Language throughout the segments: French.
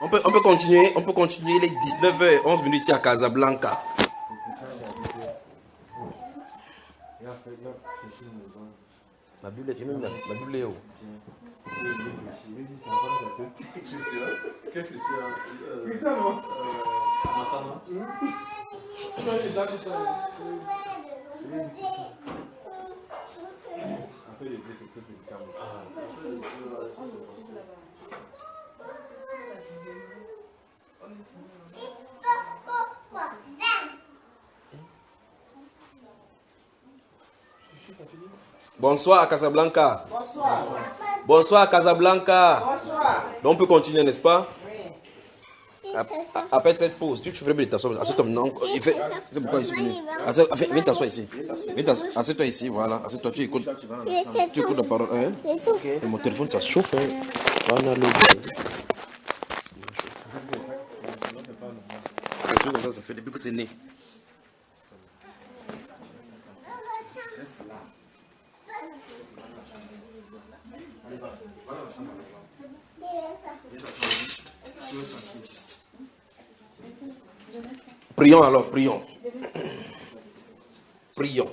On peut continuer les 19h11 ici à Casablanca. Ma Bible, j'ai même ma Bible est où? Bonsoir à Casablanca. Bonsoir. Bonsoir à Casablanca. Bonsoir. Donc on peut continuer, n'est-ce pas? Oui. Après cette pause, tu ferais bien de t'asseoir. Assieds-toi maintenant. C'est pourquoi il est venu. Viens t'asseoir ici. Assieds-toi ici, voilà. Assieds-toi, tu écoutes la parole. Hein? Et mon téléphone, ça chauffe. Hein? Voilà, comme ça fait depuis que c'est né. Prions alors, prions. Prions.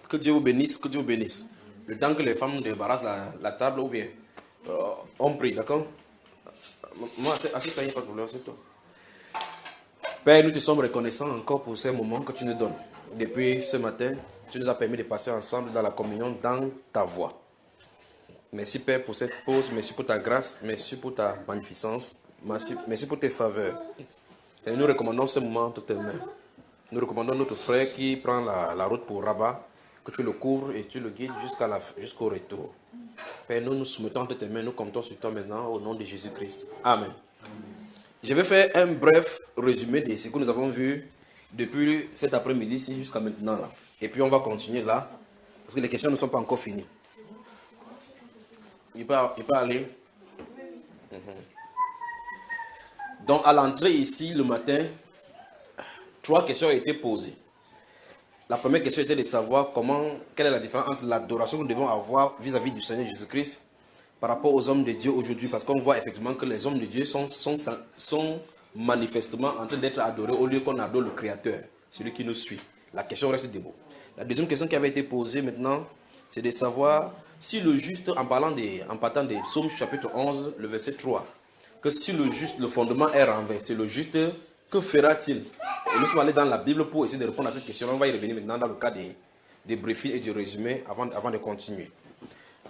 Que Dieu vous bénisse, que Dieu vous bénisse. Le temps que les femmes débarrassent la table ou bien on prie, d'accord? Moi, assieds-toi, il n'y a pas de problème, assieds-toi. Père, nous te sommes reconnaissants encore pour ces moments que tu nous donnes. Depuis ce matin, tu nous as permis de passer ensemble dans la communion, dans ta voix. Merci Père pour cette pause, merci pour ta grâce, merci pour ta magnificence, merci pour tes faveurs. Et nous recommandons ce moment entre tes mains. Nous recommandons notre frère qui prend la route pour Rabat, que tu le couvres et tu le guides jusqu'au retour. Père, nous nous soumettons entre tes mains, nous comptons sur toi maintenant au nom de Jésus-Christ. Amen. Je vais faire un bref résumé de ce que nous avons vu depuis cet après-midi jusqu'à maintenant. Là. Et puis on va continuer là, parce que les questions ne sont pas encore finies. Il peut aller. Donc à l'entrée ici le matin, 3 questions ont été posées. La première question était de savoir quelle est la différence entre l'adoration que nous devons avoir vis-à-vis du Seigneur Jésus-Christ par rapport aux hommes de Dieu aujourd'hui, parce qu'on voit effectivement que les hommes de Dieu sont manifestement en train d'être adorés au lieu qu'on adore le Créateur, celui qui nous suit. La question reste debout. La deuxième question qui avait été posée maintenant, c'est de savoir si le juste, en partant des Psaumes chapitre 11, le verset 3, que si le juste, le fondement est renversé, le juste, que fera-t-il? Et nous sommes allés dans la Bible pour essayer de répondre à cette question. On va y revenir maintenant dans le cas des briefings et du résumé avant de continuer.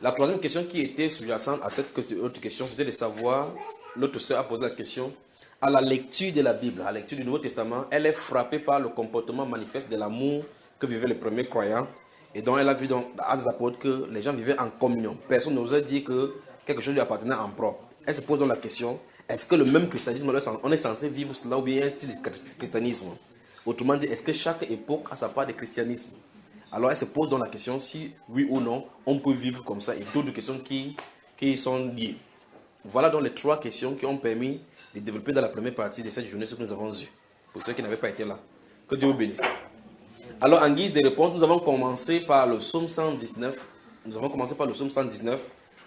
La troisième question qui était sous-jacente à cette autre question, c'était de savoir, l'autre sœur a posé la question, à la lecture de la Bible, à la lecture du Nouveau Testament, elle est frappée par le comportement manifeste de l'amour que vivaient les premiers croyants. Et donc elle a vu dans les apôtres que les gens vivaient en communion. Personne n'osait dire que quelque chose lui appartenait en propre. Elle se pose donc la question, est-ce que le même christianisme, on est censé vivre cela ou bien un style de christianisme? Autrement dit, est-ce que chaque époque a sa part de christianisme? Alors elle se pose donc la question si oui ou non on peut vivre comme ça et d'autres questions qui sont liées. Voilà donc les 3 questions qui ont permis de développer dans la première partie de cette journée ce que nous avons vu. Pour ceux qui n'avaient pas été là. Que Dieu vous bénisse. Alors en guise de réponse, nous avons commencé par le psaume 119.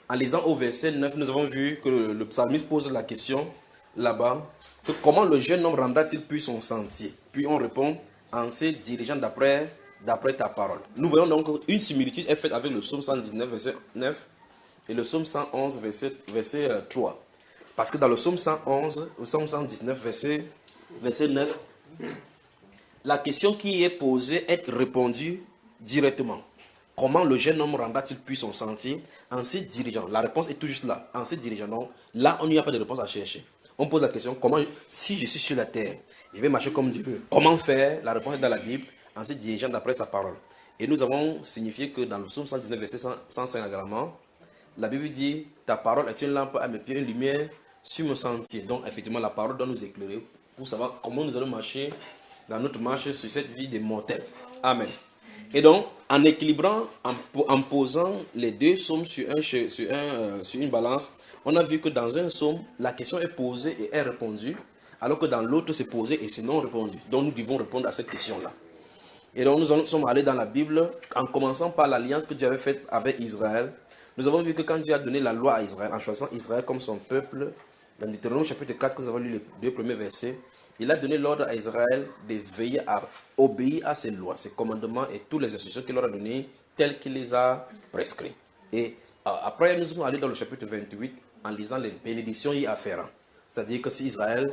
En lisant au verset 9, nous avons vu que le psalmiste pose la question là-bas, que comment le jeune homme rendra-t-il puis son sentier? Puis on répond en se dirigeant d'après ta parole. Nous voyons donc une similitude est faite avec le psaume 119, verset 9 et le psaume 111, verset 3. Parce que dans le psaume 111, le psaume 119, verset 9, la question qui est posée est répondue directement. Comment le jeune homme rendra-t-il puis son sentier en se dirigeant? La réponse est tout juste là, en se dirigeant. Donc, là, on n'y a pas de réponse à chercher. On pose la question, si je suis sur la terre, je vais marcher comme Dieu veut. Comment faire? La réponse est dans la Bible, en se dirigeant d'après sa parole. Et nous avons signifié que dans le psaume 119, verset 105 également, la Bible dit, ta parole est une lampe à mes pieds, une lumière sur mon sentier. Donc, effectivement, la parole doit nous éclairer pour savoir comment nous allons marcher dans notre marche sur cette vie des mortels. Amen. Et donc, en équilibrant, en posant les deux psaumes sur une balance, on a vu que dans un psaume, la question est posée et est répondue, alors que dans l'autre, c'est posé et c'est non répondu. Donc, nous devons répondre à cette question-là. Et donc, nous sommes allés dans la Bible, en commençant par l'alliance que Dieu avait faite avec Israël. Nous avons vu que quand Dieu a donné la loi à Israël, en choisissant Israël comme son peuple, Dans Deutéronome chapitre 4, que nous avons lu les 2 premiers versets, il a donné l'ordre à Israël de veiller à obéir à ses lois, ses commandements et toutes les instructions qu'il leur a données, telles qu'il les a prescrits. Et après, nous sommes allés dans le chapitre 28 en lisant les bénédictions y afférentes. C'est-à-dire que si Israël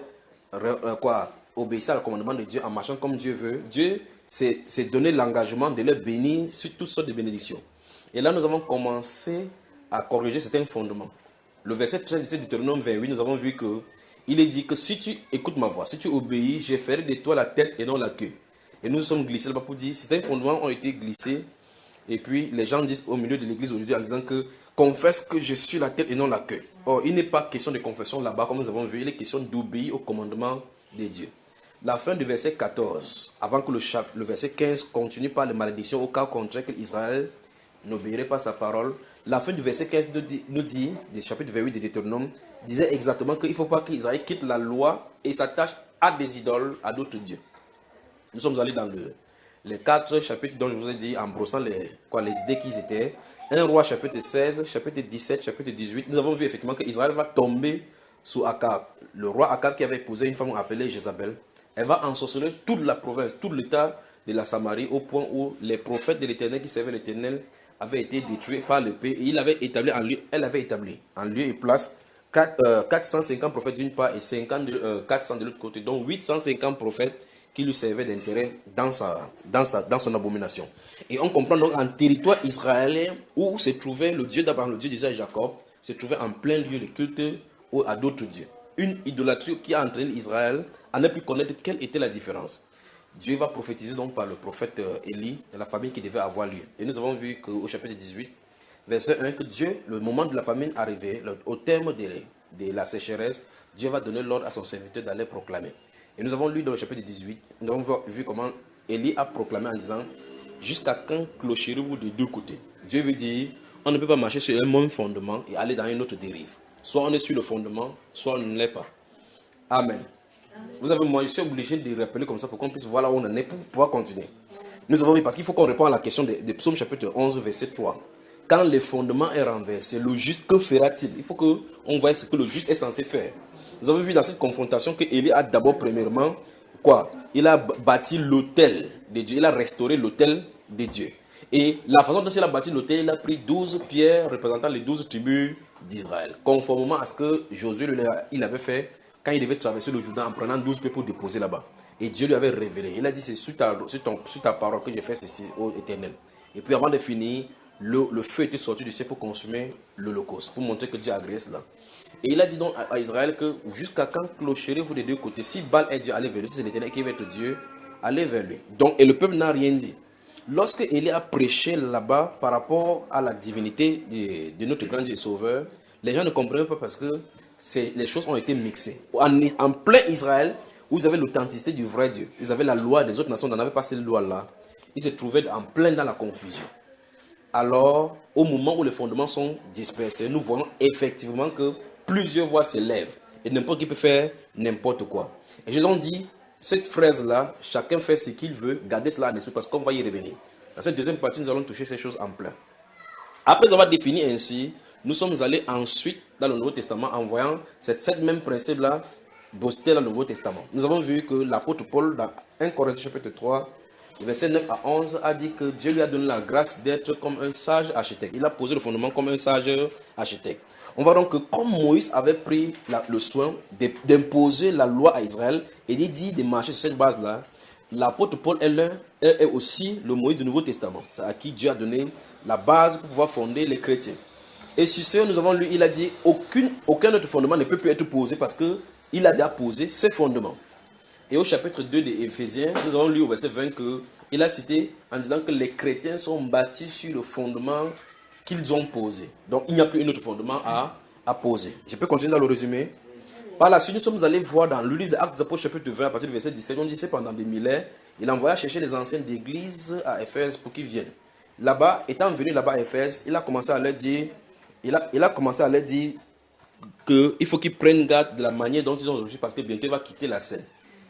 obéissait au commandement de Dieu en marchant comme Dieu veut, Dieu s'est donné l'engagement de leur bénir sur toutes sortes de bénédictions. Et là, nous avons commencé à corriger certains fondements. Le verset 13 de Deutéronome 28, nous avons vu que il est dit que si tu écoutes ma voix, si tu obéis, je ferai de toi la tête et non la queue. Et nous sommes glissés là-bas pour dire, certains fondements ont été glissés. Et puis les gens disent au milieu de l'église aujourd'hui en disant que confesse que je suis la tête et non la queue. Or, il n'est pas question de confession là-bas comme nous avons vu, il est question d'obéir au commandement de Dieu. La fin du verset 14, avant que le verset 15 continue par les malédictions au cas contraire que Israël n'obéirait pas à sa parole. La fin du verset 15 nous dit, du chapitre 28 de Deutéronome, disait exactement qu'il ne faut pas qu'Israël quitte la loi et s'attache à des idoles, à d'autres dieux. Nous sommes allés dans les 4 chapitres dont je vous ai dit, en brossant les idées qu'ils étaient. 1 roi chapitre 16, chapitre 17, chapitre 18. Nous avons vu effectivement qu'Israël va tomber sous Akab. Le roi Akab qui avait épousé une femme appelée Jézabel. Elle va ensorceler toute la province, tout l'état de la Samarie, au point où les prophètes de l'Éternel qui servaient l'Éternel avaient été détruits par l'épée. Et elle avait établi en lieu et place 450 prophètes d'une part et 400 de l'autre côté. Donc 850 prophètes qui lui servaient d'intérêt dans son abomination. Et on comprend donc en territoire israélien où se trouvait le Dieu d'Abraham, le Dieu d'Isaac et Jacob, se trouvait en plein lieu de culte à d'autres dieux. Une idolâtrie qui a entraîné Israël à ne plus connaître quelle était la différence. Dieu va prophétiser donc par le prophète Élie de la famine qui devait avoir lieu. Et nous avons vu qu'au chapitre 18, verset 1, que Dieu, le moment de la famine arrivé, au terme de la sécheresse, Dieu va donner l'ordre à son serviteur d'aller proclamer. Et nous avons lu dans le chapitre 18, nous avons vu comment Élie a proclamé en disant « Jusqu'à quand clocherez-vous des deux côtés ?» Dieu veut dire, on ne peut pas marcher sur un même fondement et aller dans une autre dérive. Soit on est sur le fondement, soit on ne l'est pas. Amen. Vous avez, moi, je suis obligé de rappeler comme ça pour qu'on puisse voir là où on en est pour pouvoir continuer. Nous avons vu, parce qu'il faut qu'on réponde à la question de Psaume chapitre 11, verset 3. Quand le fondement est renversé, le juste, que fera-t-il? Il faut qu'on voie ce que le juste est censé faire. Nous avons vu dans cette confrontation que Élie a d'abord, premièrement, il a bâti l'autel de Dieu, il a restauré l'autel de Dieu. Et la façon dont il a bâti l'autel, il a pris 12 pierres représentant les 12 tribus d'Israël, conformément à ce que Josué il avait fait quand il devait traverser le Jourdain en prenant 12 pierres pour déposer là-bas. Et Dieu lui avait révélé. Il a dit, c'est sur ta parole que j'ai fait ceci, ô Éternel. Et puis avant de finir, le feu était sorti du ciel pour consumer l'Holocauste, pour montrer que Dieu a agréé cela. Et il a dit donc à Israël que jusqu'à quand clocherez-vous des deux côtés? Si Baal est Dieu, allez vers lui. Si c'est l'Éternel qui va être Dieu, allez vers lui. Donc, et le peuple n'a rien dit. Lorsque Élie a prêché là-bas par rapport à la divinité de notre grand Dieu Sauveur, les gens ne comprenaient pas parce que les choses ont été mixées. En plein Israël, où ils avaient l'authenticité du vrai Dieu, ils avaient la loi des autres nations, n'en avaient pas cette loi-là. Ils se trouvaient en plein dans la confusion. Alors, au moment où les fondements sont dispersés, nous voyons effectivement que plusieurs voix s'élèvent et n'importe qui peut faire n'importe quoi. Et je donc dis, cette phrase-là, chacun fait ce qu'il veut, gardez cela en esprit parce qu'on va y revenir. Dans cette deuxième partie, nous allons toucher ces choses en plein. Après avoir défini ainsi, nous sommes allés ensuite dans le Nouveau Testament en voyant cette même principe-là boosté dans le Nouveau Testament. Nous avons vu que l'apôtre Paul, dans 1 Corinthiens chapitre 3, verset 9 à 11, a dit que Dieu lui a donné la grâce d'être comme un sage architecte. Il a posé le fondement comme un sage architecte. On voit donc que comme Moïse avait pris le soin d'imposer la loi à Israël et dit de marcher sur cette base-là, l'apôtre Paul est aussi le Moïse du Nouveau Testament. C'est à qui Dieu a donné la base pour pouvoir fonder les chrétiens. Et sur ce, nous avons lu, il a dit, aucun autre fondement ne peut plus être posé parce qu'il a déjà posé ce fondement. Et au chapitre 2 des Éphésiens, nous avons lu au verset 20 qu'il a cité en disant que les chrétiens sont bâtis sur le fondement qu'ils ont posé. Donc il n'y a plus un autre fondement à poser. Je peux continuer dans le résumé. Par la suite, nous sommes allés voir dans le livre d'Actes des Apôtres chapitre 20 à partir du verset 17, on dit que pendant des millénaires, il envoya chercher les anciens d'église à Éphèse pour qu'ils viennent. Là-bas, étant venu là-bas à Éphèse, il a commencé à leur dire, qu'il faut qu'ils prennent garde de la manière dont ils ont réussi parce que bientôt il va quitter la scène.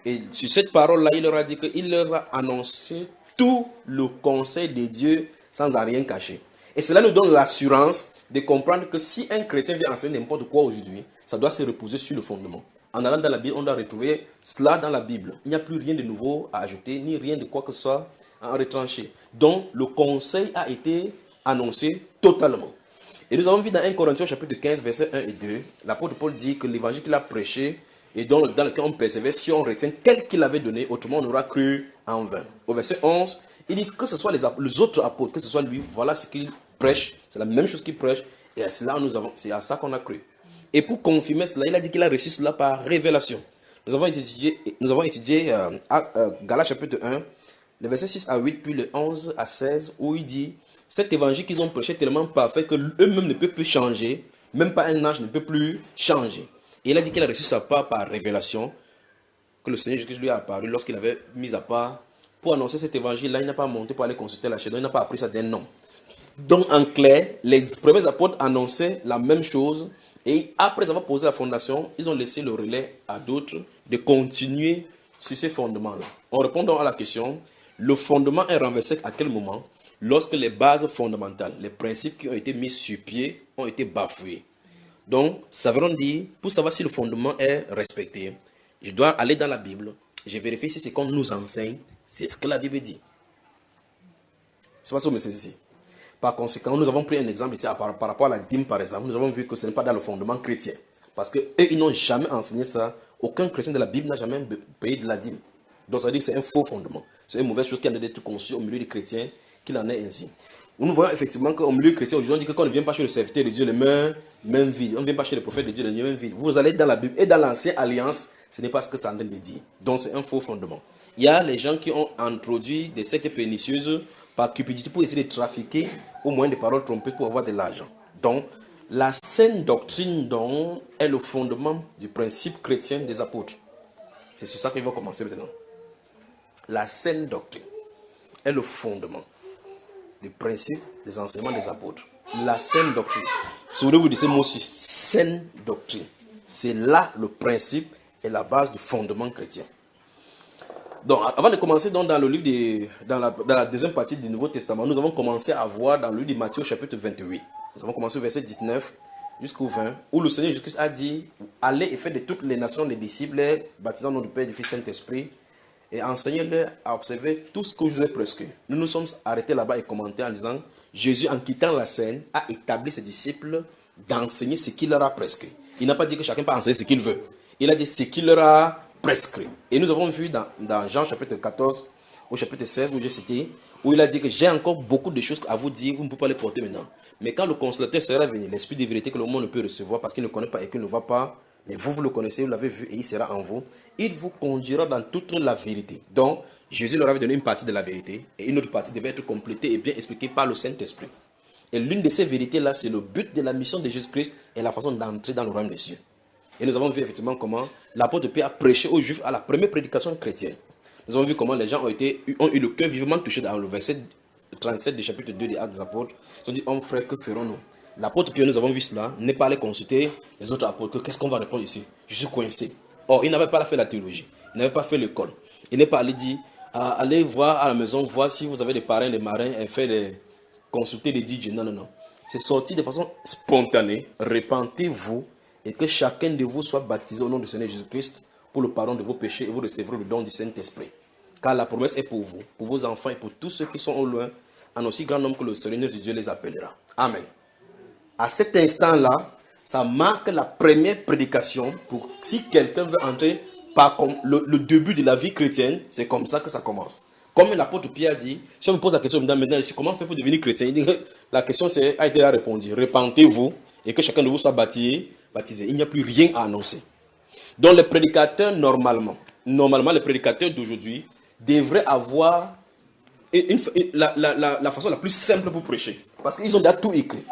Et sur cette parole-là, il leur a dit qu'il leur a annoncé tout le conseil de Dieu sans en rien cacher. Et cela nous donne l'assurance de comprendre que si un chrétien vient enseigner n'importe quoi aujourd'hui, ça doit se reposer sur le fondement. En allant dans la Bible, on doit retrouver cela dans la Bible. Il n'y a plus rien de nouveau à ajouter, ni rien de quoi que ce soit à retrancher. Donc, le conseil a été annoncé totalement. Et nous avons vu dans 1 Corinthiens chapitre 15, versets 1 et 2, l'apôtre Paul dit que l'évangile qu'il a prêché et dans lequel on persévère, si on retient tel qu'il avait donné, autrement on aura cru en vain. Au verset 11, il dit que ce soit les autres apôtres, que ce soit lui, voilà ce qu'il prêche, c'est la même chose qu'il prêche, et c'est à ça qu'on a cru. Et pour confirmer cela, il a dit qu'il a reçu cela par révélation. Nous avons étudié Galates chapitre 1, le verset 6 à 8, puis le 11 à 16, où il dit, cet évangile qu'ils ont prêché est tellement parfait que eux-mêmes ne peuvent plus changer, même pas un ange ne peut plus changer. Et il a dit qu'il a reçu sa part par révélation, que le Seigneur Jésus-Christ lui a apparu lorsqu'il avait mis à part pour annoncer cet évangile-là. Il n'a pas monté pour aller consulter la chaîne, il n'a pas appris ça d'un homme. Donc en clair, les premiers apôtres annonçaient la même chose et après avoir posé la fondation, ils ont laissé le relais à d'autres de continuer sur ces fondements-là. En répondant à la question, le fondement est renversé à quel moment? Lorsque les bases fondamentales, les principes qui ont été mis sur pied ont été bafoués. Donc, ça veut dire, pour savoir si le fondement est respecté, je dois aller dans la Bible, je vérifie si ce qu'on nous enseigne, c'est ce que la Bible dit. C'est pas ça que vous me saisissez. Par conséquent, nous avons pris un exemple ici par rapport à la dîme, par exemple. Nous avons vu que ce n'est pas dans le fondement chrétien. Parce qu'eux, ils n'ont jamais enseigné ça. Aucun chrétien de la Bible n'a jamais payé de la dîme. Donc, ça veut dire que c'est un faux fondement. C'est une mauvaise chose qui a d'être conçue au milieu des chrétiens qu'il en est ainsi. Nous voyons effectivement qu'au milieu chrétien, aujourd'hui, on dit que quand on ne vient pas chez le serviteur de Dieu, les mains vides. On ne vient pas chez le prophète de Dieu, les mains vides. Vous allez dans la Bible et dans l'ancienne alliance, ce n'est pas ce que ça en train de dire. Donc, c'est un faux fondement. Il y a les gens qui ont introduit des sectes pernicieuses par cupidité pour essayer de trafiquer au moyen des paroles trompées pour avoir de l'argent. Donc, la saine doctrine donc, est le fondement du principe chrétien des apôtres. C'est sur ça qu'il va commencer maintenant. La saine doctrine est le fondement du principe des enseignements des apôtres. La saine doctrine. Souvenez-vous de ces mots-ci. Saine doctrine. C'est là le principe et la base du fondement chrétien. Donc, avant de commencer donc, dans le livre dans la deuxième partie du Nouveau Testament, nous avons commencé à voir dans le livre de Matthieu chapitre 28. Nous avons commencé au verset 19 jusqu'au 20, où le Seigneur Jésus-Christ a dit, allez et faites de toutes les nations des disciples, baptisant au nom du Père, du Fils et du Saint-Esprit, et enseignez-leur à observer tout ce que je vous ai prescrit. Nous nous sommes arrêtés là-bas et commentés en disant, Jésus, en quittant la scène, a établi ses disciples d'enseigner ce qu'il leur a prescrit. Il n'a pas dit que chacun peut enseigner ce qu'il veut. Il a dit ce qu'il leur a prescrit. Et nous avons vu dans Jean chapitre 14 au chapitre 16 où j'ai cité, où il a dit que j'ai encore beaucoup de choses à vous dire, vous ne pouvez pas les porter maintenant. Mais quand le consolateur sera venu, l'esprit de vérité que le monde ne peut recevoir parce qu'il ne connaît pas et qu'il ne voit pas, mais vous le connaissez, vous l'avez vu et il sera en vous, il vous conduira dans toute la vérité. Donc, Jésus leur avait donné une partie de la vérité et une autre partie devait être complétée et bien expliquée par le Saint-Esprit. Et l'une de ces vérités-là, c'est le but de la mission de Jésus-Christ et la façon d'entrer dans le royaume des cieux. Et nous avons vu effectivement comment l'apôtre Pierre a prêché aux Juifs à la première prédication chrétienne. Nous avons vu comment les gens ont eu le cœur vivement touché dans le verset 37 du chapitre 2 des Actes des Apôtres. Ils ont dit, homme frère, que ferons-nous? L'apôtre Pierre, nous avons vu cela, n'est pas allé consulter les autres apôtres. Qu'est-ce qu'on va répondre ici? Je suis coincé. Or, il n'avait pas fait la théologie. Il n'avait pas fait l'école. Il n'est pas allé dire, allez voir à la maison, voir si vous avez des parrains, des marins, et consulter les DJ. Non, non, non. C'est sorti de façon spontanée. Repentez-vous et que chacun de vous soit baptisé au nom du Seigneur Jésus-Christ pour le pardon de vos péchés et vous recevrez le don du Saint-Esprit. Car la promesse est pour vous, pour vos enfants et pour tous ceux qui sont au loin, en aussi grand nombre que le Seigneur de Dieu les appellera. Amen. À cet instant-là, ça marque la première prédication pour si quelqu'un veut entrer par le début de la vie chrétienne, c'est comme ça que ça commence. Comme l'apôtre Pierre a dit, si on me pose la question maintenant, comment faire pour devenir chrétien? Il dit que la question a été répondue. Repentez-vous et que chacun de vous soit baptisé. Il n'y a plus rien à annoncer. Donc les prédicateurs, normalement les prédicateurs d'aujourd'hui devraient avoir la façon la plus simple pour prêcher. Parce qu'ils ont déjà tout écrit.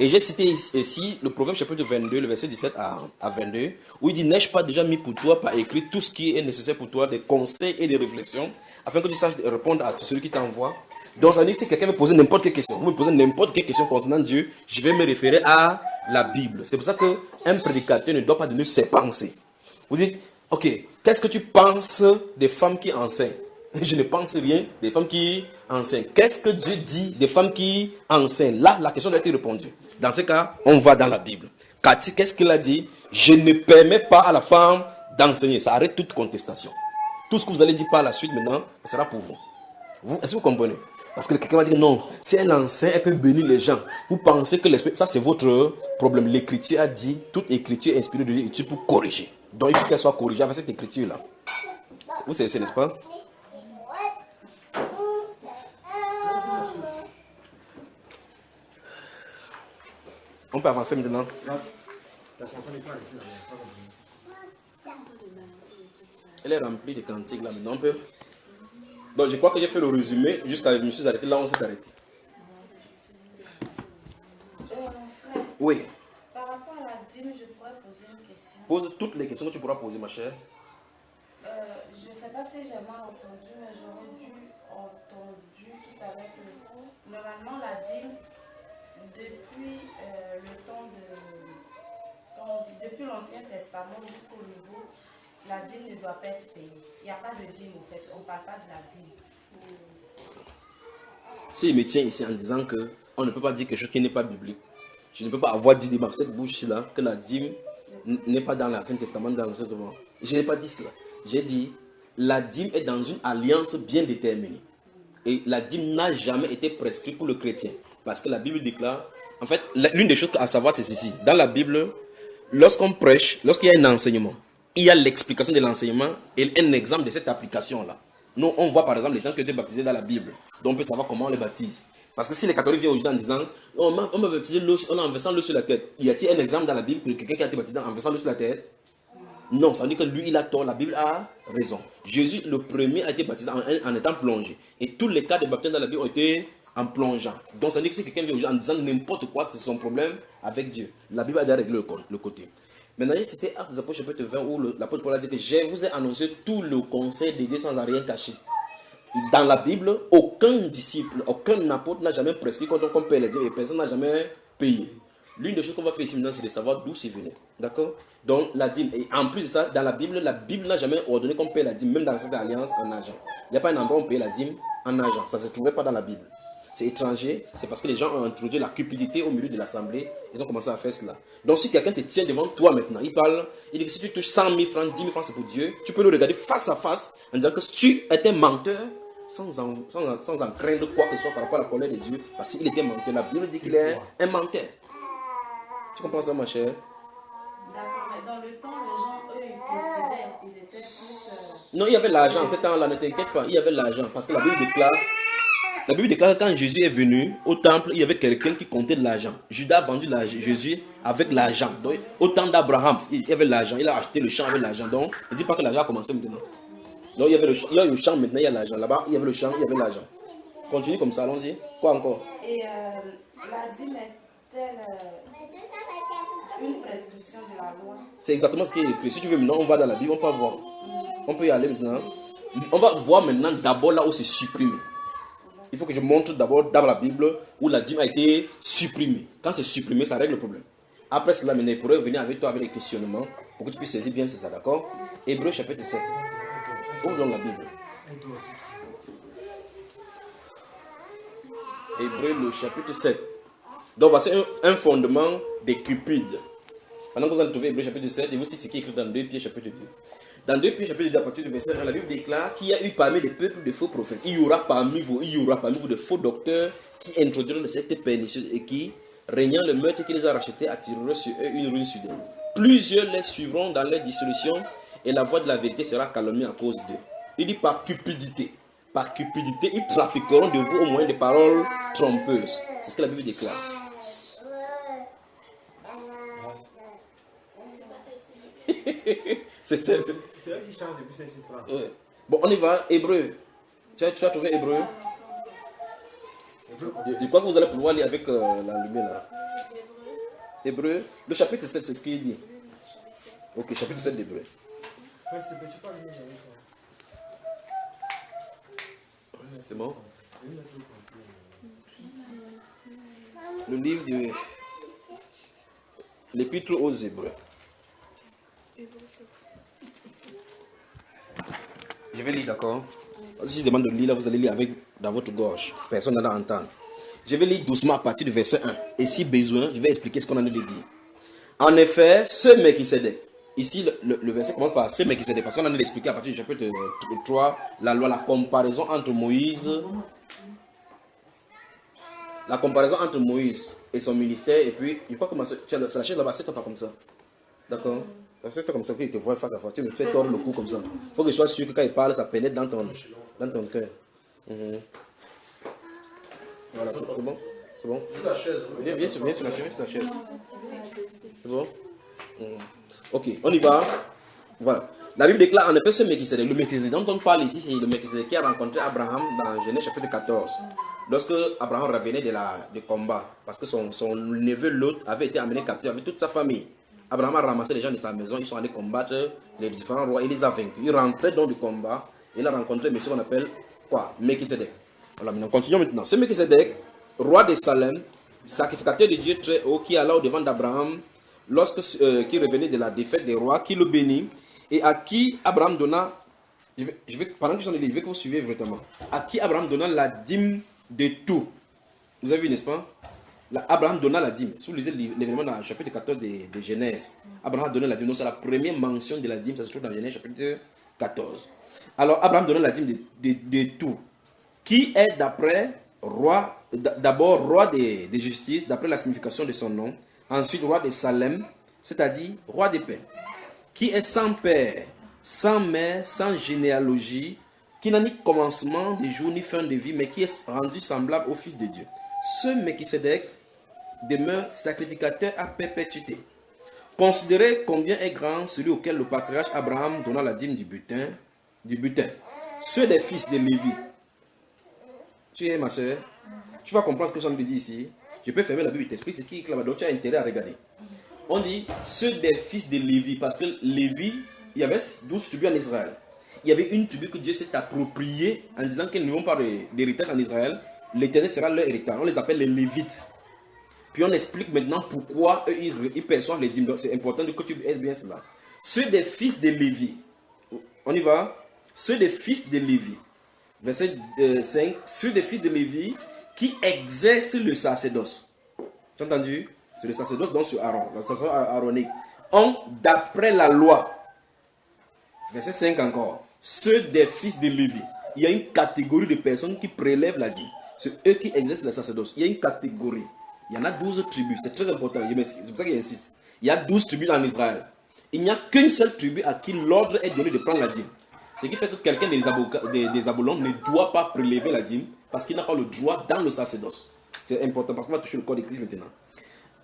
Et j'ai cité ici le Proverbe chapitre 22, le verset 17 à 22, où il dit, n'ai-je pas déjà mis pour toi par écrit tout ce qui est nécessaire pour toi, des conseils et des réflexions, afin que tu saches répondre à celui qui t'envoie. Donc ça veut dire que si quelqu'un me pose n'importe quelle question, vous me posez n'importe quelle question concernant Dieu, je vais me référer à la Bible. C'est pour ça qu'un prédicateur ne doit pas donner ses pensées. Vous dites, ok, qu'est-ce que tu penses des femmes qui enseignent? Je ne pense rien des femmes qui enseignent. Qu'est-ce que Dieu dit des femmes qui enseignent? Là, la question doit être répondue. Dans ce cas, on va dans la Bible. Cathy, qu'est-ce qu'il a dit? Je ne permets pas à la femme d'enseigner. Ça arrête toute contestation. Tout ce que vous allez dire par la suite maintenant, ça sera pour vous. Est-ce que vous comprenez? Parce que quelqu'un va dire non, si elle enseigne, elle peut bénir les gens. Vous pensez que l'esprit, ça c'est votre problème. L'écriture a dit, toute écriture inspirée de Dieu est utile pour corriger. Donc il faut qu'elle soit corrigée avec cette écriture-là. Vous savez, n'est-ce pas? On peut avancer maintenant. Elle est remplie de cantiques là maintenant. On peut. Donc je crois que j'ai fait le résumé jusqu'à je me suis arrêté là, on s'est arrêté. Frère, Oui. par rapport à la dîme, je pourrais poser une question. Pose toutes les questions que tu pourras poser, ma chère. Je ne sais pas si j'ai mal entendu, mais j'aurais dû entendu tout à l'heure que normalement la dîme, depuis le temps de. Comment on dit, depuis l'Ancien Testament jusqu'au Nouveau, la dîme ne doit pas être payée. Il n'y a pas de dîme au fait, on ne parle pas de la dîme. Si il me tient ici en disant que on ne peut pas dire quelque chose qui n'est pas biblique, je ne peux pas avoir dit dans cette bouche-là que la dîme n'est pas dans l'Ancien Testament, dans l'Ancien Testament. Je n'ai pas dit cela. J'ai dit la dîme est dans une alliance bien déterminée. Et la dîme n'a jamais été prescrite pour le chrétien. Parce que la Bible déclare, en fait, l'une des choses à savoir c'est ceci. Dans la Bible, lorsqu'on prêche, lorsqu'il y a un enseignement, il y a l'explication de l'enseignement et un exemple de cette application-là. Nous, on voit par exemple les gens qui ont été baptisés dans la Bible. Donc on peut savoir comment on les baptise. Parce que si les catholiques viennent aujourd'hui en disant on m'a baptisé en versant l'eau sur la tête, y a-t-il un exemple dans la Bible que quelqu'un qui a été baptisé en versant l'eau sur la tête? Non, ça veut dire que lui il a tort, la Bible a raison. Jésus le premier a été baptisé en étant plongé. Et tous les cas de baptême dans la Bible ont été en plongeant. Donc ça veut dire que si quelqu'un vient aujourd'hui en disant n'importe quoi, c'est son problème avec Dieu. La Bible a déjà réglé le côté. Maintenant, c'était Actes des Apôtres chapitre 20 où l'apôtre Paul a dit que je vous ai annoncé tout le conseil de Dieu sans en rien cacher. Dans la Bible, aucun disciple, aucun apôtre n'a jamais prescrit qu'on paye les dîmes et personne n'a jamais payé. L'une des choses qu'on va faire ici maintenant, c'est de savoir d'où c'est venu. D'accord? Donc, la dîme. Et en plus de ça, dans la Bible n'a jamais ordonné qu'on paye la dîme, même dans cette alliance en argent. Il n'y a pas un endroit où on paye la dîme en argent. Ça ne se trouvait pas dans la Bible. C'est étranger, c'est parce que les gens ont introduit la cupidité au milieu de l'assemblée. Ils ont commencé à faire cela. Donc si quelqu'un te tient devant toi maintenant, il parle, il dit que si tu touches 100 000 francs, 10 000 francs c'est pour Dieu, tu peux le regarder face à face en disant que si tu étais menteur, sans en craindre quoi que ce soit par rapport à la colère de Dieu, parce qu'il était menteur. La Bible dit qu'il est un menteur. Tu comprends ça, ma chère? D'accord, mais dans le temps, les gens, eux, ils cultivaient, ils étaient plus... Non, il y avait l'argent. En ce temps-là, ne t'inquiète pas, il y avait l'argent. Parce que la Bible déclare que quand Jésus est venu au temple, il y avait quelqu'un qui comptait de l'argent. Judas a vendu Jésus avec l'argent. Donc, au temps d'Abraham, il y avait l'argent. Il a acheté le champ avec l'argent. Donc, ne dis pas que l'argent a commencé maintenant. Donc, il y a le champ maintenant, il y a l'argent. Là-bas, il y avait le champ, il y avait l'argent. Continue comme ça, allons-y. Quoi encore? Et la dîme est-elle une prescription de la loi? C'est exactement ce qui est écrit. Si tu veux maintenant, on va dans la Bible, on peut voir. On peut y aller maintenant. On va voir maintenant d'abord là où c'est supprimé. Il faut que je montre d'abord dans la Bible où la dîme a été supprimée. Quand c'est supprimé, ça règle le problème. Après cela, maintenant, il pourrait venir avec toi avec des questionnements pour que tu puisses saisir bien c'est ça, d'accord? Hébreux chapitre 7. Ouvre dans la Bible. Hébreux le chapitre 7. Donc voici un fondement des cupides. Pendant que vous allez trouver Hébreux chapitre 7, et vous citez ce qui est écrit dans 2 Pierre chapitre 2. Dans 2 Pierre chapitre 2, à partir du verset 1, la Bible déclare qu'il y a eu parmi les peuples de faux prophètes. Il y aura parmi vous de faux docteurs qui introduiront le secte pernicieux et qui, régnant le meurtre qui les a rachetés, attireront sur eux une ruine soudaine. Plusieurs les suivront dans leur dissolution et la voix de la vérité sera calomniée à cause d'eux. Il dit par cupidité. Par cupidité, ils trafiqueront de vous au moyen de paroles trompeuses. C'est ce que la Bible déclare. C'est eux qui chantent depuis 5 ans. Ouais. Bon, on y va. Hébreu. Tu as trouvé Hébreu? Je crois que vous allez pouvoir lire avec la lumière là. Hébreu. Le chapitre 7, c'est ce qu'il dit. Ok, chapitre 7 d'Hébreu. C'est bon? Le livre de l'Épître aux Hébreux. Je vais lire, d'accord? Si je demande de lire, là, vous allez lire avec dans votre gorge. Personne n'en entendre. Je vais lire doucement à partir du verset 1. Et si besoin, je vais expliquer ce qu'on a de dire. En effet, ce Melchisédek. Ici, le verset commence par ce Melchisédek. Parce qu'on a expliqué à partir du chapitre 3, la loi, la comparaison entre Moïse. La comparaison entre Moïse et son ministère. Et puis, il faut commencer. C'est la chaise là-bas, c'est toi pas comme ça. D'accord? C'est toi comme ça qu'il te voit face à face. Tu me fais tordre le cou comme ça. Il faut que je sois sûr que quand il parle, ça pénètre dans ton cœur. Voilà, c'est bon? C'est bon? Sur la chaise. Viens sur la chaise. C'est bon? Ok, on y va. Voilà. La Bible déclare en effet ce Melchisédek. Le Melchisédek dont on parle ici, c'est le Melchisédek qui a rencontré Abraham dans Genèse chapitre 14. Lorsque Abraham revenait de combat, parce que son neveu Lot avait été amené captif avec toute sa famille. Abraham a ramassé les gens de sa maison, ils sont allés combattre les différents rois, il les a vaincus. Il rentrait dans le combat, il a rencontré monsieur qu'on appelle quoi? Melchisédek. Voilà, maintenant continuons maintenant. Ce Melchisédek, roi de Salem, sacrificateur de Dieu très haut, qui est là au devant d'Abraham, qui revenait de la défaite des rois, qui le bénit, et à qui Abraham donna, pendant que j'en ai dit, je veux que vous suivez vraiment, à qui Abraham donna la dîme de tout. Vous avez vu, n'est-ce pas? Abraham donna la dîme. Si vous lisez l'événement dans le chapitre 14 de Genèse, Abraham a donné la dîme. Donc c'est la première mention de la dîme, ça se trouve dans Genèse chapitre 14. Alors Abraham donna la dîme de tout. Qui est d'abord roi de justice, d'après la signification de son nom. Ensuite roi de Salem, c'est-à-dire roi de paix. Qui est sans père, sans mère, sans généalogie, qui n'a ni commencement de jour ni fin de vie, mais qui est rendu semblable au Fils de Dieu. Ce Melchisédek demeure sacrificateur à perpétuité. Considérez combien est grand celui auquel le patriarche Abraham donna la dîme du butin. Ceux des fils de Lévi. Tu es ma soeur, tu vas comprendre ce que j'en dit ici. Je peux fermer la Bible de t'esprit, c'est qui là-bas, donc tu as intérêt à regarder. On dit ceux des fils de Lévi, parce que Lévi, il y avait 12 tribus en Israël. Il y avait une tribu que Dieu s'est appropriée en disant qu'elles n'auront pas d'héritage en Israël. L'Éternel sera leur héritage. On les appelle les Lévites. Puis on explique maintenant pourquoi eux, ils perçoivent les dîmes. Donc c'est important que tu aies bien cela. Ceux des fils de Lévi. On y va. Ceux des fils de Lévi. Verset 5. Ceux des fils de Lévi qui exercent le sacerdoce. Tu as entendu? C'est le sacerdoce donc sur Aaron. Le sacerdoce aaronique. Ont d'après la loi. Verset 5 encore. Ceux des fils de Lévi. Il y a une catégorie de personnes qui prélèvent la dîme. C'est eux qui exercent le sacerdoce. Il y a une catégorie. Il y en a 12 tribus. C'est très important. C'est pour ça qu'il insiste. Il y a 12 tribus en Israël. Il n'y a qu'une seule tribu à qui l'ordre est donné de prendre la dîme. Ce qui fait que quelqu'un des Aboulones ne doit pas prélever la dîme parce qu'il n'a pas le droit dans le sacerdoce. C'est important parce qu'on va toucher le corps de Christ maintenant.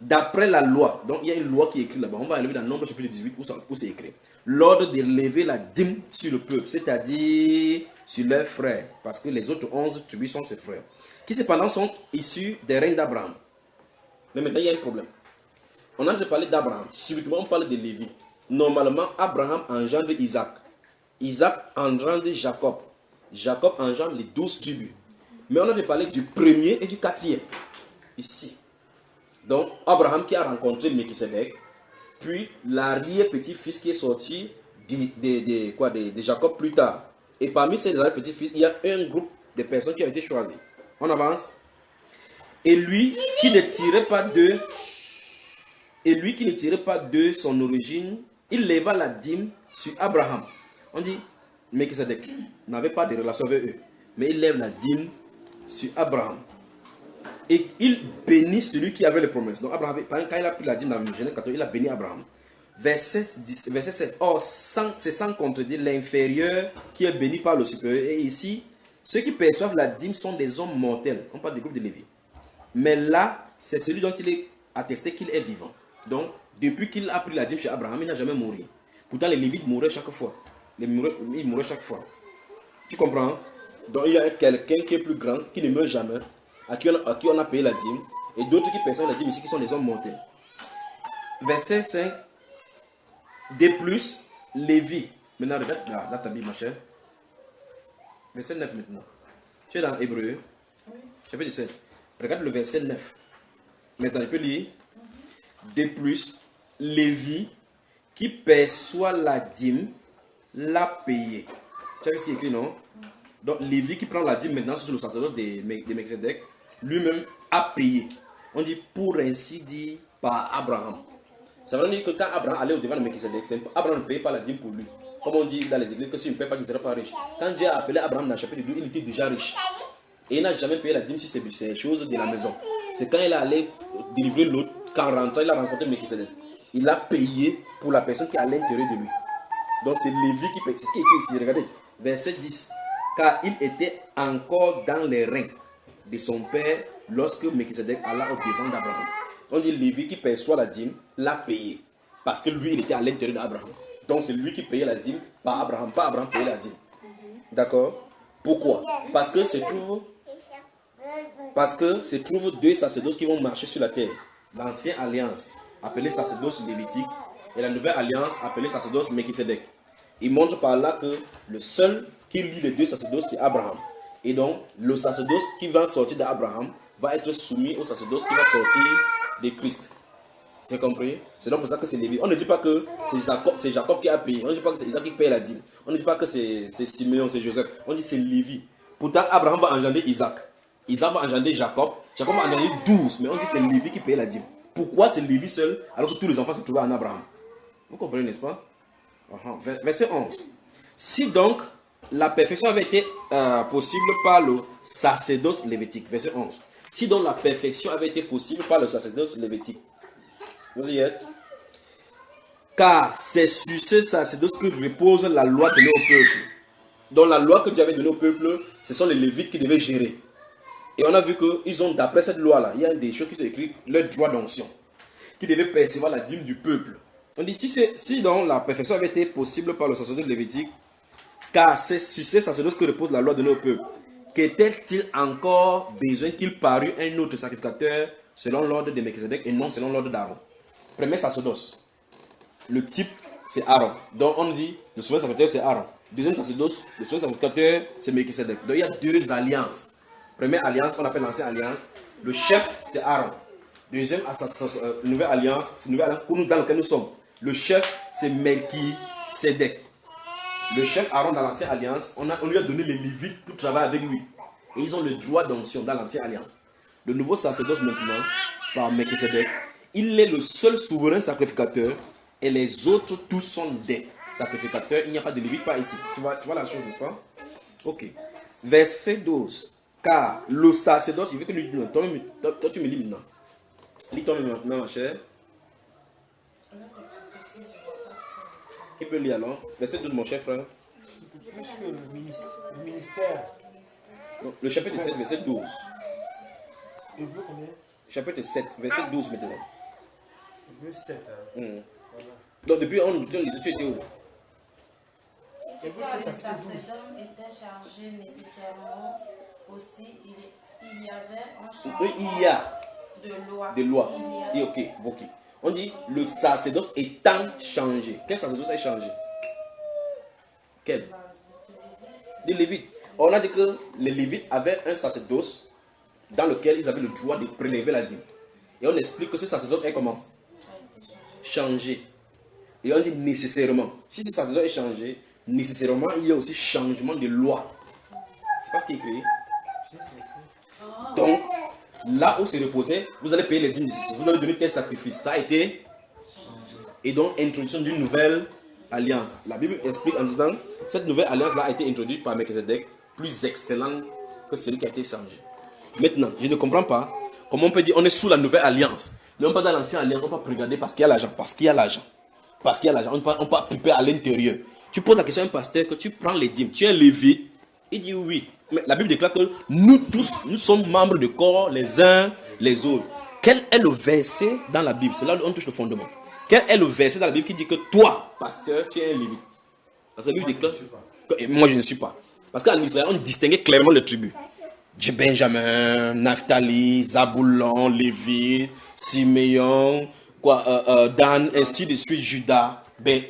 D'après la loi, donc il y a une loi qui est écrite là-bas. On va aller dans Nombre chapitre 18 où c'est écrit. L'ordre de lever la dîme sur le peuple, c'est-à-dire sur leurs frères, parce que les autres 11 tribus sont ses frères, qui cependant sont issus des reines d'Abraham. Mais maintenant il y a un problème. On a déjà parlé d'Abraham, subitement on parle de Lévi. Normalement, Abraham engendre Isaac. Isaac engendre Jacob. Jacob engendre les 12 tribus. Mais on a déjà parlé du premier et du quatrième. Ici. Donc, Abraham qui a rencontré Melchisédek, puis l'arrière-petit-fils qui est sorti de Jacob plus tard. Et parmi ces arrière-petits-fils, il y a un groupe de personnes qui ont été choisies. On avance. Et lui qui ne tirait pas de son origine, il leva la dîme sur Abraham. On dit, Melchisédek n'avait pas de relation avec eux, mais il lève la dîme sur Abraham. Et il bénit celui qui avait les promesses. Donc Abraham, quand il a pris la dîme dans Genèse 14, il a béni Abraham. Verset 7. Or, c'est sans contredire l'inférieur qui est béni par le supérieur. Et ici, ceux qui perçoivent la dîme sont des hommes mortels. On parle du groupe de Lévi. Mais là, c'est celui dont il est attesté qu'il est vivant. Donc, depuis qu'il a pris la dîme chez Abraham, il n'a jamais mouru. Pourtant, les Lévites mouraient chaque fois. Ils mouraient chaque fois. Tu comprends? Donc, il y a quelqu'un qui est plus grand, qui ne meurt jamais, à qui on a payé la dîme, et d'autres qui perçoivent la dîme ici, qui sont des hommes mortels. Verset 5. De plus, Lévi. Maintenant, regarde là ta Bible, ma chère. Verset 9 maintenant. Tu es dans Hébreu. Chapitre 17. Regarde le verset 9. Maintenant, je peux lire. De plus, Lévi, qui perçoit la dîme, l'a payé. Tu as vu ce qui est écrit, non? Donc Lévi qui prend la dîme maintenant sur le sacerdoce de Melchizedek, lui-même a payé. On dit pour ainsi dire par Abraham. Ça veut dire que quand Abraham allait au devant de Melchizedek, Abraham ne payait pas la dîme pour lui. Comme on dit dans les églises que si tu ne payes pas, tu ne seras pas riche. Quand Dieu a appelé Abraham dans le chapitre 2, il était déjà riche. Et il n'a jamais payé la dîme sur ces choses de la maison. C'est quand il est allé délivrer l'autre, qu'en rentrant, il a rencontré Melchizedek. Il a payé pour la personne qui est à l'intérieur de lui. Donc c'est Lévi qui paye. C'est ce qui est écrit ici. Regardez, verset 10. Car il était encore dans les reins de son père lorsque Melchizedek alla au devant d'Abraham. On dit Lévi qui perçoit la dîme l'a payé. Parce que lui, il était à l'intérieur d'Abraham. Donc c'est lui qui payait la dîme, pas Abraham. Pas Abraham payait la dîme. D'accord? Pourquoi? Parce que c'est trouve deux sacerdoces qui vont marcher sur la terre. L'ancienne alliance, appelée sacerdoce lévitique, et la nouvelle alliance, appelée sacerdoce Melchizedek. Il montre par là que le seul qui lie les deux sacerdoces, c'est Abraham. Et donc, le sacerdoce qui va sortir d'Abraham va être soumis au sacerdoce qui va sortir de Christ. C'est compris? C'est donc pour ça que c'est Lévi. On ne dit pas que c'est Jacob qui a payé. On ne dit pas que c'est Isaac qui paye la dîme. On ne dit pas que c'est Simeon, c'est Joseph. On dit c'est Lévi. Pourtant, Abraham va engendrer Isaac. Isaac va engendrer Jacob. Jacob va engendrer 12. Mais on dit c'est Lévi qui paye la dîme. Pourquoi c'est Lévi seul alors que tous les enfants se trouvaient en Abraham? Vous comprenez, n'est-ce pas? Verset 11. Si donc la perfection avait été possible par le sacerdoce lévitique. Verset 11. Si donc la perfection avait été possible par le sacerdoce lévitique. Vous y êtes? Car c'est sur ce sacerdoce que repose la loi donnée au peuple. Donc la loi que Dieu avait donnée au peuple, ce sont les Lévites qui devaient gérer. Et on a vu qu'ils ont, d'après cette loi-là, il y a des choses qui sont écrites, leur droit d'onction, qui devaient percevoir la dîme du peuple. On dit, si donc la perfection avait été possible par le sacerdoce lévitique, car c'est sur ce sacerdoce que repose la loi donnée au peuple, qu'était-il encore besoin qu'il parût un autre sacrificateur selon l'ordre de Melchizedek et non selon l'ordre d'Aaron? Premier sacerdoce, le type c'est Aaron. Donc on dit le souverain sacrificateur c'est Aaron. Deuxième sacerdoce, le souverain sacrificateur c'est Melchizedek. Donc il y a deux alliances. Première alliance, on appelle l'ancienne alliance. Le chef c'est Aaron. Deuxième nouvelle alliance, c'est nouvelle alliance dans laquelle nous sommes. Le chef c'est Melchizedek. Le chef Aaron dans l'ancienne alliance, on lui a donné les Lévites pour travailler avec lui. Et ils ont le droit d'onction dans l'ancienne alliance. Le nouveau sacerdoce maintenant, par Melchizedek, il est le seul souverain sacrificateur et les autres tous sont des sacrificateurs. Il n'y a pas de Lévite par ici. Tu vois la chose, n'est-ce pas? Ok. Verset 12. Car le sacerdoce, il veut que nous disions, toi tu me lis maintenant. Lis-toi maintenant, ma chère. Qui peut lire alors? Verset 12, mon cher frère. Puisque le ministère. Donc, le chapitre 7, verset 12. Hébreu combien? Chapitre 7, verset 12 maintenant. Hébreu 7. Hein. Voilà. Donc depuis on tu étais où? Hébreu Car 7, le chapitre 12. sacerdoce était chargé nécessairement aussi, il y avait en charge Il y a de loi. des lois. Il y Et a- ok. On dit le sacerdoce étant changé. Quel sacerdoce est changé? Quel? Des Lévites. On a dit que les Lévites avaient un sacerdoce dans lequel ils avaient le droit de prélever la dîme. Et on explique que ce sacerdoce est comment? Changé. Et on dit nécessairement. Si ce sacerdoce est changé, nécessairement il y a aussi changement de loi. C'est pas ce qui est écrit. Donc, là où se reposait, vous allez payer les dîmes. Vous allez donner tel sacrifice. Ça a été. Et donc, introduction d'une nouvelle alliance. La Bible explique en disant cette nouvelle alliance-là a été introduite par Melchizedek, plus excellente que celui qui a été changé. Maintenant, je ne comprends pas comment on peut dire on est sous la nouvelle alliance. Mais on pas dans l'ancienne alliance, on ne peut pas regarder parce qu'il y a l'argent. Parce qu'il y a l'argent. Parce qu'il y a l'argent. On ne peut pas puper à l'intérieur. Tu poses la question à un pasteur que tu prends les dîmes. Tu es un lévite. Il dit oui. Mais la Bible déclare que nous tous, nous sommes membres de corps les uns les autres. Quel est le verset dans la Bible? C'est là où on touche le fondement. Quel est le verset dans la Bible qui dit que toi, pasteur, tu es un lévite? Parce que la Bible déclare que moi je ne suis pas. Parce qu'en Israël, on distinguait clairement les tribus. Benjamin, Naphtali, Zaboulon, Lévi, Siméon, Dan, ainsi de suite, Judas. Ben,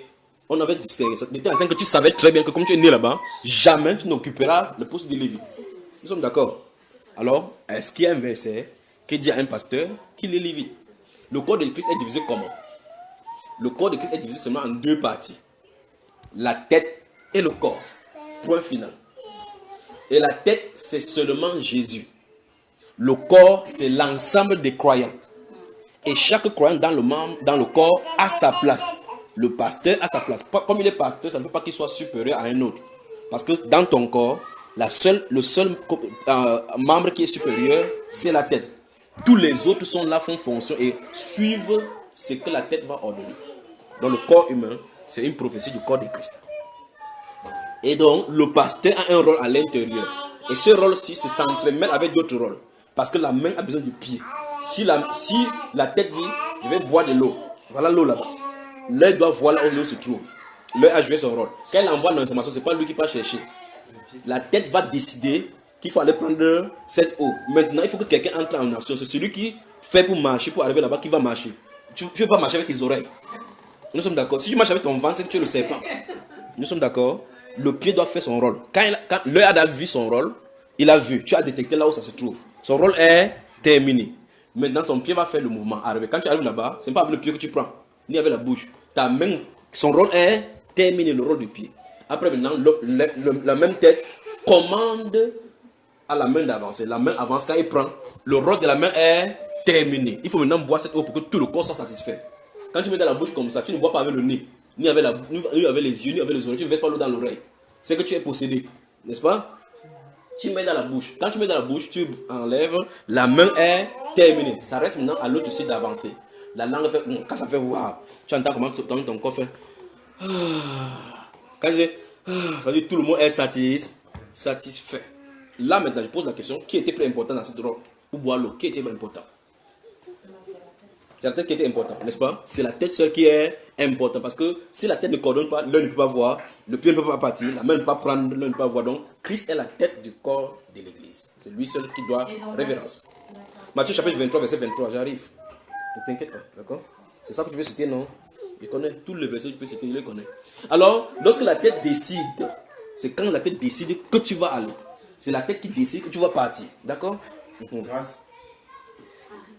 on avait distingué ça. C'était que tu savais très bien que comme tu es né là-bas, jamais tu n'occuperas le poste de Lévi. Nous sommes d'accord? Alors, est-ce qu'il y a un verset qui dit à un pasteur qu'il est Lévi? Le corps de Christ est divisé comment? Le corps de Christ est divisé seulement en deux parties. La tête et le corps. Point final. Et la tête, c'est seulement Jésus. Le corps, c'est l'ensemble des croyants. Et chaque croyant dans le corps a sa place. Le pasteur a sa place. Comme il est pasteur, ça ne veut pas qu'il soit supérieur à un autre. Parce que dans ton corps, le seul membre qui est supérieur, c'est la tête. Tous les autres sont là, font fonction et suivent ce que la tête va ordonner. Dans le corps humain, c'est une prophétie du corps de Christ. Et donc, le pasteur a un rôle à l'intérieur. Et ce rôle-ci se s'entremêle avec d'autres rôles. Parce que la main a besoin du pied. Si la tête dit, je vais boire de l'eau. Voilà l'eau là-bas. L'œil doit voir là où l'eau se trouve. L'œil a joué son rôle. Quand il envoie l'information, ce n'est pas lui qui va chercher. La tête va décider qu'il faut aller prendre cette eau. Maintenant, il faut que quelqu'un entre en action. C'est celui qui fait pour marcher, pour arriver là-bas, qui va marcher. Tu ne veux pas marcher avec tes oreilles. Nous sommes d'accord. Si tu marches avec ton ventre, c'est que tu es le serpent. Nous sommes d'accord. Le pied doit faire son rôle. Quand l'œil a vu son rôle, il a vu. Tu as détecté là où ça se trouve. Son rôle est terminé. Maintenant, ton pied va faire le mouvement. Quand tu arrives là-bas, ce n'est pas avec le pied que tu prends, ni avec la bouche. Ta main, son rôle est terminé, le rôle du pied. Après, maintenant, la même tête commande à la main d'avancer. La main avance quand il prend. Le rôle de la main est terminé. Il faut maintenant boire cette eau pour que tout le corps soit satisfait. Quand tu mets dans la bouche comme ça, tu ne bois pas avec le nez, ni avec les yeux, ni avec les oreilles. Tu ne verses pas l'eau dans l'oreille. C'est que tu es possédé. N'est-ce pas? Tu mets dans la bouche. Quand tu mets dans la bouche, tu enlèves. La main est terminée. Ça reste maintenant à l'autre aussi d'avancer. La langue fait. Quand ça fait waouh, tu entends comment ton corps fait. Quand ça dit tout le monde est satisfait. Là maintenant, je pose la question, qui était plus important dans cette robe pour boire l'eau? Qui était plus important? C'est la tête qui était importante, n'est-ce pas? C'est la tête seule qui est importante. Parce que si la tête ne coordonne pas, l'œil ne peut pas voir, le pied ne peut pas partir, la main ne peut pas prendre, l'œil ne peut pas voir. Donc, Christ est la tête du corps de l'Église. C'est lui seul qui doit révérence. Matthieu chapitre 23, verset 23, j'arrive. Ne t'inquiète pas, d'accord? C'est ça que tu veux citer, non? Il connaît tous les versets que tu peux citer, il les connaît. Alors, lorsque la tête décide, c'est quand la tête décide que tu vas aller. C'est la tête qui décide que tu vas partir, d'accord? Grâce.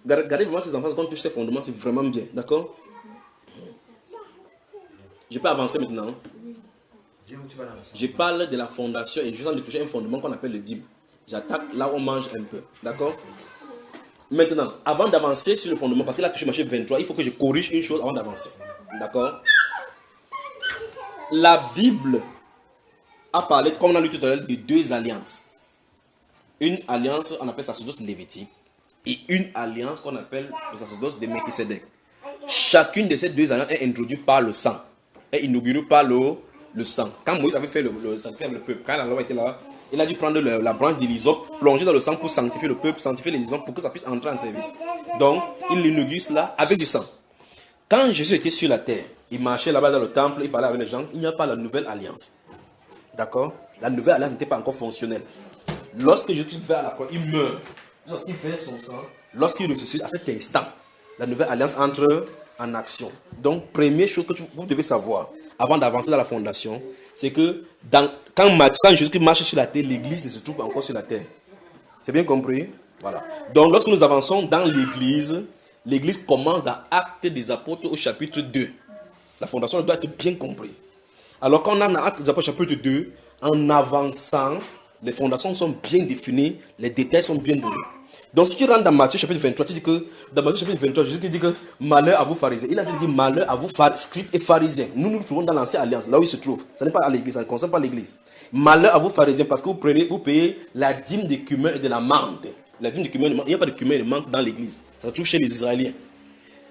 Regardez vraiment ces enfants, quand on touche ces fondements, c'est vraiment bien, d'accord? Je peux avancer maintenant. Je parle de la fondation et je sens de toucher un fondement qu'on appelle le dîme. J'attaque là où on mange un peu, d'accord? Maintenant, avant d'avancer sur le fondement, parce qu'il a touché Matthieu 23, il faut que je corrige une chose avant d'avancer, d'accord? La Bible a parlé, comme on a lu tout à l'heure, de deux alliances. Une alliance, on appelle sacerdoce lévitique, et une alliance qu'on appelle le sacerdoce de Melchisédek. Chacune de ces deux alliances est introduite par le sang, est inaugurée par le sang. Quand Moïse avait fait le sacrifice avec le peuple, quand la loi était là, il a dû prendre la branche d'hysope, plonger dans le sang pour sanctifier le peuple, sanctifier les hommes pour que ça puisse entrer en service. Donc, il inaugure cela avec du sang. Quand Jésus était sur la terre, il marchait là-bas dans le temple, il parlait avec les gens, il n'y a pas la nouvelle alliance. D'accord? La nouvelle alliance n'était pas encore fonctionnelle. Lorsque Jésus va à la croix, il meurt. Lorsqu'il fait son sang, lorsqu'il ressuscite, à cet instant, la nouvelle alliance entre en action. Donc, première chose que vous devez savoir, avant d'avancer dans la fondation, c'est que quand Jésus marche sur la terre, l'église ne se trouve pas encore sur la terre. C'est bien compris? Voilà. Donc, lorsque nous avançons dans l'église, l'église commence dans Actes des Apôtres au chapitre 2. La fondation doit être bien comprise. Alors, quand on a dans Actes des Apôtres chapitre 2, en avançant, les fondations sont bien définies, les détails sont bien donnés. Donc, si tu rentres dans Matthieu chapitre 23, tu dis que dans Matthieu chapitre 23, Jésus dit que malheur à vous pharisiens. Il a dit malheur à vous scribes et pharisiens. Nous nous trouvons dans l'ancienne alliance, là où il se trouve. Ça n'est pas à l'église, ça ne concerne pas l'église. Malheur à vous pharisiens parce que vous payez la dîme de cumin et de la menthe. La dîme de cumin, il n'y a pas de cumin et de menthe dans l'église. Ça se trouve chez les Israéliens.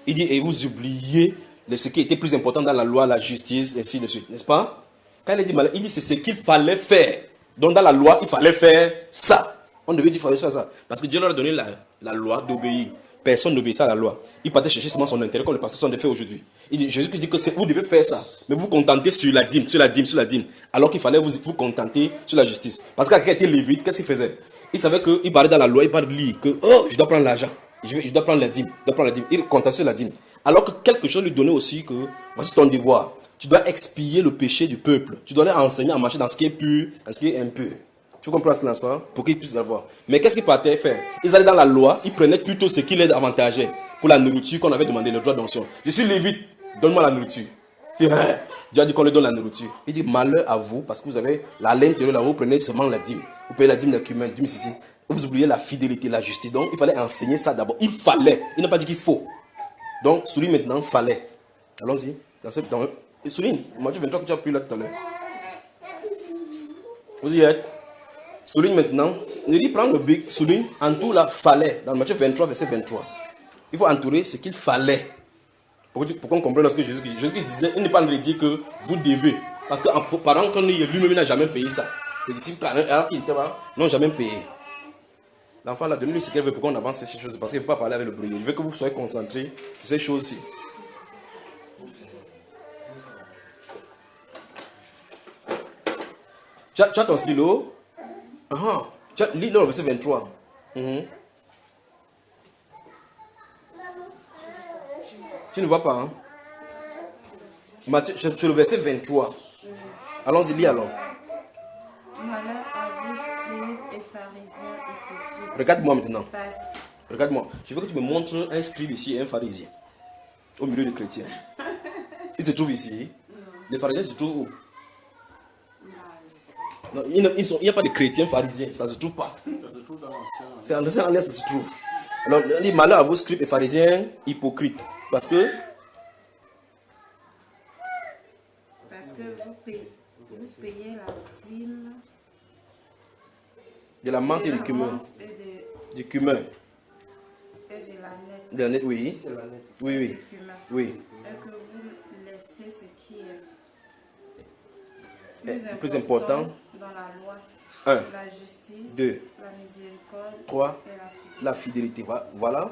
Il dit, et vous oubliez ce qui était plus important dans la loi, la justice, et ainsi de suite. N'est-ce pas? Quand il dit malheur, il dit c'est ce qu'il fallait faire. Donc dans la loi, il fallait faire ça. On devait dire qu'il fallait faire ça. Parce que Dieu leur a donné la loi d'obéir. Personne n'obéissait à la loi. Il partait chercher seulement son intérêt, comme les pasteurs sont fait aujourd'hui. Jésus dit que vous devez faire ça. Mais vous vous contentez sur la dîme, sur la dîme, sur la dîme. Alors qu'il fallait vous contenter sur la justice. Parce que quand il était lévite, qu'est-ce qu'il faisait? Il savait qu'il parlait dans la loi, il parlait de lire que je dois prendre l'argent. Je dois prendre la dîme. Je dois prendre la dîme. Il comptait sur la dîme. Alors que quelque chose lui donnait aussi que voici ton devoir. Tu dois expier le péché du peuple. Tu dois leur enseigner à marcher dans ce qui est pur, dans ce qui est impur. Tu comprends cela, n'est-ce pas? Pour qu'ils puissent l'avoir. Mais qu'est-ce qu'ils partaient faire? Ils allaient dans la loi, ils prenaient plutôt ce qui les avantageait pour la nourriture qu'on avait demandé, le droit d'onction. Je suis lévite, donne-moi la nourriture. Dieu a dit qu'on lui donne la nourriture. Il dit malheur à vous parce que vous avez la laine qui est là, vous prenez seulement la dîme. Vous payez la dîme des cumin, dîme ici. Vous oubliez la fidélité, la justice. Donc il fallait enseigner ça d'abord. Il fallait. Il n'a pas dit qu'il faut. Donc souligne maintenant, fallait. Allons-y. Souligne, Matthieu 23 que tu as pris là tout à l'heure. Vous y êtes. Souligne maintenant. Il dit prends le bic, souligne, entoure la fallait. Dans Matthieu 23, verset 23. Il faut entourer ce qu'il fallait. Pour qu'on comprenne ce que Jésus disait, il n'est pas en train de dire que vous devez. Parce que pendant qu'on est lui-même, il n'a jamais payé ça. Ses disciples, alors qu'il était là, n'ont jamais payé. L'enfant là, donne-lui ce qu'il veut pour qu'on avance ces choses. Parce qu'il ne peut pas parler avec le bruit. Je veux que vous soyez concentrés sur ces choses-ci. Tu as ton stylo? Lis le verset 23. Tu ne vois pas, hein? Matthieu, sur le verset 23. Allons-y, lis alors. Malheur à vous, scribes et pharisiens hypocrites. Regarde-moi maintenant. Parce Regarde-moi. Je veux que tu me montres un scribe ici et un pharisien. Au milieu des chrétiens. Ils se trouvent ici. Les pharisiens se trouvent où? Non, il n'y a pas de chrétiens pharisiens. Ça ne se trouve pas. Ça se trouve dans l'ancien. C'est en l'ancien alliance, ça se trouve. Alors, les malheurs à vos scribes et pharisiens hypocrites. Parce que vous payez la dîme de la menthe et de du la cumin. menthe Du cumin. et de la nette. De la nette, oui. C'est la lettre. Oui, oui. Du cumin. Oui. Et que vous laissez ce qui est Plus important. dans la loi. 1. La justice, 2. la miséricorde 3. et la fidélité. La fidélité. Voilà.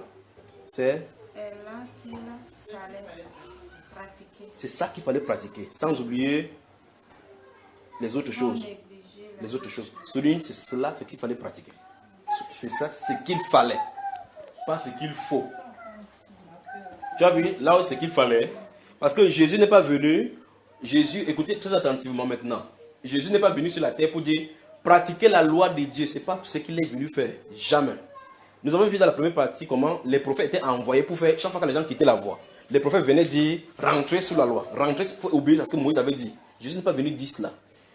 C'est là qu'il fallait pratiquer. C'est ça qu'il fallait pratiquer. Sans oublier les autres Sans choses. négliger Les autres choses. Souligne, c'est cela qu'il fallait pratiquer. C'est ça, ce qu'il fallait. Pas ce qu'il faut. Tu as vu, là où c'est qu'il fallait. Parce que Jésus n'est pas venu. Jésus, écoutez très attentivement maintenant. Jésus n'est pas venu sur la terre pour dire pratiquer la loi de Dieu. Ce n'est pas ce qu'il est venu faire. Jamais. Nous avons vu dans la première partie comment les prophètes étaient envoyés pour faire, chaque fois que les gens quittaient la voie, les prophètes venaient dire rentrez sous la loi. Rentrez pour obéir à ce que Moïse avait dit. Jésus n'est pas venu dire cela.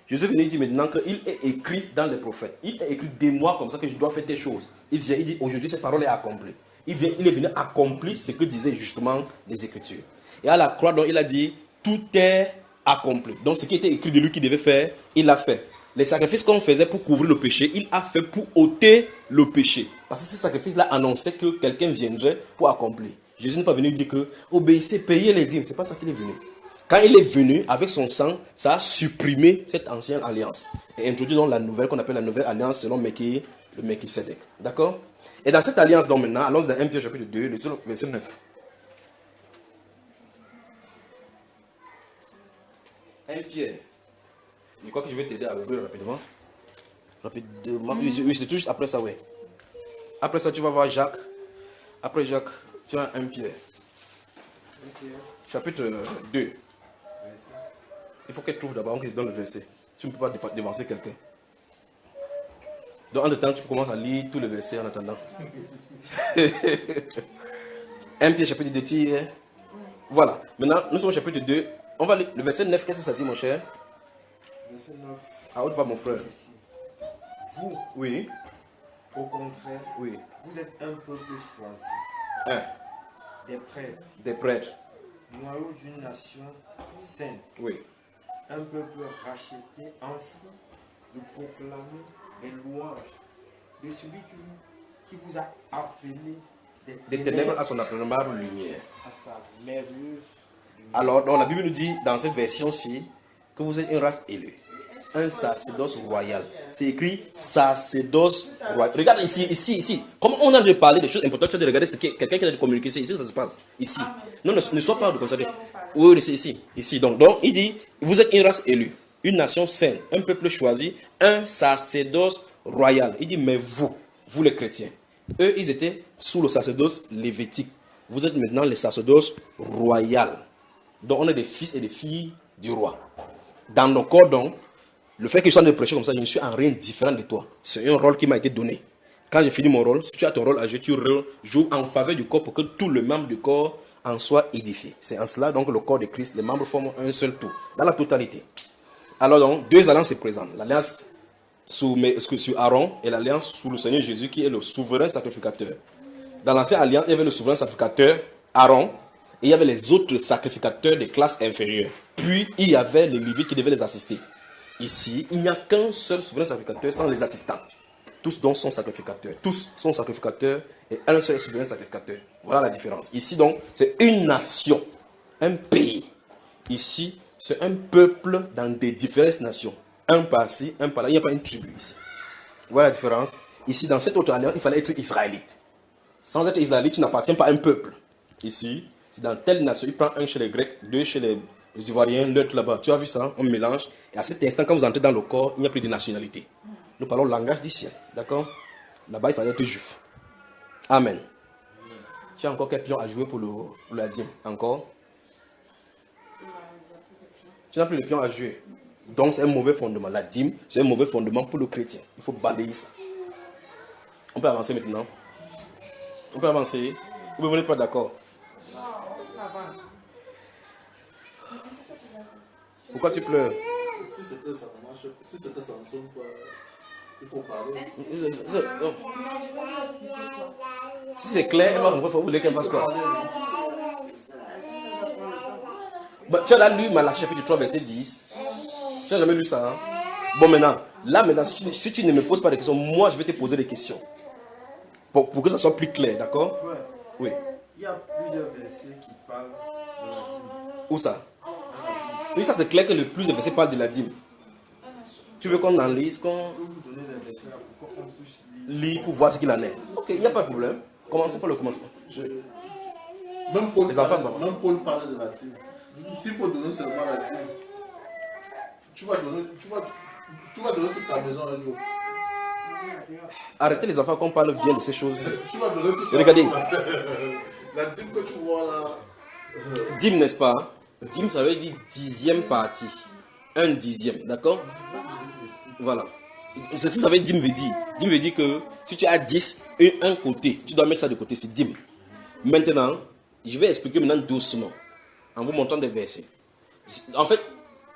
Jésus est venu dire maintenant qu'il est écrit dans les prophètes. Il est écrit des mois comme ça que je dois faire tes choses. Il vient, il dit aujourd'hui cette parole est accomplie. Il est venu accomplir ce que disaient justement les Écritures. Et à la croix, donc, il a dit tout est accompli. Donc ce qui était écrit de lui qu'il devait faire, il l'a fait. Les sacrifices qu'on faisait pour couvrir le péché, il a fait pour ôter le péché. Parce que ces sacrifices-là annonçaient que quelqu'un viendrait pour accomplir. Jésus n'est pas venu dire que obéissez, payez les dîmes. Ce n'est pas ça qu'il est venu. Quand il est venu avec son sang, ça a supprimé cette ancienne alliance. Et introduit donc la nouvelle qu'on appelle la nouvelle alliance selon le Melchisédek. D'accord? Et dans cette alliance, donc maintenant, allons dans 1 Pierre chapitre 2, le verset 9. 1 Pierre. Je crois que je vais t'aider à ouvrir rapidement. Rapidement. Oui, c'est tout juste après ça, oui. Après ça, tu vas voir Jacques. Après Jacques, tu as 1 Pierre. Chapitre 2. Il faut qu'elle trouve d'abord, on te donne le verset. Tu ne peux pas devancer quelqu'un. Donc, en temps, tu commences à lire tous les versets en attendant. 1 Pierre, chapitre 2. Voilà. Maintenant, nous sommes au chapitre 2. On va lire le verset 9. Qu'est-ce que ça dit, mon cher? Verset 9. À haute voix, mon frère. Vous, Oui. au contraire, Oui. vous êtes un peuple choisi, 1. des prêtres, Des prêtres. noyau d'une nation sainte, Oui. un peuple racheté, en fou, de proclamer les louanges de celui qui vous a appelé Des ténèbres à son admirable lumière. à sa merveilleuse lumière. Alors, donc, la Bible nous dit dans cette version-ci que vous êtes une race élue, un sacerdoce royal. C'est écrit sacerdoce royal. Regarde ici. Comme on a de parler des choses importantes, tu as de regarder quelqu'un qui a de communiquer. C'est ici que ça se passe. Ici. Non, ne sois pas de constater. Oui, c'est ici. Ici. Donc, il dit vous êtes une race élue, une nation sainte, un peuple choisi, un sacerdoce royal. Il dit mais vous les chrétiens, eux, ils étaient sous le sacerdoce lévitique. Vous êtes maintenant les sacerdoces royales. Donc, on est des fils et des filles du roi. Dans nos corps, donc, le fait que je sois de prêcher comme ça, je ne suis en rien différent de toi. C'est un rôle qui m'a été donné. Quand j'ai fini mon rôle, si tu as ton rôle à jouer, tu joues en faveur du corps pour que tous les membres du corps en soit édifié. C'est en cela donc le corps de Christ, les membres forment un seul tout, dans la totalité. Alors donc, deux alliances se présentent. L'alliance sur Aaron et l'alliance sous le Seigneur Jésus qui est le souverain sacrificateur. Dans l'ancienne alliance, il y avait le souverain sacrificateur Aaron et il y avait les autres sacrificateurs des classes inférieures. Puis il y avait les Lévites qui devaient les assister. Ici, il n'y a qu'un seul souverain sacrificateur sans les assistants. Tous donc sont sacrificateurs. Tous sont sacrificateurs et un seul souverain sacrificateur. Voilà la différence. Ici donc, c'est une nation, un pays. Ici, c'est un peuple dans des différentes nations. Un par-ci, un par-là. Il n'y a pas une tribu ici. Voilà la différence. Ici, dans cette autre alliance, il fallait être israélite. Sans être israélite, tu n'appartiens pas à un peuple. Ici, c'est dans telle nation. Il prend un chez les Grecs, deux chez les Ivoiriens, l'autre là-bas. Tu as vu ça? On mélange. Et à cet instant, quand vous entrez dans le corps, il n'y a plus de nationalité. Nous parlons le langage du ciel. D'accord? Là-bas, il fallait être juif. Amen. Tu as encore quel pion à jouer pour la dîme? Encore? Tu n'as plus de pion à jouer. Donc, c'est un mauvais fondement. La dîme, c'est un mauvais fondement pour le chrétien. Il faut balayer ça. On peut avancer maintenant. On peut avancer. Vous n'êtes pas d'accord? Non, on avance. Pourquoi tu pleures? Si c'est que ça marche, si c'est que ça ne sonne pas, il faut parler. Si c'est clair, il faut vous qu'elle fasse quoi? Bah, tu as lu Malachie chapitre 3 verset 10. Tu n'as jamais lu ça, hein? Bon, maintenant, si tu ne me poses pas de questions, moi je vais te poser des questions. Pour que ça soit plus clair, d'accord? Ouais. Oui. Il y a plusieurs versets qui parlent de la dîme. Où ça? Oui, ça c'est clair que le plus de versets parlent de la dîme. Tu veux qu'on en lise, qu'on Je vais vous donner les versets là pour qu'on puisse lire. lit pour voir ce qu'il en est? Ok, il n'y a pas de problème. Commençons par le commencement. Même Paul, Les enfants, même Paul parlait de la dîme. S'il faut donner seulement la dîme, tu vas donner toute ta maison un jour. Arrêtez les enfants qu'on parle bien de ces choses. Tu vas donner toute ta Regardez. La dîme que tu vois là. Dîme, n'est-ce pas? Dîme, ça veut dire dixième partie. Un dixième, d'accord? Voilà. Ce que ça veut dire, dîme veut dire. Dîme veut dire que si tu as 10 et un côté, tu dois mettre ça de côté, c'est dîme. Maintenant, je vais expliquer maintenant doucement, en vous montrant des versets. En fait,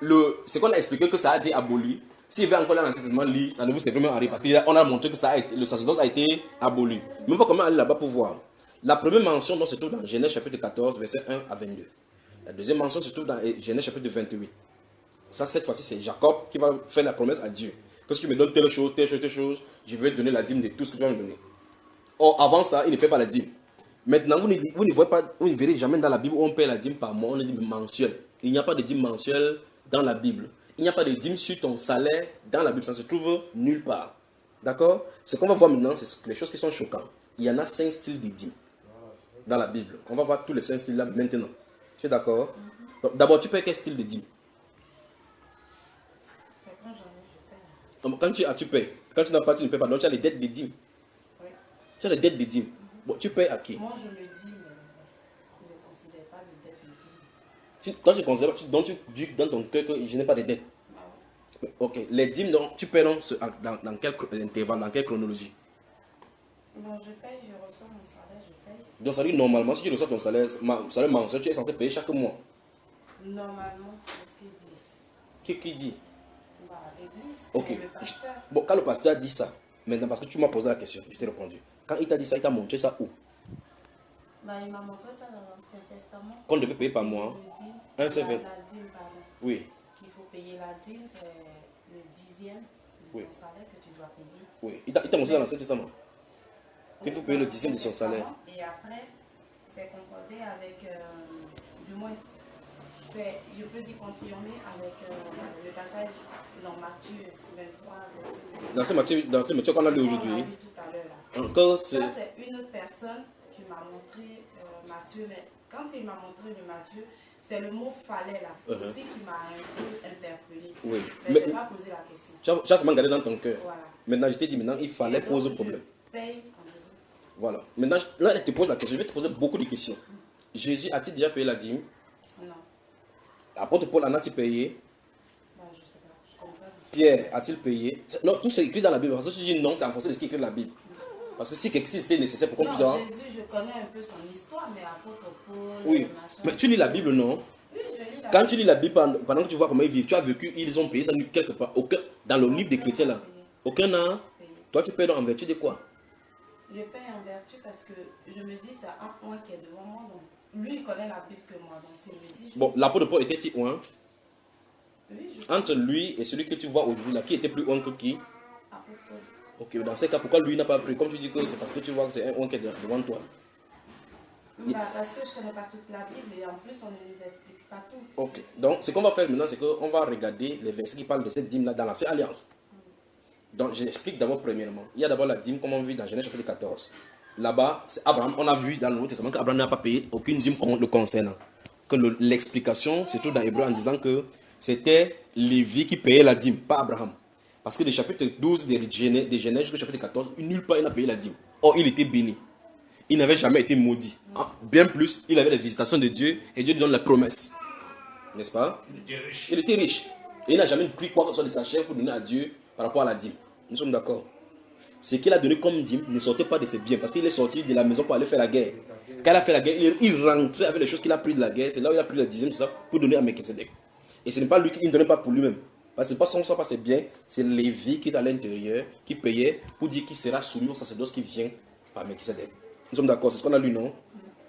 ce qu'on a expliqué que ça a été aboli, s'il veut encore dans l'Ancien Testament lire, ça ne vous servira à rien parce qu'on a montré que le sacerdoce a été aboli. Mais on va quand même aller là-bas pour voir. La première mention se trouve dans Genèse chapitre 14, verset 1 à 22. La deuxième mention se trouve dans Genèse chapitre 28. Ça, cette fois-ci, c'est Jacob qui va faire la promesse à Dieu. Que si tu me donnes telle chose, je vais te donner la dîme de tout ce que tu vas me donner. Or, avant ça, il ne fait pas la dîme. Maintenant, vous ne verrez jamais dans la Bible où on paie la dîme par mois, on dit mensuel. Il n'y a pas de dîme mensuelle dans la Bible. Il n'y a pas de dîme sur ton salaire dans la Bible. Ça se trouve nulle part. D'accord? Ce qu'on va voir maintenant, c'est les choses qui sont choquantes. Il y en a 5 styles de dîme dans la Bible. On va voir tous les 5 styles là maintenant. Tu es d'accord? D'abord, tu payes quel style de dîme? Quand j'en ai, je paye. Quand tu payes. Quand tu n'as pas, tu ne payes pas. Donc, tu as les dettes de dîme. Oui. Tu as les dettes de dîme. Bon, tu payes à qui? Moi, je le dis, mais je ne considère pas le dette de dîme. Quand tu considères, donc tu dis dans ton cœur que je n'ai pas de dettes. Ah oui. Ok. Les dîmes, donc, tu payes donc, dans quel intervalle, dans quelle chronologie? Bon, je paye, je reçois mon salaire, je paye. Donc, ça veut dire normalement, si tu reçois ton salaire mensuel, tu es censé payer chaque mois. Normalement, c'est ce qu'ils disent. Qui dit? Bah, l'église, Ok. le pasteur. Bon, quand le pasteur a dit ça, maintenant, parce que tu m'as posé la question, je t'ai répondu. Quand il t'a dit ça, il t'a montré ça où? Bah, il m'a montré ça dans l'Ancien Testament. Qu'on devait payer par mois. Le dîme, Un seul la verre. dîme, pardon. Oui, Qu'il faut payer la dîme, c'est le 10e de Oui. ton salaire que tu dois payer. oui. Il t'a montré dans l'Ancien Testament qu'il faut payer le 10e de son salaire. Et après, c'est concordé avec, du moins, je peux dire confirmer avec le passage dans Matthieu 23, verset Dans ce Matthieu qu'on a lu aujourd'hui, On l'a vu tout à l'heure là. encore Ça, c'est. c'est une autre personne qui m'a montré Matthieu. Mais quand il m'a montré le Matthieu, c'est le mot fallait là aussi qui m'a un peu interpellé. Oui. Mais je n'ai pas posé la question. Tu as seulement gardé dans ton cœur. Voilà. Maintenant, je t'ai dit, maintenant, il fallait Et donc, poser problème. Je paye quand je veux. Voilà. Maintenant, là, je te pose la question. Je vais te poser beaucoup de questions. Jésus a-t-il déjà payé la dîme? Non. L'apôtre Paul en a-t-il payé? Bah, je sais pas. Je comprends pas. Pierre a-t-il payé? Non, tout c'est écrit dans la Bible. Parce que si tu dis non, c'est en fonction de ce qui est écrit dans la Bible. Parce que si c'était nécessaire pour qu'on puisse... Non, Jésus, je connais un peu son histoire, mais apôtre Paul, Oui, machin. mais tu lis la Bible, non? Oui, je lis la Quand Bible. tu lis la Bible, pendant que tu vois comment ils vivent, tu as vécu, ils ont payé ça quelque part. Aucun, dans le livre des chrétiens, là, aucun n'a. Toi, tu payes en vertu de quoi? Je paye en vertu parce que je me dis, c'est un point qui est devant moi. Donc, lui, il connaît la Bible que moi. Donc, s'il me dit... Bon, l'apôtre Paul était-il oint? Oui, je Entre lui et celui que tu vois aujourd'hui, là, qui était plus oint que qui? apôtre Paul. Ok, dans ces cas, pourquoi lui n'a pas pris? Comme tu dis que c'est parce que tu vois que c'est un oint qui est devant toi. Bah, parce que je ne connais pas toute la Bible et en plus, on ne nous explique pas tout. Ok, donc ce qu'on va faire maintenant, c'est qu'on va regarder les versets qui parlent de cette dîme-là dans l'Ancienne Alliance. Donc, je l'explique d'abord premièrement. Il y a d'abord la dîme, comme on vit dans Genèse chapitre 14. Là-bas, c'est Abraham. On a vu dans le Nouveau Testament qu'Abraham n'a pas payé aucune dîme le concernant. Que l'explication se trouve dans Hébreu en disant que c'était Lévi qui payait la dîme, pas Abraham. Parce que des chapitres 12 de Genèse jusqu'au chapitre 14, nulle part il n'a payé la dîme. Or, il était béni. Il n'avait jamais été maudit. Bien plus, il avait les visitations de Dieu et Dieu lui donne la promesse. N'est-ce pas? Il était riche. Et il n'a jamais pris quoi que ce soit de sa chair pour donner à Dieu par rapport à la dîme. Nous sommes d'accord. Ce qu'il a donné comme dîme ne sortait pas de ses biens parce qu'il est sorti de la maison pour aller faire la guerre. Quand il a fait la guerre, il rentrait avec les choses qu'il a prises de la guerre. C'est là où il a pris la dixième, tout ça, pour donner à Melchisedec. Et ce n'est pas lui qui ne donnait pas pour lui-même. Parce que ce n'est pas son sang, pas ses biens. C'est Lévi qui est à l'intérieur, qui payait pour dire qu'il sera soumis au sacerdoce qui vient par Melchisedec. Nous sommes d'accord, c'est ce qu'on a lu, non?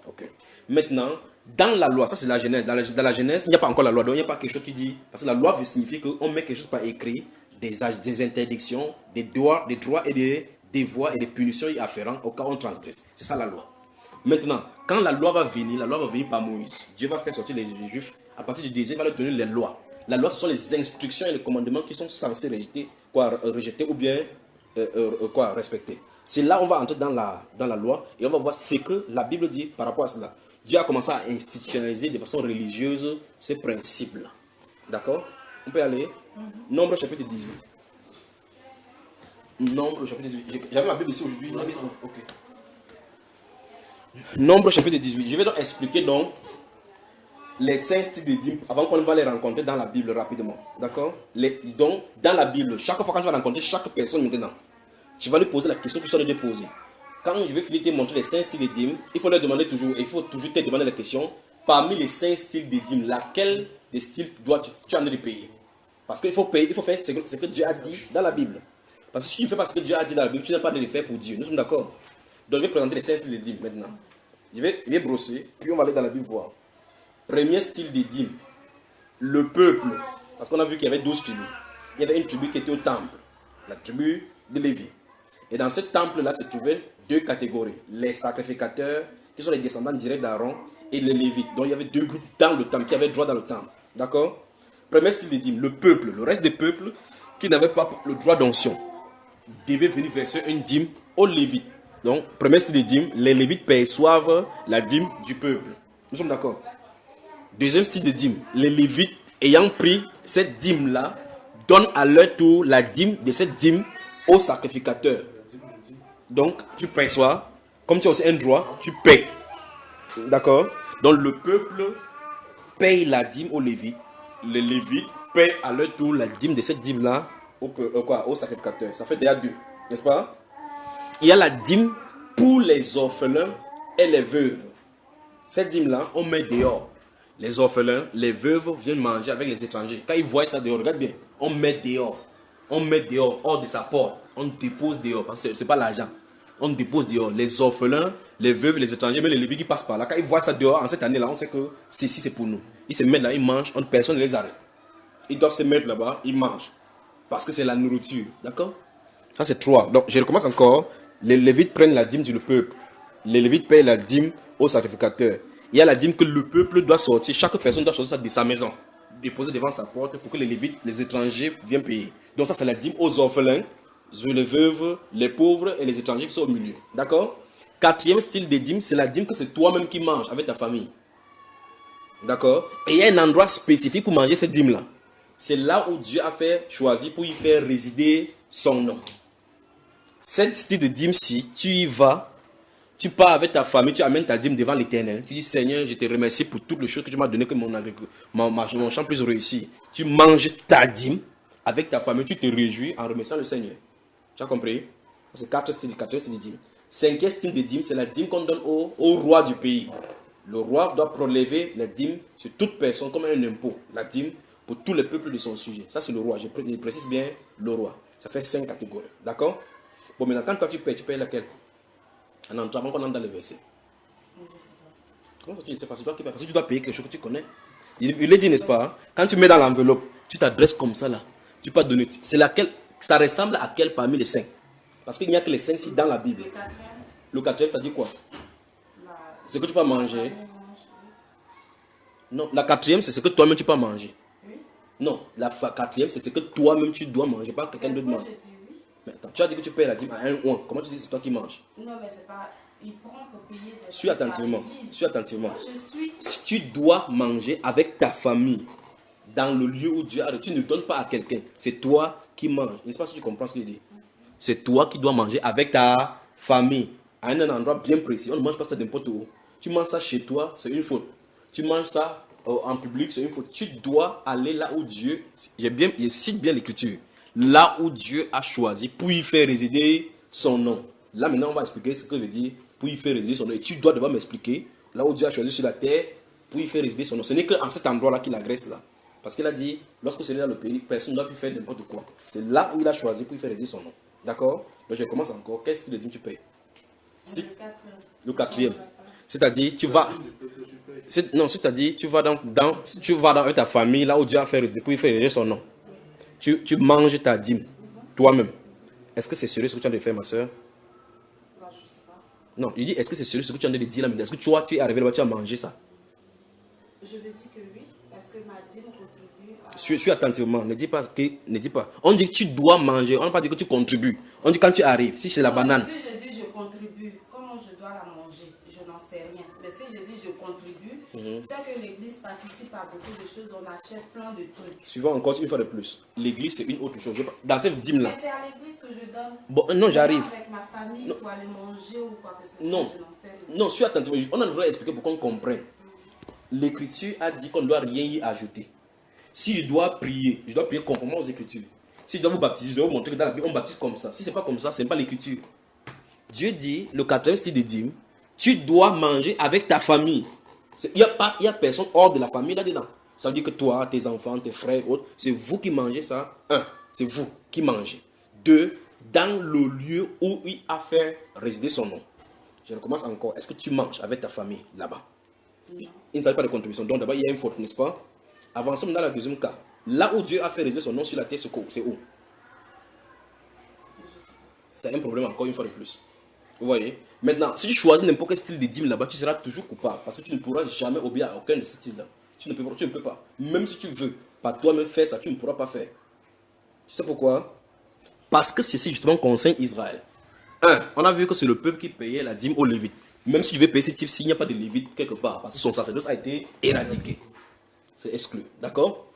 Ok. Maintenant, dans la loi, ça c'est la Genèse. Dans la Genèse, il n'y a pas encore la loi. Donc il n'y a pas quelque chose qui dit. Parce que la loi veut signifier qu'on met quelque chose par écrit, des interdictions, des droits et des devoirs et des punitions y afférents au cas où on transgresse. C'est ça la loi. Maintenant, quand la loi va venir par Moïse. Dieu va faire sortir les Juifs. À partir du désir, il va leur donner les lois. La loi, ce sont les instructions et les commandements qui sont censés rejeter ou bien respecter. C'est là où on va entrer dans la loi et on va voir ce que la Bible dit par rapport à cela. Dieu a commencé à institutionnaliser de façon religieuse ces principes-là. D'accord? On peut y aller. Nombre chapitre 18. Nombre chapitre 18. J'avais ma Bible ici aujourd'hui. Ok. Nombre chapitre 18. Je vais donc expliquer donc les 5 styles de dîmes avant qu'on va les rencontrer dans la Bible rapidement. D'accord? Donc, dans la Bible, chaque fois que tu vas rencontrer chaque personne maintenant, tu vas lui poser la question que tu dois lui poser. Quand je vais finir de te montrer les 5 styles de dîmes, il faut leur demander toujours, il faut toujours te demander la question, parmi les 5 styles de dîmes, laquelle des styles tu en as de payer? Parce qu'il faut payer, il faut faire ce que Dieu a dit dans la Bible. Parce que si tu ne fais pas ce que Dieu a dit dans la Bible, tu n'as pas de le faire pour Dieu. Nous sommes d'accord? Donc je vais présenter les 5 styles de dîmes maintenant. Je vais brosser, puis on va aller dans la Bible voir. Premier style de dîmes, le peuple. Parce qu'on a vu qu'il y avait 12 tribus. Il y avait une tribu qui était au temple, la tribu de Lévi. Et dans ce temple-là se trouvaient 2 catégories. Les sacrificateurs, qui sont les descendants directs d'Aaron, et les Lévites. Donc il y avait 2 groupes dans le temple, qui avaient droit dans le temple. D'accord? Premier style de dîmes, le peuple. Le reste des peuples qui n'avaient pas le droit d'onction devaient venir verser une dîme aux Lévites. Donc, premier style de dîme, les Lévites perçoivent la dîme du peuple. Nous sommes d'accord? Deuxième style de dîme, les Lévites ayant pris cette dîme-là, donnent à leur tour la dîme de cette dîme aux sacrificateurs. Donc, tu perçois, comme tu as aussi un droit, tu payes. D'accord? Donc, le peuple paye la dîme aux Lévites. Les Lévites payent à leur tour la dîme de cette dîme-là aux sacrificateurs. Ça fait déjà 2, n'est-ce pas? Il y a la dîme pour les orphelins et les veuves. Cette dîme-là, on met dehors. Les orphelins, les veuves viennent manger avec les étrangers. Quand ils voient ça dehors, regarde bien, on met dehors. On met dehors, hors de sa porte. On dépose dehors, parce que ce n'est pas l'argent. On dépose dehors. Les orphelins, les veuves, les étrangers, même les Lévites qui passent par là, quand ils voient ça dehors, en cette année-là, on sait que ceci c'est pour nous. Ils se mettent là, ils mangent, personne ne les arrête. Ils doivent se mettre là-bas, ils mangent. Parce que c'est la nourriture. D'accord? Ça c'est 3. Donc je recommence encore. Les Lévites prennent la dîme du peuple. Les Lévites payent la dîme aux sacrificateurs. Il y a la dîme que le peuple doit sortir. Chaque personne doit sortir ça de sa maison, déposer devant sa porte pour que les Lévites, les étrangers viennent payer. Donc ça c'est la dîme aux orphelins, les veuves, les pauvres et les étrangers qui sont au milieu. D'accord? 4e style de dîme, c'est la dîme que c'est toi-même qui manges avec ta famille. D'accord? Et il y a un endroit spécifique pour manger cette dîme-là. C'est là où Dieu a fait choisir pour y faire résider son nom. Cette style de dîme-ci, tu y vas, tu pars avec ta famille, tu amènes ta dîme devant l'Éternel. Tu dis, Seigneur, je te remercie pour toutes les choses que tu m'as données, que mon champ puisse réussir. Tu manges ta dîme avec ta famille, tu te réjouis en remerciant le Seigneur. Tu as compris? C'est 4 styles de dîme. Cinquième style de dîme, c'est la dîme qu'on donne au roi du pays. Le roi doit prélever les dîmes sur toute personne comme un impôt. La dîme pour tous les peuples de son sujet. Ça, c'est le roi. Je précise bien le roi. Ça fait 5 catégories. D'accord? Bon, maintenant, quand toi tu payes laquelle? En entrant, avant qu'on entre dans le verset. Comment ça tu ne sais pas? C'est toi qui payes. Parce que tu dois payer quelque chose que tu connais. Il est dit, n'est-ce pas? Hein? Quand tu mets dans l'enveloppe, tu t'adresses comme ça là. Tu peux donner. C'est laquelle? Ça ressemble à quelle parmi les 5? Parce qu'il n'y a que les 5 ici dans la Bible. Le quatrième, ça dit quoi? C'est que tu peux manger. Non, la quatrième, c'est ce que toi-même tu peux manger. Oui. Non, la quatrième, c'est ce que toi-même tu dois manger, pas quelqu'un d'autre mange. Oui. Mais attends, tu as dit que tu payes la dîme à un oin. Comment tu dis que c'est toi qui manges? Non, mais c'est pas. Il prend pour payer. Suis attentivement. Suis attentivement. Si tu dois manger avec ta famille dans le lieu où Dieu a. Tu ne donnes pas à quelqu'un. C'est toi qui manges. Je ne sais pas si tu comprends ce que je dis. C'est toi qui dois manger avec ta famille à un endroit bien précis. On ne mange pas ça n'importe où. Tu manges ça chez toi, c'est une faute. Tu manges ça en public, c'est une faute. Tu dois aller là où Dieu, je cite bien l'écriture, là où Dieu a choisi pour y faire résider son nom. Là maintenant on va expliquer ce que veut dire pour y faire résider son nom. Et tu dois devoir m'expliquer là où Dieu a choisi sur la terre pour y faire résider son nom. Ce n'est qu'en cet endroit-là qu'il agresse là. Parce qu'il a dit, lorsque c'est dans le pays, personne ne doit plus faire n'importe quoi. C'est là où il a choisi pour y faire résider son nom. D'accord? Donc je commence encore. Quel style de dîme tu payes? Le quatrième. C'est-à-dire, tu vas. Non, c'est-à-dire, tu vas dans ta famille, là où Dieu a fait résider, pour y faire résider son nom. Tu manges ta dîme, toi-même. Est-ce que c'est sérieux ce que tu as de faire, ma soeur? Je ne sais pas. Non, il dit, est-ce que c'est sérieux ce que tu as de dire là? Est-ce que tu es arrivé là-bas, tu as mangé ça? Je veux dire que oui, parce que ma dîme contribue à... Suis attentivement, ne dis pas. On dit que tu dois manger, on n'a pas dit que tu contribues. On dit quand tu arrives, si c'est la banane. Si je dis je contribue, comment je dois la manger? Je n'en sais rien. Mais si je dis je contribue, c'est que l'église participe à beaucoup de choses, on achète plein de trucs. Suivant encore une fois de plus, l'église c'est une autre chose. Dans cette dîme-là. Mais c'est à l'église que je donne. Bon, non, j'arrive. Avec ma famille non. Pour aller manger ou quoi que ce soit. Non, je n'en sais rien. Non, suis attentivement. On a voulu expliquer pour qu'on comprenne. L'écriture a dit qu'on ne doit rien y ajouter. Si je dois prier conformément aux écritures. Si je dois vous baptiser, je dois vous montrer que dans la Bible, on baptise comme ça. Si ce n'est pas comme ça, ce n'est pas l'écriture. Dieu dit, le quatrième style de dîme, tu dois manger avec ta famille. Il n'y a personne hors de la famille là-dedans. Ça veut dire que toi, tes enfants, tes frères, autres, c'est vous qui mangez ça. 1. C'est vous qui mangez. 2. Dans le lieu où il a fait résider son nom. Je recommence encore. Est-ce que tu manges avec ta famille là-bas? Il ne s'agit pas de contribution. Donc d'abord, il y a une faute, n'est-ce pas? Avançons dans le deuxième cas. Là où Dieu a fait résider son nom sur la terre, c'est où? C'est un problème encore une fois de plus. Vous voyez? Maintenant, si tu choisis n'importe quel style de dîme là-bas, tu seras toujours coupable. Parce que tu ne pourras jamais obéir à aucun de ces styles-là. Tu ne peux pas. Même si tu veux, par toi-même faire ça, tu ne pourras pas faire. Tu sais pourquoi? Parce que ceci justement concerne Israël. 1. On a vu que c'est le peuple qui payait la dîme aux Lévites. Même si tu veux payer ce type, s'il n'y a pas de Lévites quelque part, parce que son sacerdoce a été éradiqué. C'est exclu. D'accord?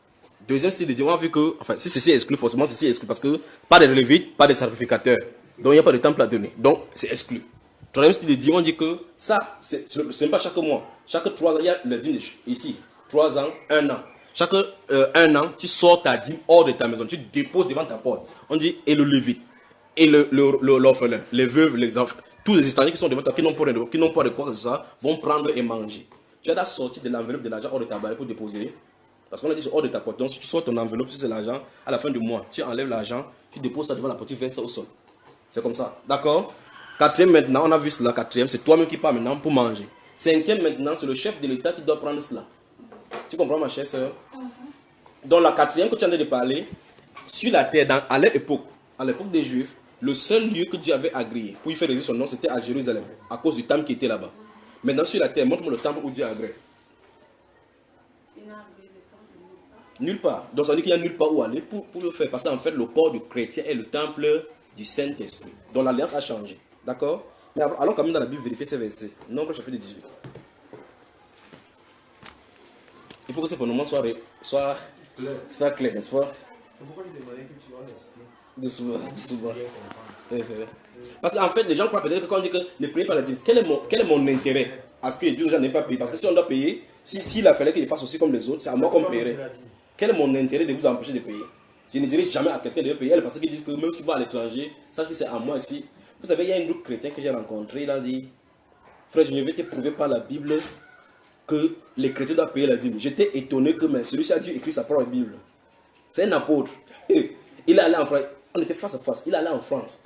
Deuxième style de dîme, on a vu que, enfin, si ceci est exclu, forcément ceci est exclu, parce que pas de Lévites, pas de sacrificateurs. Donc il n'y a pas de temple à donner. Donc c'est exclu. Troisième style de dîme, on dit que ça, ce n'est pas chaque mois. Chaque 3 ans, il y a le dîme ici. 3 ans, 1 an. Chaque 1 an, tu sors ta dîme hors de ta maison. Tu déposes devant ta porte. On dit, et le Lévite, et l'orphelin, les veuves, les enfants, tous les étrangers qui sont devant toi, qui n'ont pas de quoi que ce soit, vont prendre et manger. Tu as sorti de l'enveloppe de l'argent hors de ta barre pour déposer. Parce qu'on a dit c'est hors de ta porte. Donc si tu sors ton enveloppe, si c'est l'argent, à la fin du mois, tu enlèves l'argent, tu déposes ça devant la porte, tu verses ça au sol. C'est comme ça. D'accord? Quatrième maintenant, on a vu cela. Quatrième, c'est toi-même qui pars maintenant pour manger. Cinquième maintenant, c'est le chef de l'État qui doit prendre cela. Tu comprends ma chère soeur? Dans la quatrième que tu en train de parler, sur la terre, à l'époque des Juifs, le seul lieu que Dieu avait agréé pour y faire résider son nom, c'était à Jérusalem, à cause du temple qui était là-bas. Maintenant sur la terre, montre-moi le temple où Dieu a agréé. Il n'a agréé le temple nulle part. Donc ça veut dire qu'il n'y a nulle part où aller pour le faire. Parce qu'en fait, le corps du chrétien est le temple du Saint-Esprit. Donc l'alliance a changé. D'accord? Mais allons quand même dans la Bible vérifier ces versets. Nombre chapitre 18. Il faut que ce phénomène soit clair, n'est-ce pas? C'est pourquoi je demandais que tu en expliques. De souvent. Parce qu'en fait, les gens croient peut-être que quand on dit que ne payez pas la dîme, quel est mon intérêt à ce que les gens n'aient pas payé? Parce que si on doit payer, s'il a fallu qu'il fasse aussi comme les autres, c'est à moi qu'on paierait. Quel est mon intérêt de vous empêcher de payer? Je ne dirai jamais à quelqu'un de payer, parce qu'ils disent que même si tu vas à l'étranger, sache que c'est à moi ici. Vous savez, il y a un groupe chrétien que j'ai rencontré, il a dit, frère, je vais te prouver par la Bible que les chrétiens doivent payer la dîme. J'étais étonné que celui-ci a dû écrire sa propre Bible. C'est un apôtre. Il est allé en France. On était face à face. Il est allé en France.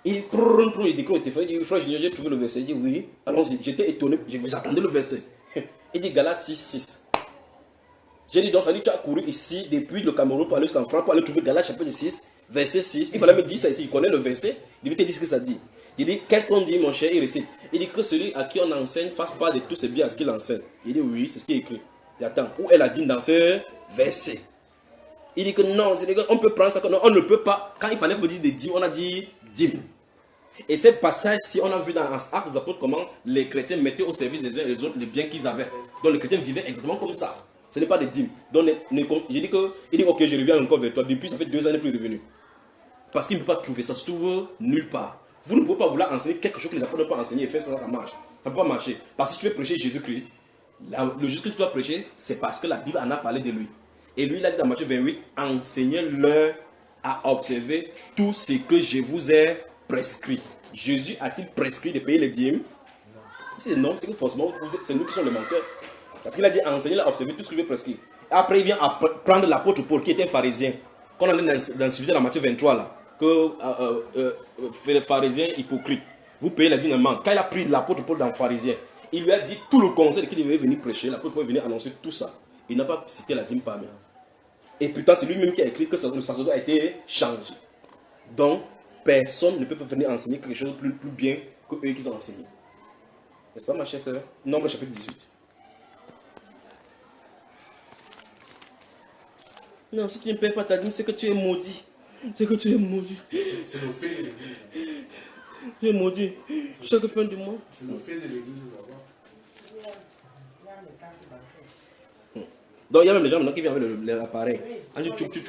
Il décrit au téléphone. Il dit, frère, j'ai trouvé le verset. Il dit, oui, allons-y. J'étais étonné. J'attendais le verset. Il dit, Galates 6:6. J'ai dit, donc, ça dit, tu as couru ici, depuis le Cameroun, pour aller jusqu'en France, pour aller trouver Galates chapitre 6, verset 6. Il fallait me dire ça ici. Il connaît le verset. Il te dire ce que ça dit. Il dit, qu'est-ce qu'on dit, mon cher? Il récite. Il dit que celui à qui on enseigne fasse part de tous ses biens à ce qu'il enseigne. Il dit, oui, c'est ce qui est écrit. Il attend. Où est la dîme dans ce verset? Il dit que non, on peut prendre ça, non, on ne peut pas. Quand il fallait vous dire des dîmes, on a dit dîme. Et ce passage, si on a vu dans Actes des Apôtres comment les chrétiens mettaient au service des uns et des autres les biens qu'ils avaient. Donc les chrétiens vivaient exactement comme ça. Ce n'est pas des dîmes. Donc il dit ok, je reviens encore vers toi. Depuis, ça fait 2 ans, il n'est plus revenu. Parce qu'il ne peut pas trouver, ça se trouve nulle part. Vous ne pouvez pas vouloir enseigner quelque chose que les apôtres n'ont pas enseigné et faire ça, ça marche. Ça ne peut pas marcher. Parce que si tu veux prêcher Jésus-Christ, le Jésus que tu dois prêcher, c'est parce que la Bible en a parlé de lui. Et lui, il a dit dans Matthieu 28, enseignez-leur à observer tout ce que je vous ai prescrit. Jésus a-t-il prescrit de payer les dîmes? Si non, c'est que forcément, c'est nous qui sommes les menteurs. Parce qu'il a dit, enseignez-leur à observer tout ce que je vais prescrire. Après, il vient à prendre l'apôtre Paul, qui était un pharisien, qu'on a d'insulter dans Matthieu 23, là, que les pharisiens hypocrites, vous payez la dîme en manque. Quand il a pris l'apôtre Paul dans le pharisien, il lui a dit tout le conseil qu'il devait venir prêcher. L'apôtre Paul venir annoncer tout ça. Il n'a pas cité la dîme parmi. Et pourtant, c'est lui-même qui a écrit que le sacerdoce a été changé. Donc, personne ne peut venir enseigner quelque chose de plus bien que eux qui ont enseigné. N'est-ce pas, ma chère sœur? Nombre chapitre 18. Non, si tu ne payes pas ta dîme, c'est que tu es maudit. C'est que tu es maudit. C'est le fait de l'église. Tu es maudit. Chaque fin du mois. C'est le fait de l'église là-bas. Donc il y a même des gens maintenant qui viennent avec l'appareil.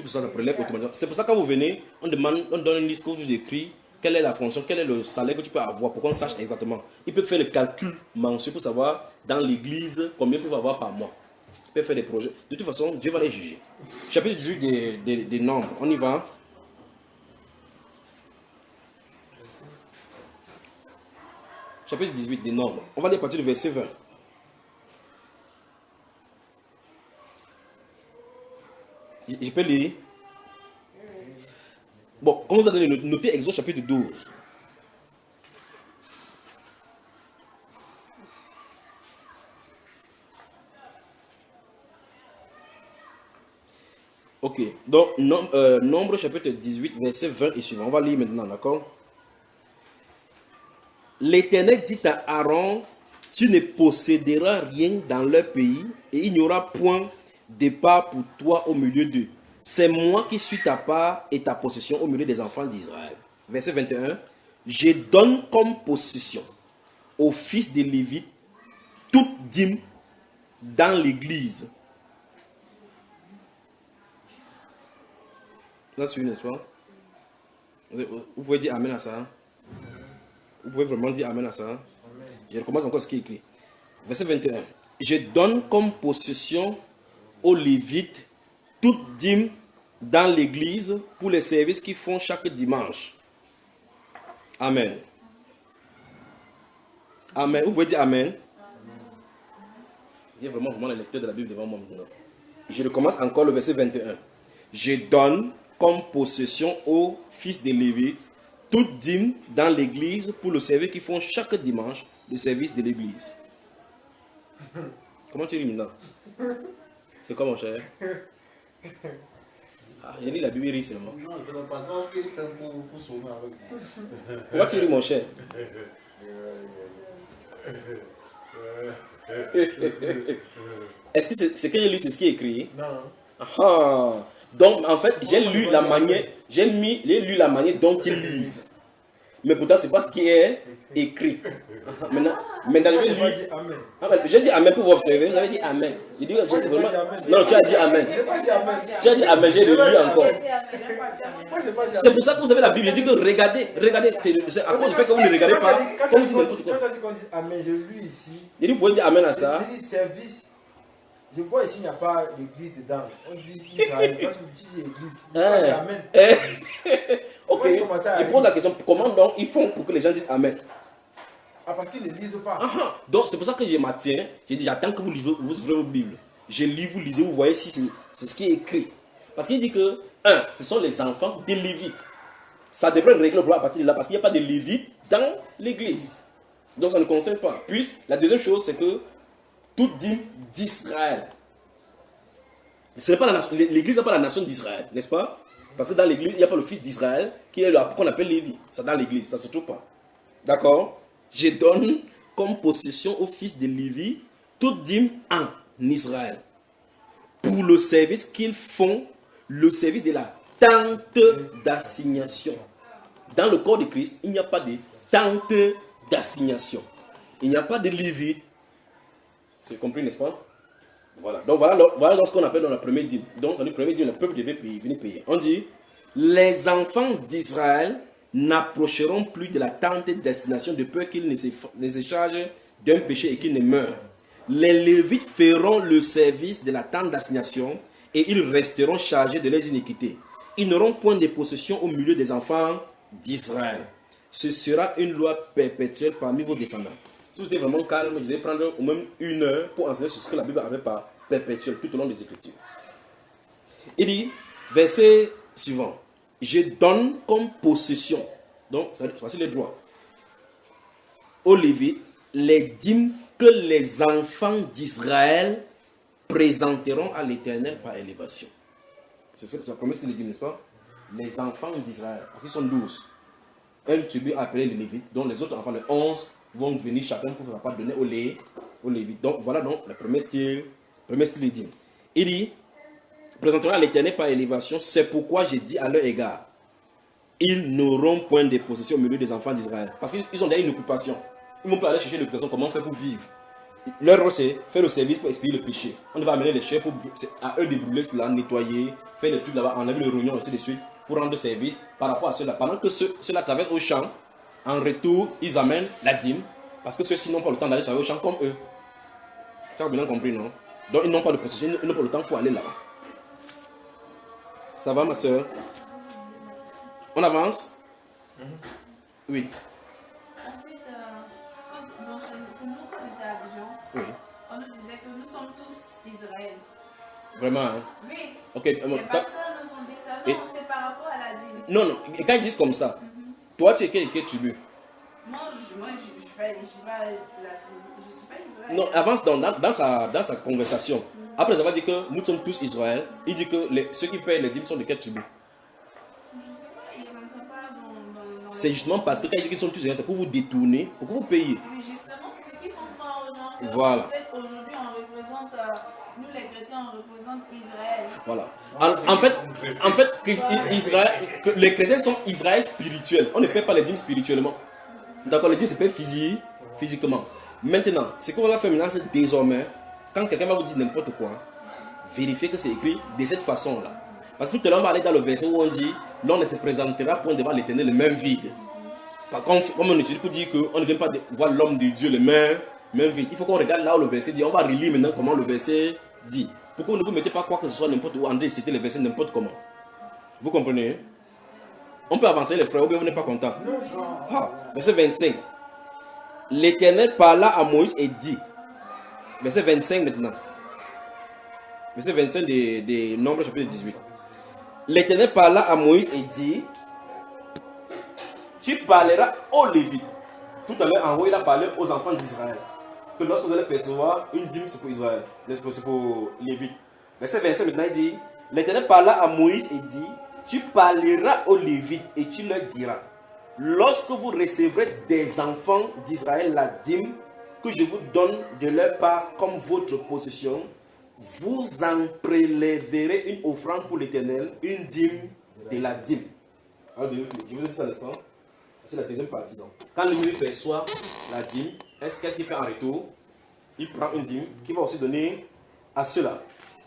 Ça prélève automatiquement. C'est pour ça que quand vous venez, on donne une liste que je vous écris, quelle est la fonction, quel est le salaire que tu peux avoir pour qu'on sache exactement. Il peut faire le calcul mensuel pour savoir dans l'église combien il peut avoir par mois. Il peut faire des projets. De toute façon, Dieu va les juger. Chapitre 18 des nombres, on y va. Chapitre 18 des nombres. On va aller à partir du verset 20. Je peux lire. Bon, comme vous avez noté Exode chapitre 12. Ok, donc Nombre chapitre 18, verset 20 et suivant. On va lire maintenant, d'accord? L'Éternel dit à Aaron, tu ne posséderas rien dans leur pays et il n'y aura point de part pour toi au milieu d'eux. C'est moi qui suis ta part et ta possession au milieu des enfants d'Israël. Verset 21. Je donne comme possession aux fils de Lévite toute dîme dans l'église. Là, c'est n'est-ce pas? Vous pouvez dire Amen à ça. Vous pouvez vraiment dire Amen à ça. Amen. Je recommence encore ce qui est écrit. Verset 21. Je donne comme possession aux Lévites toute dîme dans l'église pour les services qu'ils font chaque dimanche. Amen. Amen. Vous pouvez dire Amen. Il y a vraiment la lecture de la Bible devant moi maintenant. Je recommence encore le verset 21. Je donne comme possession aux fils de Lévi toute dîme dans l'église pour le service qu'ils font chaque dimanche, le service de l'église. Comment tu lis maintenant? C'est quoi mon cher? Ah, j'ai lu la Bible, il rit seulement. Non, c'est le patron qui fait pour sonner avec moi. Comment tu lis mon cher? Est-ce que c'est que j'ai lu, c'est ce qui est écrit? Non. Ah. Donc en fait, j'ai lu la manière dont ils lisent. Mais pourtant, c'est pas ce qui est écrit. Maintenant je vais lire. J'ai dit Amen pour vous observer. J'avais dit Amen. J'ai dit vraiment. Non, tu as dit Amen. Tu as dit Amen, j'ai lu encore. C'est pour ça que vous avez la Bible. J'ai dit que regardez. C'est à cause du fait que vous ne regardez pas. Quand tu as dit qu'on dit Amen, j'ai lu ici. J'ai dit, vous pouvez dire Amen à ça. J'ai dit service. Je vois ici, il n'y a pas d'église dedans. On dit Israël. Quand tu dis église, tu dis Amen. Ok, Ok. Moi, je commençais à Il pose la question, comment donc ils font pour que les gens disent Amen? Ah, parce qu'ils ne lisent pas. Donc c'est pour ça que je m'attiens. J'ai dit, j'attends que vous ouvrez vos Bibles. Je lis, vous lisez, vous voyez si c'est ce qui est écrit. Parce qu'il dit que, ce sont les enfants des Lévites. Ça devrait régler le problème à partir de là, parce qu'il n'y a pas de Lévites dans l'église. Donc ça ne concerne pas. Puis, la deuxième chose, c'est que toute dîme d'Israël. L'église n'est pas la nation d'Israël, n'est-ce pas? Parce que dans l'église, il n'y a pas le fils d'Israël qu'on appelle Lévi. C'est dans l'église, ça ne se trouve pas. D'accord? Je donne comme possession au fils de Lévi toute dîme en Israël. Pour le service qu'ils font, le service de la tente d'assignation. Dans le corps de Christ, il n'y a pas de tente d'assignation. Il n'y a pas de Lévi. C'est compris, n'est-ce pas? Voilà. Donc voilà ce qu'on appelle dans la première dîme. Donc dans le premier dîme, le peuple devait payer, venir payer. On dit, les enfants d'Israël n'approcheront plus de la tente de destination de peur qu'ils ne se chargent d'un péché et qu'ils ne meurent. Les Lévites feront le service de la tente d'assignation et ils resteront chargés de leurs iniquités. Ils n'auront point de possession au milieu des enfants d'Israël. Ce sera une loi perpétuelle parmi vos descendants. Si vous êtes vraiment calme, je vais prendre au même 1 heure pour enseigner sur ce que la Bible avait par perpétuel tout au long des Écritures. Il dit, verset suivant, je donne comme possession, donc voici les droits, aux Lévites, les dîmes que les enfants d'Israël présenteront à l'Éternel par élévation. C'est ça que tu as promis, c'est les dîmes, n'est-ce pas? Les enfants d'Israël, parce qu'ils sont 12. Un tribu appelé les Lévites, dont les autres enfants, les 11, vont venir chacun pour faire part donner aux Lévites. Donc voilà donc le premier style de dîme. Il dit, présenteront à l'Éternel par élévation, c'est pourquoi j'ai dit à leur égard, ils n'auront point de possession au milieu des enfants d'Israël. Parce qu'ils ont déjà une occupation. Ils vont pas aller chercher l'occupation, comment faire pour vivre. Leur rôle c'est faire le service pour expier le péché. On va amener les chefs à eux de brûler cela, nettoyer, faire les trucs là-bas, enlever le rognon, ainsi de suite, pour rendre service par rapport à ceux-là. Pendant que ceux-là traversent au champ, en retour, ils amènent la dîme, parce que ceux-ci n'ont pas le temps d'aller travailler au champ comme eux. Tu as bien compris, non? Donc ils n'ont pas de possession, ils n'ont pas le temps pour aller là-bas. Ça va, ma soeur? On avance? Oui. En fait, pour nous, quand on était à Abidjan, Oui. on nous disait que nous sommes tous Israël. Vraiment, hein? Oui. Ok. Les pasteurs nous ont dit ça. Non, c'est par rapport à la dîme. Non. Et quand ils disent comme ça, toi, tu es quelle tribu? Moi, je suis pas Israël. Non, avance dans sa conversation. Après avoir dit que nous sommes tous Israël, il dit que ceux qui payent les dîmes sont de quelle tribu? Je sais pas, ils ne rentrent pas dans C'est justement parce que quand ils disent qu'ils sont tous Israël, c'est pour vous détourner, pour que vous payiez. Mais justement, c'est ce qu'ils font croire aux gens. Que, Voilà. En fait, aujourd'hui, on représente, nous les chrétiens, on représente Israël. Voilà. En fait, Israël, les chrétiens sont Israël spirituel. On ne paie pas les dîmes spirituellement. D'accord, les dîmes se paient physiquement. Maintenant, ce qu'on va faire maintenant, c'est désormais, quand quelqu'un va vous dire n'importe quoi, vérifiez que c'est écrit de cette façon-là. Parce que tout à l'heure, on va aller dans le verset où on dit, l'on ne se présentera point devant l'Éternel le même vide. Par contre, comme on utilise pour dire qu'on ne vient pas voir l'homme de Dieu le même vide. Il faut qu'on regarde là où le verset dit. On va relire maintenant comment le verset dit. Pourquoi ne vous mettez pas quoi que ce soit n'importe où, André citait le verset n'importe comment. Vous comprenez? On peut avancer les frères, ou bien vous n'êtes pas content. Verset 25. L'Éternel parla à Moïse et dit, verset 25 maintenant. Verset 25 des Nombres chapitre 18. L'Éternel parla à Moïse et dit, tu parleras aux Lévites. Tout à l'heure, en haut, il a parlé aux enfants d'Israël. Que lorsque vous allez percevoir une dîme, c'est pour Israël. C'est pour Lévites. Verset 25 maintenant, il dit, l'Éternel parla à Moïse et dit, tu parleras aux Lévites et tu leur diras, lorsque vous recevrez des enfants d'Israël la dîme que je vous donne de leur part comme votre possession, vous en prélèverez une offrande pour l'Éternel, une dîme de la dîme. Alors, je vous ai dit ça, n'est-ce pas? C'est la deuxième partie. Donc. Quand lui perçoit la dîme, qu'est-ce qu'il fait en retour? Il prend une dîme qu'il va aussi donner à ceux-là.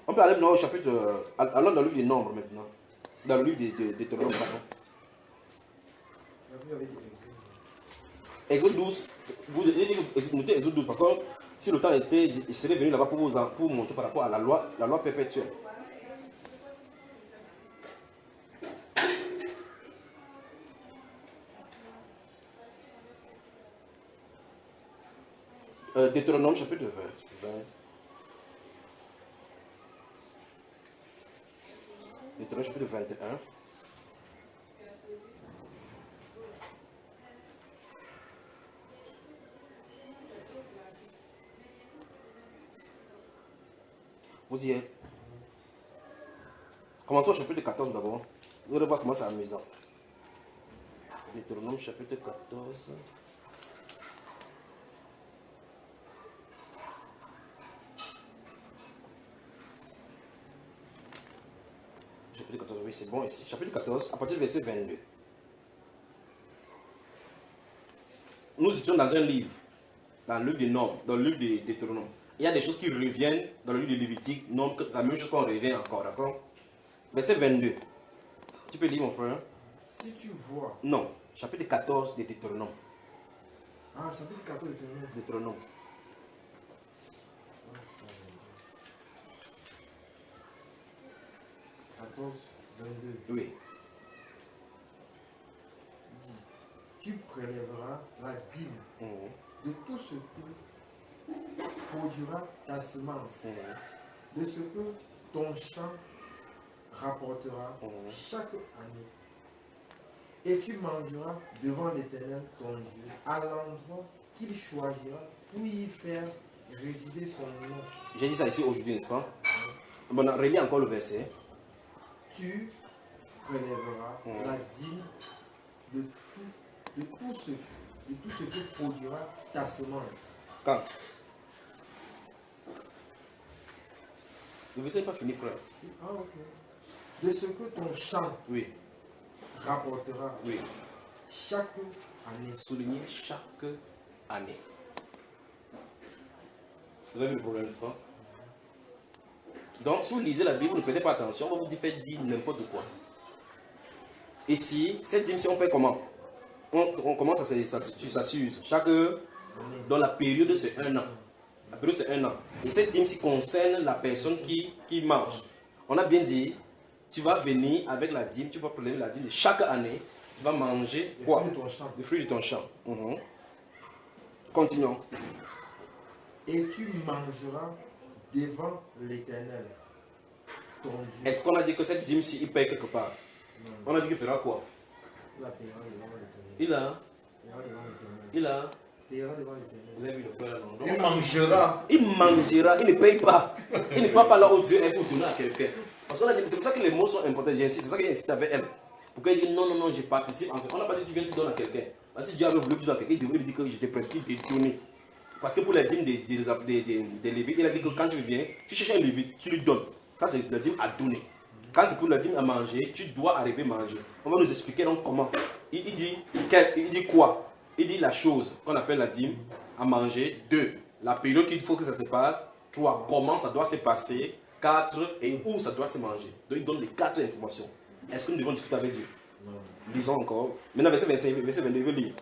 On peut aller maintenant au chapitre, allons dans le livre des Nombres maintenant. Dans le livre des Deutéronome, pardon. Exode 12, vous notez Exode 12, parce que si le temps était, je serais venu là-bas pour vous montrer par rapport à la loi perpétuelle. Deutéronome chapitre 20. Deutéronome chapitre 21. Vous y êtes. Commençons au chapitre 14 d'abord. Vous allez voir comment c'est amusant. Deutéronome chapitre 14. Chapitre 14, oui, c'est bon ici. Chapitre 14, à partir du verset 22. Nous étions dans un livre, dans le livre des Nombres, dans le livre des Deutéronome. Il y a des choses qui reviennent dans le livre de Lévitique, non, c'est la même chose qu'on revient encore, d'accord? Verset 22. Tu peux lire, mon frère? Si tu vois. Non, chapitre 14 des Deutéronome. Ah, chapitre 14 de Deutéronome. Deutéronome. 14, 22. Oui. Dit, tu prélèveras la dîme de tout ce que produira ta semence, de ce que ton champ rapportera chaque année. Et tu mangeras devant l'Éternel ton Dieu, à l'endroit qu'il choisira pour y faire résider son nom. J'ai dit ça ici aujourd'hui, n'est-ce pas? Bon, relis encore le verset. Tu prélèveras la dîme de tout ce que produira ta semence. Quand? Le verset n'est pas fini, frère. Ah, ok. De ce que ton champ Oui. rapportera Oui. chaque année. Souligner chaque année. Vous avez vu le problème, n'est-ce pas? Donc, si vous lisez la Bible, vous ne prêtez pas attention, on va vous faire dire n'importe quoi. Ici, cette dîme, si on fait comment? On commence ça s'use. Chaque. Dans la période, c'est 1 an. La période, c'est 1 an. Et cette dîme, si concerne la personne qui mange. On a bien dit, tu vas venir avec la dîme, tu vas prendre la dîme de chaque année, tu vas manger quoi? Les fruits de ton champ. Continuons. Et tu mangeras devant l'Éternel, ton Dieu. Est-ce qu'on a dit que cette dîme, si il paye quelque part? Non. On a dit qu'il fera quoi? Il la payera devant l'Éternel. Il a. Il a. Payera devant l'Éternel. Vous avez vu le frère là, non? Il mangera. Il mangera, il ne paye pas. Il ne part pas là où Dieu est pour donner à quelqu'un. Parce qu'on a dit, c'est pour ça que les mots sont importants. J'insiste, c'est pour ça qu'il insiste avec elle. Pour qu'elle dise non, non, non, je participe. On n'a pas dit tu viens, tu donnes à quelqu'un. Parce que si Dieu avait voulu que tu donnes à quelqu'un, il devrait lui dire que je t'ai prescrit de te donner. Parce que pour les dîmes des Lévites, il a dit que quand tu viens, tu cherches un Lévite, tu lui donnes. Ça, c'est la dîme à donner. Quand c'est pour la dîme à manger, tu dois arriver à manger. On va nous expliquer donc comment. Il dit quoi? Il dit la chose qu'on appelle la dîme à manger. 2. La période qu'il faut que ça se passe. 3. Comment ça doit se passer. 4. Et où ça doit se manger. Donc il donne les 4 informations. Est-ce que nous devons discuter avec Dieu? Non. Lisons encore. Maintenant, verset 25, verset 22, je vais lire.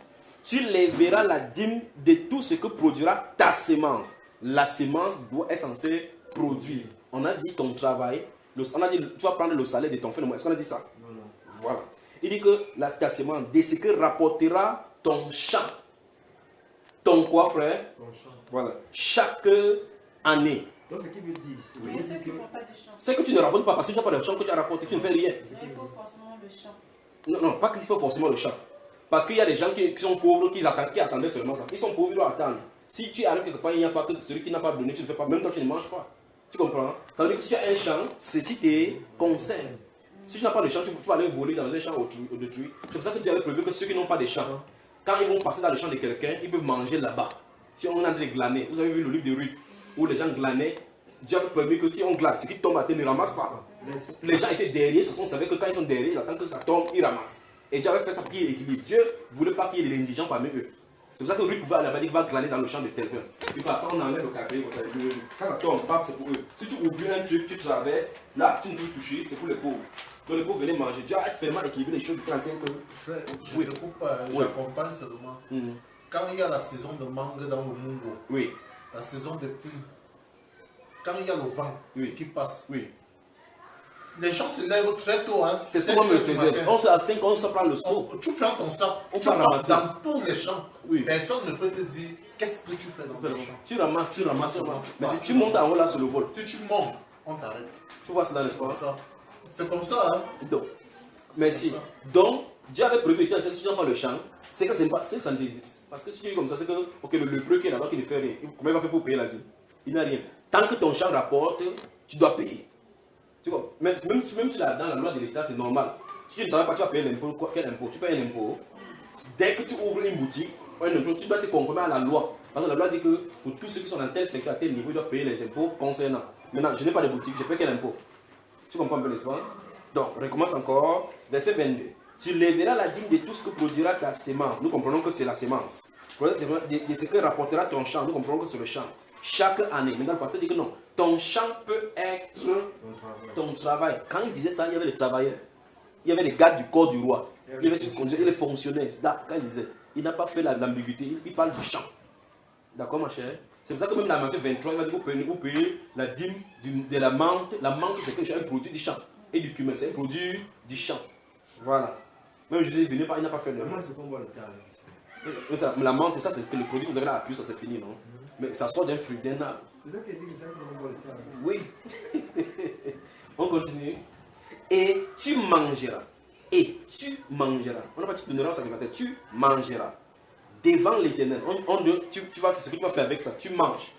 Tu lèveras la dîme de tout ce que produira ta semence. La semence est censée produire. On a dit ton travail. On a dit tu vas prendre le salaire de ton frère. Est-ce qu'on a dit ça? Non, non. Voilà. Il dit que ta semence, de ce que rapportera ton champ. Ton quoi, frère? Ton champ. Voilà. Chaque année. Donc, ce qui veut dire, Mais ceux qui ne font pas de champ. C'est que tu ne rapportes pas, parce que tu n'as pas de champ que tu as rapporté, tu ne fais rien. Il faut forcément le champ. Non, non, pas qu'il faut forcément le champ. Parce qu'il y a des gens qui sont pauvres, qui attendaient seulement ça. Ils sont pauvres, ils doivent attendre. Si tu arrives quelque part, il n'y a pas que celui qui n'a pas donné, tu ne fais pas. Même toi, tu ne manges pas. Tu comprends? Ça veut dire que si tu as un champ, ceci te concerne. Si tu n'as pas de champ, tu vas aller voler dans un champ d'autrui. C'est pour ça que tu avais prévu que ceux qui n'ont pas de champ, quand ils vont passer dans le champ de quelqu'un, ils peuvent manger là-bas. Si on a des glaner, vous avez vu le livre de Ruth, où les gens glanaient, Dieu avait prévu que si on glane, ce qui tombe à terre ne ramasse pas. Les gens étaient derrière, ce sont savait que quand ils sont derrière, ils attendent que ça tombe, ils ramassent. Et Dieu avait fait ça pour qu'il y ait l'équilibre. Dieu ne voulait pas qu'il y ait des indigents parmi eux. C'est pour ça que Ruth pouvait aller là-bas, il va glaner dans le champ de quelqu'un. Il va attendre, on enlève le café, quand ça tombe, c'est pour eux. Si tu oublies un truc, tu traverses, là, tu ne peux toucher, c'est pour les pauvres. Donc les pauvres venaient manger. Dieu a vraiment équilibré les choses du français que. Frère, je ne coupe pas, j'accompagne seulement. Quand il y a la saison de mangue dans le Mungo, oui. La saison de pluie, quand il y a le vent qui passe, oui. les gens se lèvent très tôt. Hein, C'est ce qu'on me faisait. On se à 5 on se prend le seau. Tu prends ton sac, On tu part passes ramasser. dans tous les champs. Oui. Personne ne peut te dire qu'est-ce que tu fais dans les champs. Tu ramasses, tu ramasses. Tu ramasses. Mais si tu montes en haut là sur le vol, Si tu montes, on t'arrête. tu vois cela, C'est n'est-ce comme pas? ça. C'est comme ça. Hein. Donc, merci. Donc, Dieu avait prévu dans cette situation dans le champ. C'est que c'est pas, c'est que ça ne dit. Parce que si tu es comme ça, c'est que ok, le lépreux qui est là-bas qui ne fait rien, comment il va faire pour payer la dîme? Il n'a rien. Tant que ton champ rapporte, tu dois payer. Tu vois, même si dans la loi de l'État, c'est normal. Si tu ne travailles pas, tu vas payer l'impôt. Quel impôt? Tu payes un impôt. Dès que tu ouvres une boutique, un impôt, tu dois te conformer à la loi. Parce que la loi dit que pour tous ceux qui sont dans tel secteur, à tel niveau, ils doivent payer les impôts concernant. Maintenant, je n'ai pas de boutique, je paye quel impôt? Tu comprends un peu, n'est-ce pas? Donc, on recommence encore. Verset 22. Tu lèveras la dîme de tout ce que produira ta semence. Nous comprenons que c'est la semence. De ce que rapportera ton champ. Nous comprenons que c'est le champ. Chaque année. Maintenant, le pasteur dit que non. Ton champ peut être ton travail. Quand il disait ça, il y avait les travailleurs. Il y avait les gardes du corps du roi. Il y avait les fonctionnaires. Là, quand il disait, il n'a pas fait l'ambiguïté. Il parle du champ. D'accord, ma chère? C'est pour ça que même la Matthieu 23, il va dire que vous payez la dîme de la menthe. La menthe, c'est un produit du champ. Et du cumin, c'est un produit du champ. Voilà. Même Jésus est venu, il n'a pas fait le. Moi, c'est qu'on voit le cas. La menthe, ça, c'est que le produit que vous avez là à plus, ça c'est fini, non? Mais ça sort d'un fruit, d'un arbre. C'est ça qui dit que c'est qu'on voit le cas. Oui. On continue. Et tu mangeras. Et tu mangeras. On n'a pas dit que tu donneras au sacrificateur. Tu mangeras. Devant l'Éternel. Tu vas, ce que tu vas faire avec ça, tu manges.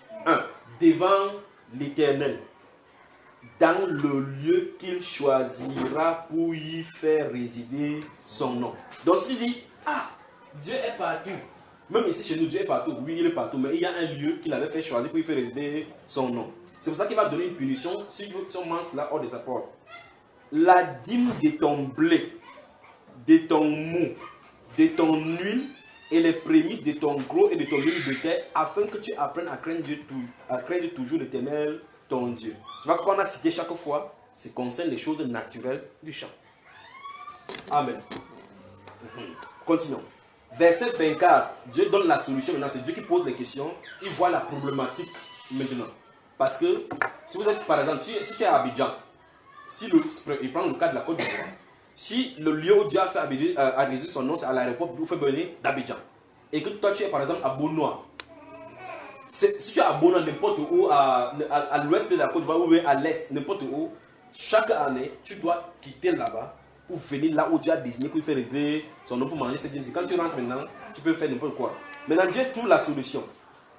Devant l'Éternel. Dans le lieu qu'il choisira pour y faire résider son nom. Donc s'il dit, Dieu est partout. Même ici chez nous, Dieu est partout. Oui, il est partout. Mais il y a un lieu qu'il avait fait choisir pour y faire résider son nom. C'est pour ça qu'il va donner une punition si on mange cela hors de sa porte. La dîme de ton blé, de ton mou, de ton huile et les prémices de ton gros et de ton huile de terre, afin que tu apprennes à craindre toujours l'Éternel, ton Dieu. Tu vois qu'on a cité chaque fois, ça concerne les choses naturelles du champ. Amen. Continuons. Verset 24, Dieu donne la solution maintenant, c'est Dieu qui pose les questions, il voit la problématique maintenant. Parce que, si vous êtes par exemple, si tu es à Abidjan, il prend le cas de la Côte d'Ivoire, si le lieu où Dieu a fait résider son nom, c'est à l'aéroport où fait venir d'Abidjan, et que toi tu es par exemple à Bonois, si tu es à Bonois, n'importe où, à l'ouest de la Côte d'Ivoire ou à l'est, n'importe où, chaque année, tu dois quitter là-bas pour venir là où Dieu a désigné pour faire résider son nom pour manger cette dîme. Quand tu rentres maintenant, tu peux faire n'importe quoi. Maintenant, Dieu trouve la solution.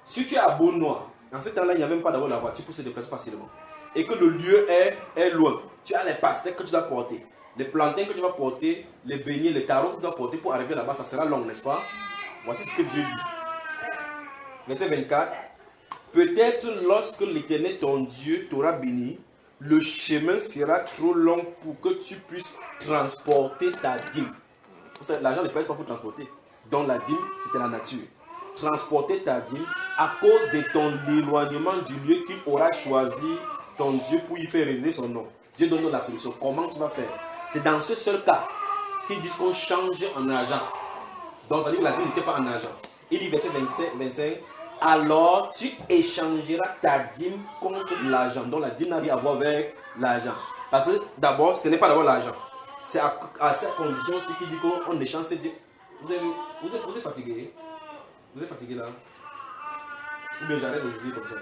Si tu es à Bonois, en ce temps-là, il n'y a même pas d'avoir la voiture pour se déplacer facilement. Et que le lieu est loin. Tu as les pastèques que tu dois porter, les plantains que tu vas porter, les beignets, les tarots que tu dois porter pour arriver là-bas. Ça sera long, n'est-ce pas? Voici ce que Dieu dit. Verset 24. Peut-être lorsque l'Éternel, ton Dieu, t'aura béni, le chemin sera trop long pour que tu puisses transporter ta dîme. L'argent ne pèse pas pour transporter. Donc la dîme, c'était la nature. Transporter ta dîme à cause de ton éloignement du lieu qu'il aura choisi, ton Dieu, pour y faire résider son nom. Dieu donne la solution. Comment tu vas faire? C'est dans ce seul cas qu'ils disent qu'on change en argent. Donc ça veut dire que la dîme n'était pas en argent. Il dit verset 25. Alors tu échangeras ta dîme contre l'argent. Donc la dîme n'a rien à voir avec l'argent. Parce que d'abord, ce n'est pas d'abord l'argent. C'est à cette condition aussi qu'il dit qu'on échange cette dîme. Vous êtes fatigué? Vous êtes fatigué là? Ou bien j'arrête de jouer comme ça.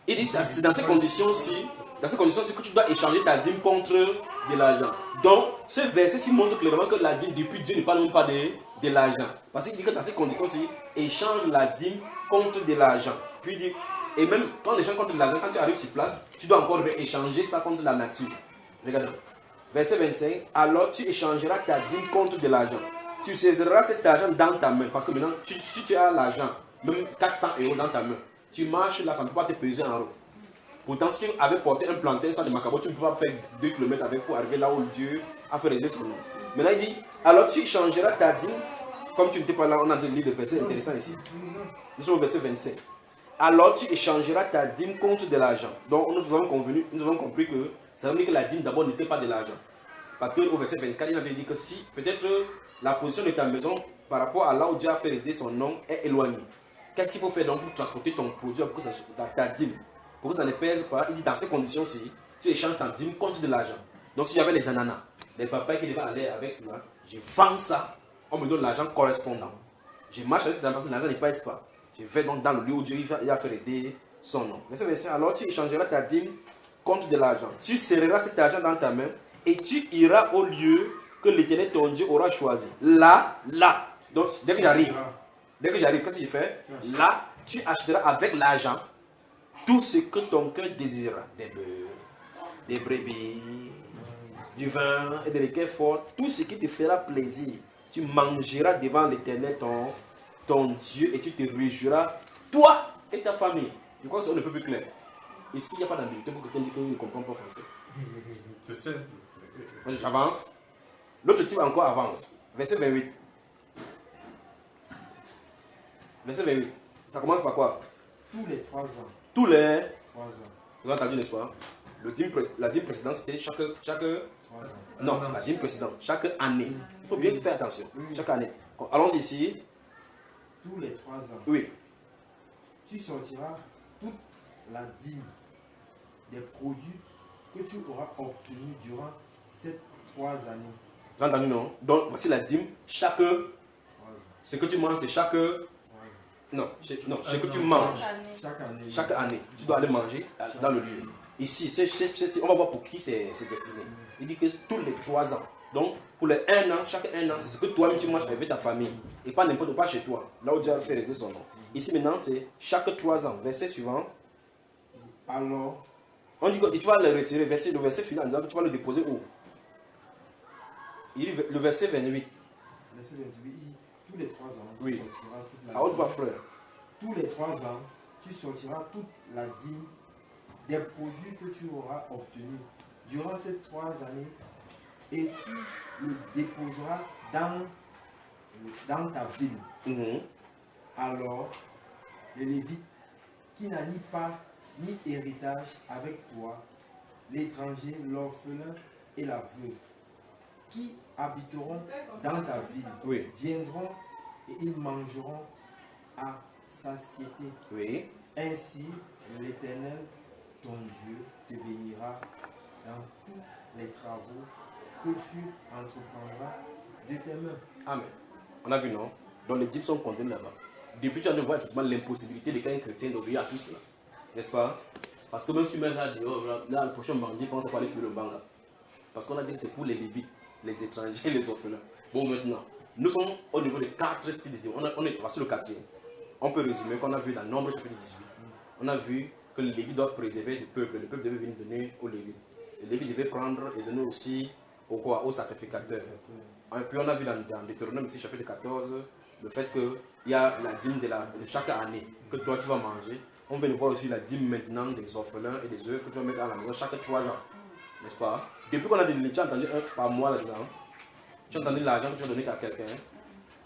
Il dit c'est dans ces conditions-ci que tu dois échanger ta dîme contre de l'argent. Donc ce verset-ci montre clairement que la dîme, depuis Dieu ne parle même pas de l'argent. Parce qu'il dit que dans ces conditions-ci, échange la dîme contre de l'argent. Puis il dit, et même quand on échange contre de l'argent, quand tu arrives sur place, tu dois encore échanger ça contre la nature. Regardez. Verset 25. Alors tu échangeras ta dîme contre de l'argent. Tu saisiras cet argent dans ta main. Parce que maintenant, si tu as l'argent, même 400 € dans ta main, tu marches là, ça ne peut pas te peser en route. Pourtant, si tu avais porté un plantain sans de macabo, tu ne peux pas faire 2 km avec pour arriver là où Dieu a fait résider son nom. Maintenant, il dit, alors tu échangeras ta dîme, comme tu n'étais pas là, on a des livres de versets intéressants ici. Nous sommes au verset 25. Alors tu échangeras ta dîme contre de l'argent. Donc nous avons compris que ça veut dire que la dîme d'abord n'était pas de l'argent. Parce qu'au verset 24, il avait dit que si peut-être la position de ta maison par rapport à là où Dieu a fait résider son nom est éloignée. Qu'est-ce qu'il faut faire donc pour transporter ton produit, pour que ta dîme, pour que ça ne pèse pas? Il dit dans ces conditions-ci, tu échanges ta dîme contre de l'argent. Donc si j'avais les ananas, les papayes qui devaient aller avec cela, je vends ça, on me donne l'argent correspondant. Je marche avec cette personne, l'argent n'est pas. Je vais donc dans le lieu où Dieu il a fait aider son nom. Verset, alors tu échangeras ta dîme contre de l'argent. Tu serreras cet argent dans ta main et tu iras au lieu que l'Éternel ton Dieu aura choisi. Là. Donc dès que j'arrive, qu'est-ce que je fais? Là, tu achèteras avec l'argent tout ce que ton cœur désirera. Des bœufs, des brebis, du vin et des liqueurs fortes. Tout ce qui te fera plaisir. Tu mangeras devant l'Éternel ton Dieu et tu te réjouiras, toi et ta famille. Je crois que c'est un peu plus clair. Ici, il n'y a pas d'ambiguïté pour quelqu'un qui dit qu'il ne comprend pas français. C'est simple. J'avance. L'autre type encore avance. Verset 28. Verset 28. Ça commence par quoi? Tous les 3 ans. Tous les 3 ans. Vous avez entendu, n'est-ce pas? La dîme précédente, c'était chaque 3 ans. non, la dîme précédente, chaque année. Il faut bien faire attention. Chaque année. Allons ici. Tous les 3 ans. Oui. Tu sortiras toute la dîme des produits que tu auras obtenus durant ces 3 années. Vous avez entendu, non? Donc, voici la dîme. Chaque. 3 ans. Ce que tu manges, c'est chaque. 3 ans. Non, ce que tu manges. Chaque année. Chaque année, tu dois aller manger dans le lieu. Ici, on va voir pour qui c'est destiné. Il dit que tous les 3 ans. Donc, pour les 1 an, chaque 1 an, c'est ce que toi-même tu manges avec ta famille. Et pas n'importe quoi chez toi. Là où Dieu a fait régler son nom. Ici maintenant, c'est chaque 3 ans. Verset suivant. Alors, On dit que tu vas le retirer. Le verset final en disant que tu vas le déposer où? Il dit le verset 28. verset 28, il dit, tous les 3 ans, tu Oui. sortiras toute la À haute dîme. voix, frère. Tous les 3 ans, tu sortiras toute la dîme des produits que tu auras obtenus durant ces 3 années et tu le déposeras dans ta ville. Mhm. Alors, les Lévites, qui n'a ni héritage avec toi, l'étranger, l'orphelin et la veuve, qui habiteront dans ta ville, Oui. viendront et ils mangeront à satiété. Oui. Ainsi, l'Éternel, ton Dieu, te bénira dans tous les travaux que tu entreprendras de tes mains. Amen. On a vu, non? Donc les dîmes sont condamnés là-bas. Depuis, tu as de voir effectivement l'impossibilité de qu'un chrétien d'obéir à tout cela. N'est-ce pas? Parce que même si tu mets là dehors, là, le prochain bandit pense pas aller fuir le banga. Parce qu'on a dit que c'est pour les Lévites, les étrangers, les orphelins. Bon, maintenant, nous sommes au niveau de 4 styles de dîmes. On est sur le 4e. On peut résumer qu'on a vu dans Nombre chapitre 18. On a vu que les Lévites doivent préserver le peuple. Le peuple devait venir donner aux Lévites. Les Lévites devaient prendre et donner aussi aux sacrificateurs. Et puis on a vu dans Deutéronome ici, chapitre 14, le fait qu'il y a la dîme de chaque année que toi tu vas manger. On vient de voir aussi la dîme maintenant des orphelins et des œuvres que tu vas mettre à la maison chaque 3 ans. N'est-ce pas? Depuis qu'on a tu as entendu un par mois là-dedans. Tu as entendu l'argent que tu as donné à quelqu'un.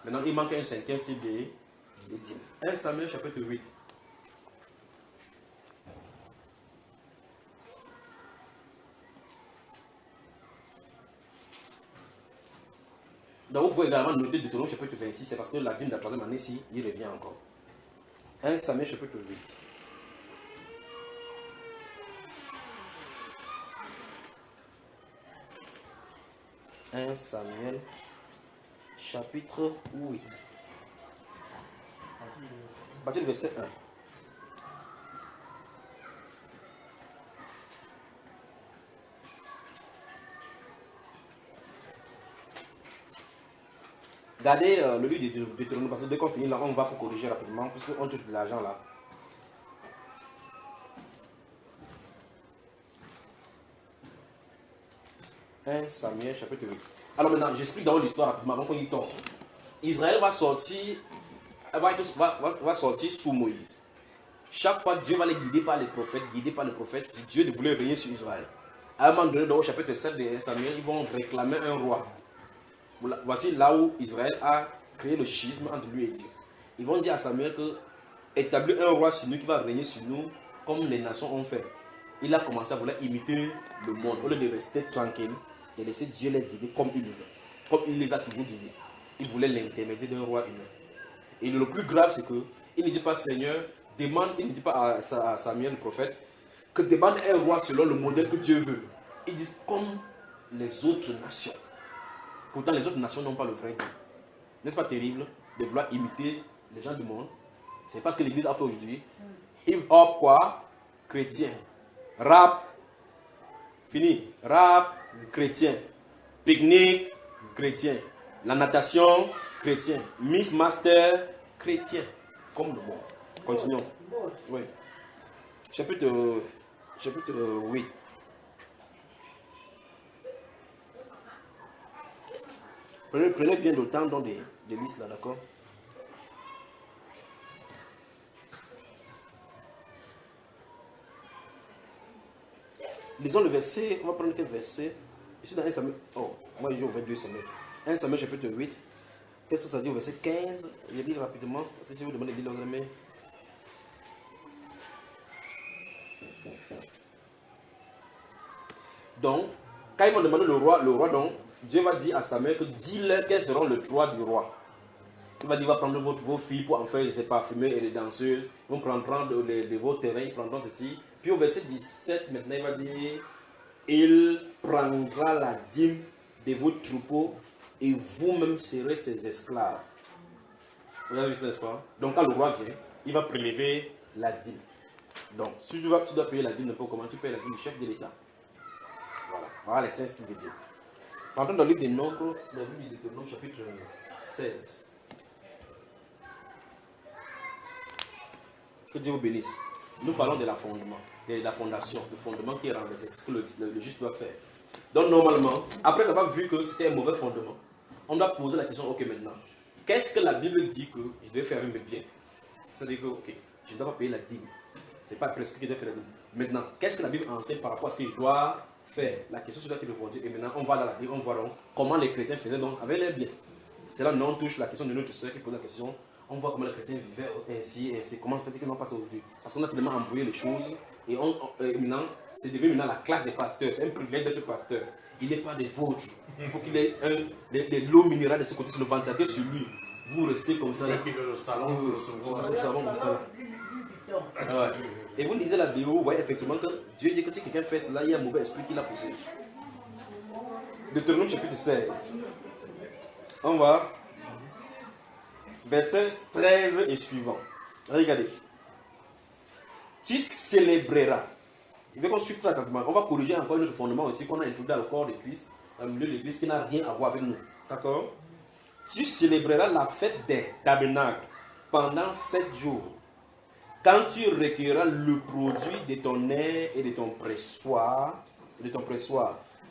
Maintenant il manque un 5e style de dîme. 1 Samuel chapitre 8. Donc vous pouvez également noter Deutéronome chapitre 26, c'est parce que la dîme de la 3e année, si, il revient encore. 1 Samuel chapitre 8. « 1 Samuel chapitre 8. À partir du verset 1. Regardez le livre de Deutéronome, parce que dès qu'on finit là, on va pour corriger rapidement, parce qu'on touche de l'argent là. « 1 Samuel chapitre 8. » Alors maintenant, j'explique d'abord l'histoire rapidement avant qu'on y tombe. Israël va sortir sous Moïse. Chaque fois, Dieu va les guider par les prophètes, si Dieu voulait régner sur Israël. À un moment donné, dans le chapitre 7 de Samuel, ils vont réclamer un roi. Voici là où Israël a créé le schisme entre lui et Dieu. Ils vont dire à Samuel que établir un roi sur nous qui va régner sur nous comme les nations ont fait. Il a commencé à vouloir imiter le monde au lieu de rester tranquille et laisser Dieu les guider comme il veut, comme il les a toujours guidés. Il voulait l'intermédiaire d'un roi humain. Et le plus grave, c'est que il ne dit pas Seigneur, il ne dit pas à Samuel le prophète, que demande un roi selon le modèle que Dieu veut. Ils disent comme les autres nations. Pourtant, les autres nations n'ont pas le vrai Dieu. N'est-ce pas terrible de vouloir imiter les gens du monde? C'est pas ce que l'Église a fait aujourd'hui. Hip-hop, quoi? Chrétien. Rap, fini. Rap, chrétien. Pique-nique, chrétien. La natation, chrétien. Miss Master, chrétien. Comme le monde. Continuons. Oui. Chapitre 8. Prenez bien le temps dans des listes là, d'accord? Lisons le verset, on va prendre quel verset? Je suis dans 1 Samuel. Oh, moi je vais au 22 Samuel. 1 Samuel chapitre 8. Qu'est-ce que ça dit au verset 15? Je lis rapidement, parce que si vous demandez de lire dans les mains. Donc, quand ils vont demander le roi donc, Dieu va dire à Samuel que dis-leur quels seront les droits du roi. Il va dire, va prendre vos filles pour en faire ses parfumées et les danseuses. Ils vont prendre de vos terrains, ils prendront ceci. Puis au verset 17, maintenant, il va dire, il prendra la dîme de vos troupeaux et vous-même serez ses esclaves. Vous avez vu ça, n'est-ce pas? Donc quand le roi vient, il va prélever la dîme. Donc, si tu dois payer la dîme, n'importe comment, tu payes la dîme du chef de l'État. Voilà les 5 styles de Dieu. Maintenant, dans le livre des Nombres, dans le livre de Deutéronome, chapitre 16. Que Dieu vous bénisse. Nous parlons de la fondement, de la fondation, le fondement qui est renversé, ce que le juste doit faire. Donc, normalement, après avoir vu que c'était un mauvais fondement, on doit poser la question, ok, maintenant, qu'est-ce que la Bible dit que je dois faire avec mes biens? C'est-à-dire que, ok, je ne dois pas payer la dîme. Ce n'est pas presque que je dois faire la dîme. Maintenant, qu'est-ce que la Bible enseigne par rapport à ce que je dois faire? La question sur laquelle répondre. Et maintenant, on va dans la Bible, on voit donc comment les chrétiens faisaient donc avec leurs biens. C'est là où on touche la question de notre soeur qui pose la question. On voit comment les chrétiens vivaient ainsi, et ainsi. Comment se fait-il qu'ils n'ont pas ça aujourd'hui? Parce qu'on a tellement embrouillé les choses. Et maintenant, c'est devenu maintenant la classe des pasteurs. C'est un privilège d'être pasteur. Il n'est pas des vôtres. Il faut qu'il ait de l'eau minérale de ce côté sur le ventilateur sur lui. Vous restez comme ça. Le salon, le salon comme ça. Ouais. Et vous lisez la Bible, vous voyez effectivement que Dieu dit que si quelqu'un fait cela, il y a un mauvais esprit qui l'a poussé. Deutéronome chapitre 16. On va. Verset 13 et suivant. Regardez. Tu célébreras. Il veut qu'on suive très attentivement. On va corriger encore notre fondement aussi qu'on a introduit dans le corps de Christ, dans le milieu de l'Église, qui n'a rien à voir avec nous. D'accord? Tu célébreras la fête des tabernacles pendant 7 jours. Quand tu recueilleras le produit de ton air et de ton pressoir,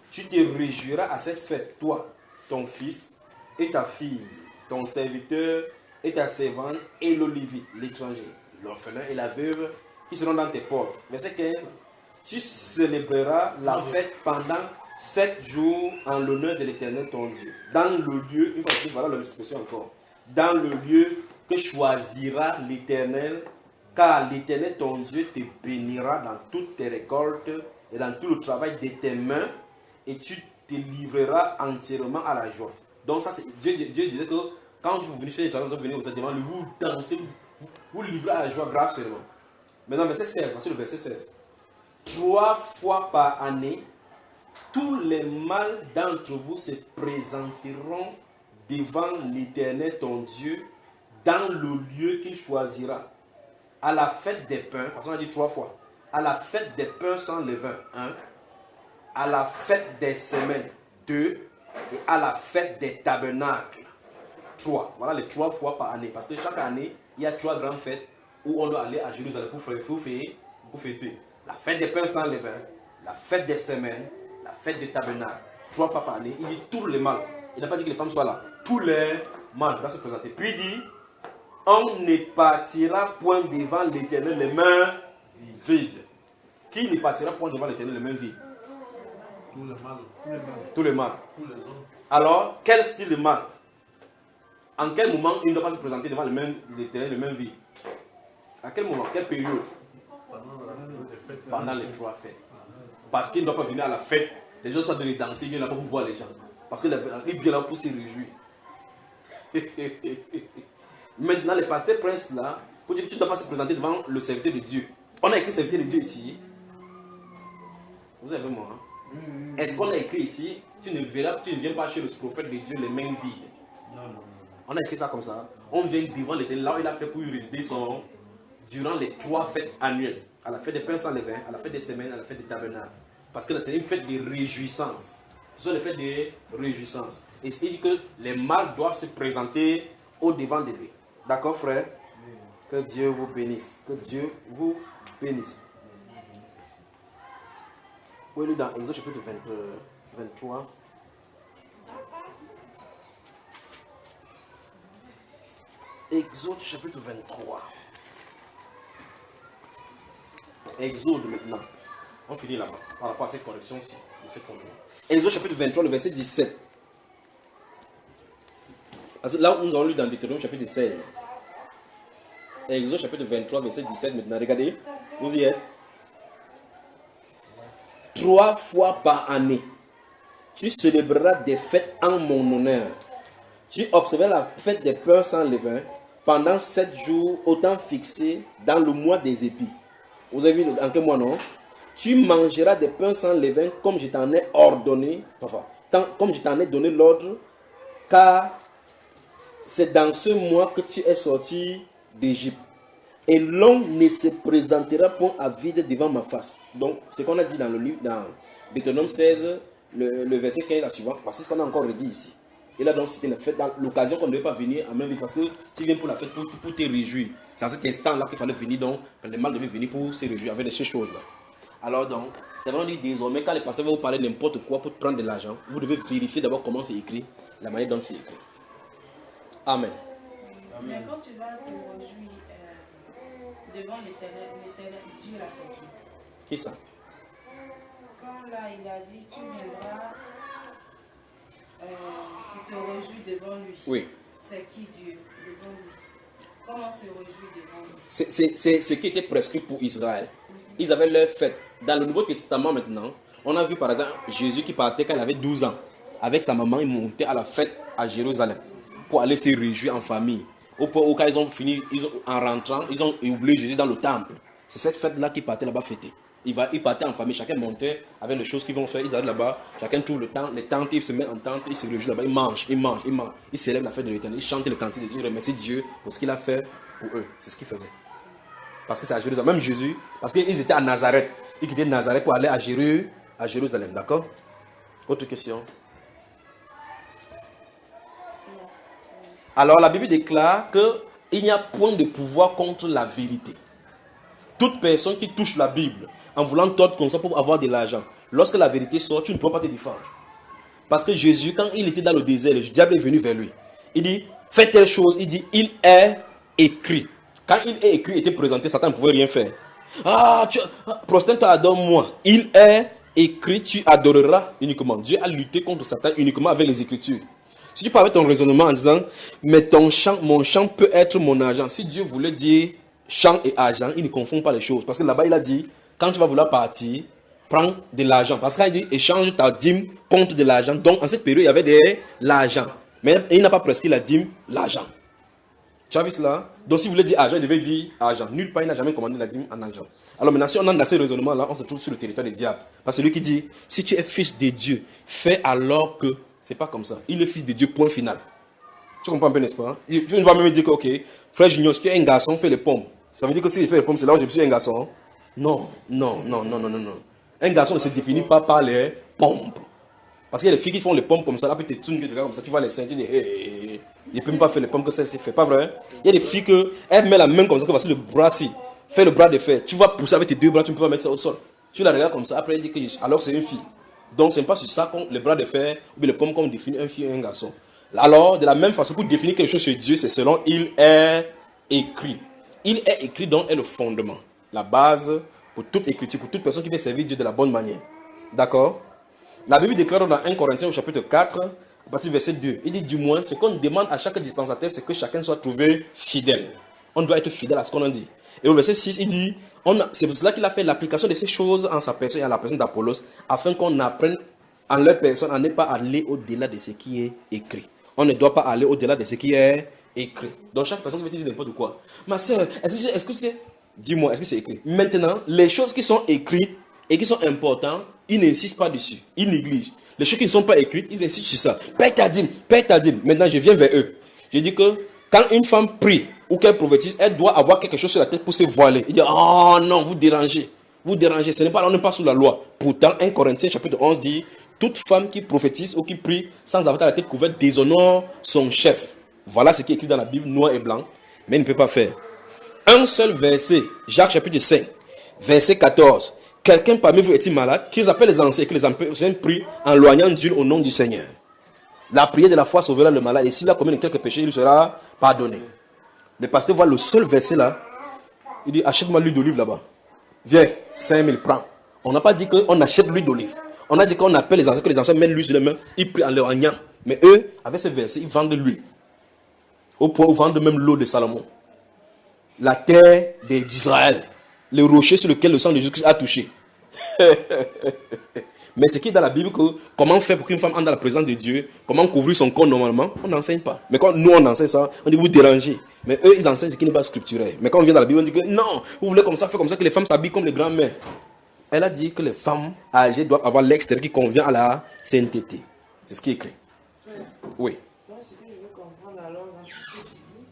tu te réjouiras à cette fête, toi, ton fils et ta fille, ton serviteur et ta servante et l'olivite, l'étranger, l'orphelin et la veuve qui seront dans tes portes. Verset 15. Tu célébreras la fête pendant 7 jours en l'honneur de l'Éternel ton Dieu. Dans le lieu, une fois de plus, voilà l'expression encore. Dans le lieu que choisira l'Éternel, car l'Éternel ton Dieu te bénira dans toutes tes récoltes et dans tout le travail de tes mains, et tu te livreras entièrement à la joie. Donc ça, Dieu disait que quand vous venez faire les travaux, vous venez vous êtes devant lui, vous dansez, vous livrez à la joie grave seulement. Maintenant, verset 16, voici le verset 16. 3 fois par année, tous les mâles d'entre vous se présenteront devant l'Éternel ton Dieu dans le lieu qu'il choisira. À la fête des pains, parce qu'on a dit 3 fois, à la fête des pains sans levain, 1, à la fête des semaines, 2, et à la fête des tabernacles, 3. Voilà les 3 fois par année, parce que chaque année, il y a 3 grandes fêtes où on doit aller à Jérusalem pour fêter. La fête des pains sans levain, la fête des semaines, la fête des tabernacles, 3 fois par année. Il dit tous les mâles. Il n'a pas dit que les femmes soient là. Tous les mâles doivent se présenter. Puis il dit, on ne partira point devant l'Éternel les mains vides. Qui ne partira point devant l'Éternel les mains vides? Tous les mâles. Tous les mâles. Tous les hommes. Alors, quel style de mâle? En quel moment il ne doit pas se présenter devant l'Éternel les mains vides? À quel moment? Quelle période? Pendant les 3 fêtes. Parce qu'il ne doit pas venir à la fête. Les gens sont venus danser, il vient là pour voir les gens. Parce qu'il vient là pour se réjouir. Maintenant, les pasteurs princes là, pour dire que tu ne dois pas se présenter devant le serviteur de Dieu. On a écrit serviteur de Dieu ici. Vous avez moi. Est-ce qu'on a écrit ici, tu ne viens pas chez le prophète de Dieu les mains vides. Non. On a écrit ça comme ça. On vient devant l'Éternel, là où il a fait pour y résider durant les 3 fêtes annuelles. À la fête des pains sans levain, à la fête des semaines, à la fête des tabernacles. Parce que c'est une fête de réjouissance. Ce sont les fêtes de réjouissance. Et il dit que les mâles doivent se présenter au devant de lui. D'accord, frère? Que Dieu vous bénisse. Que Dieu vous bénisse. Oui, lui dans Exode chapitre 23. Exode chapitre 23. Exode maintenant. On finit là-bas par rapport à cette correction-ci. Exode chapitre 23, le verset 17. Parce que là, nous avons lu dans Deutéronome chapitre 16. Exode chapitre 23, verset 17 maintenant. Regardez, vous y êtes. 3 fois par année, tu célébreras des fêtes en mon honneur. Tu observeras la fête des pains sans levain pendant 7 jours, au temps fixé dans le mois des épis. Vous avez vu en quel mois, non? Tu mangeras des pains sans levain comme je t'en ai ordonné, comme je t'en ai donné l'ordre, car c'est dans ce mois que tu es sorti d'Égypte. Et l'homme ne se présentera point à vide devant ma face. Donc, ce qu'on a dit dans le livre, dans Deutéronome 16, le verset 15 la suivante, c'est ce qu'on a encore dit ici. Et là, donc, c'était la fête, dans l'occasion qu'on ne devait pas venir en même vie, parce que tu viens pour la fête pour te réjouir. C'est à cet instant-là qu'il fallait venir, donc, les mâles devaient venir pour se réjouir avec ces choses-là. Alors, donc, c'est vraiment dit désormais, quand les pasteurs vont vous parler n'importe quoi pour prendre de l'argent, vous devez vérifier d'abord comment c'est écrit, la manière dont c'est écrit. Amen. Mais quand tu vas te réjouir devant l'Éternel, Dieu là, c'est qui? Qui ça? Quand là, il a dit, tu viendras te réjouir devant lui. Oui. C'est qui Dieu devant lui? Comment se réjouir devant lui? C'est ce qui était prescrit pour Israël. Ils avaient leur fête. Dans le Nouveau Testament maintenant, on a vu par exemple Jésus qui partait quand il avait 12 ans. Avec sa maman, il montait à la fête à Jérusalem pour aller se réjouir en famille. Au cas ils ont fini, en rentrant, ils ont oublié Jésus dans le temple. C'est cette fête-là qui partait là-bas fêter. Ils partaient en famille, chacun montait avec les choses qu'ils vont faire. Ils arrivent là-bas, chacun trouve le temps, les tentes, ils se mettent en tente, ils se réjouissent là-bas, ils mangent. Ils célèbrent la fête de l'Éternel, ils chantent le cantique de Dieu, ils remercient Dieu pour ce qu'il a fait pour eux. C'est ce qu'ils faisaient. Parce que c'est à Jérusalem. Même Jésus, parce qu'ils étaient à Nazareth. Ils quittaient Nazareth pour aller à Jérusalem. D'accord? Autre question? Alors la Bible déclare qu'il n'y a point de pouvoir contre la vérité. Toute personne qui touche la Bible en voulant tordre comme ça pour avoir de l'argent, lorsque la vérité sort, tu ne peux pas te défendre. Parce que Jésus, quand il était dans le désert, le diable est venu vers lui. Il dit, fais telle chose. Il dit, il est écrit. Quand il est écrit, était présenté, Satan ne pouvait rien faire. Prosterne-toi, adore-moi. Il est écrit, tu adoreras uniquement. Dieu a lutté contre Satan uniquement avec les Écritures. Si tu parles avec ton raisonnement en disant, mais mon champ peut être mon argent. Si Dieu voulait dire champ et argent, il ne confond pas les choses. Parce que là-bas, il a dit, quand tu vas vouloir partir, prends de l'argent. Parce qu'il dit, échange ta dîme contre de l'argent. Donc, en cette période, il y avait de l'argent. Mais il n'a pas prescrit la dîme, l'argent. Tu as vu cela? Donc, si vous voulez dire argent, il devait dire argent. Nulle part, il n'a jamais commandé la dîme en argent. Alors maintenant, si on a dans ce raisonnement-là, on se trouve sur le territoire du diable. Parce que lui qui dit, si tu es fils de Dieu, fais alors que... C'est pas comme ça. Il est fils de Dieu, point final. Tu comprends un peu, n'est-ce pas? Tu ne vas même dire que, ok, frère Junior, si tu es un garçon, fais les pommes. Ça veut dire que s'il fait les pommes, c'est là où je suis un garçon. Non. Un garçon ne se définit pas par les pompes. Parce qu'il y a des filles qui font les pompes comme ça, là, puis tu te regardes comme ça, tu vois les seins, tu dis, hey, il ne peut même pas faire les pompes que celle-ci fait. Pas vrai? Il y a des filles qui, elles mettent la main comme ça, que voici le bras-ci. Fais le bras de fer. Tu vas pousser avec tes 2 bras, tu ne peux pas mettre ça au sol. Tu la regardes comme ça, après elle dit que alors c'est une fille. Donc, ce n'est pas sur ça qu'on les bras de fer ou bien les pommes qu'on définit un fille et un garçon. Alors, de la même façon, pour définir quelque chose chez Dieu, c'est selon il est écrit. Il est écrit donc est le fondement, la base pour toute écriture, pour toute personne qui veut servir Dieu de la bonne manière. D'accord? La Bible déclare dans 1 Corinthiens au chapitre 4, à partir du verset 2, il dit du moins, ce qu'on demande à chaque dispensateur, c'est que chacun soit trouvé fidèle. On doit être fidèle à ce qu'on a dit. Et au verset 6, il dit, c'est pour cela qu'il a fait l'application de ces choses en sa personne et à la personne d'Apollos, afin qu'on apprenne en leur personne à ne pas aller au-delà de ce qui est écrit. On ne doit pas aller au-delà de ce qui est écrit. Donc chaque personne qui veut te dire n'importe quoi. Ma soeur, est-ce que c'est... Dis-moi, est-ce que c'est écrit? Maintenant, les choses qui sont écrites et qui sont importants, ils n'insistent pas dessus. Ils négligent. Les choses qui ne sont pas écrites, ils insistent sur ça. Paye ta dîme, paye ta dîme. Maintenant, je viens vers eux. Je dis que quand une femme prie ou qu'elle prophétise, elle doit avoir quelque chose sur la tête pour se voiler. Il dit, oh non, vous dérangez. Vous dérangez. Ce n'est pas, on n'est pas sous la loi. Pourtant, 1 Corinthiens chapitre 11 dit, toute femme qui prophétise ou qui prie sans avoir la tête couverte déshonore son chef. Voilà ce qui est écrit dans la Bible, noir et blanc, mais il ne peut pas faire. Un seul verset, Jacques chapitre 5, verset 14. Quelqu'un parmi vous est-il malade? Qu'ils appellent les anciens et que les anciens prient en loignant d'huile au nom du Seigneur. La prière de la foi sauvera le malade. Et s'il a commis quelques péchés, il lui sera pardonné. Le pasteur voit le seul verset là. Il dit, achète-moi l'huile d'olive là-bas. Viens, 5000, prends. On n'a pas dit qu'on achète l'huile d'olive. On a dit qu'on appelle les anciens, que les anciens mettent l'huile sur les mains, ils prient en loignant. Mais eux, avec ce verset, ils vendent l'huile. Au point où ils vendent même l'eau de Salomon. La terre d'Israël. Le rocher sur lequel le sang de Jésus-Christ a touché. Mais c'est qui est dans la Bible que comment faire pour qu'une femme entre dans la présence de Dieu, comment couvrir son corps normalement, on n'enseigne pas. Mais quand nous on enseigne ça, on dit vous dérangez. Mais eux ils enseignent ce qui n'est pas scripturel. Mais quand on vient dans la Bible, on dit que non, vous voulez comme ça, faire comme ça, que les femmes s'habillent comme les grands-mères. Elle a dit que les femmes âgées doivent avoir l'extérieur qui convient à la sainteté. C'est ce qui est écrit. Oui. Moi, ce que je veux comprendre alors dans ce que tu dis,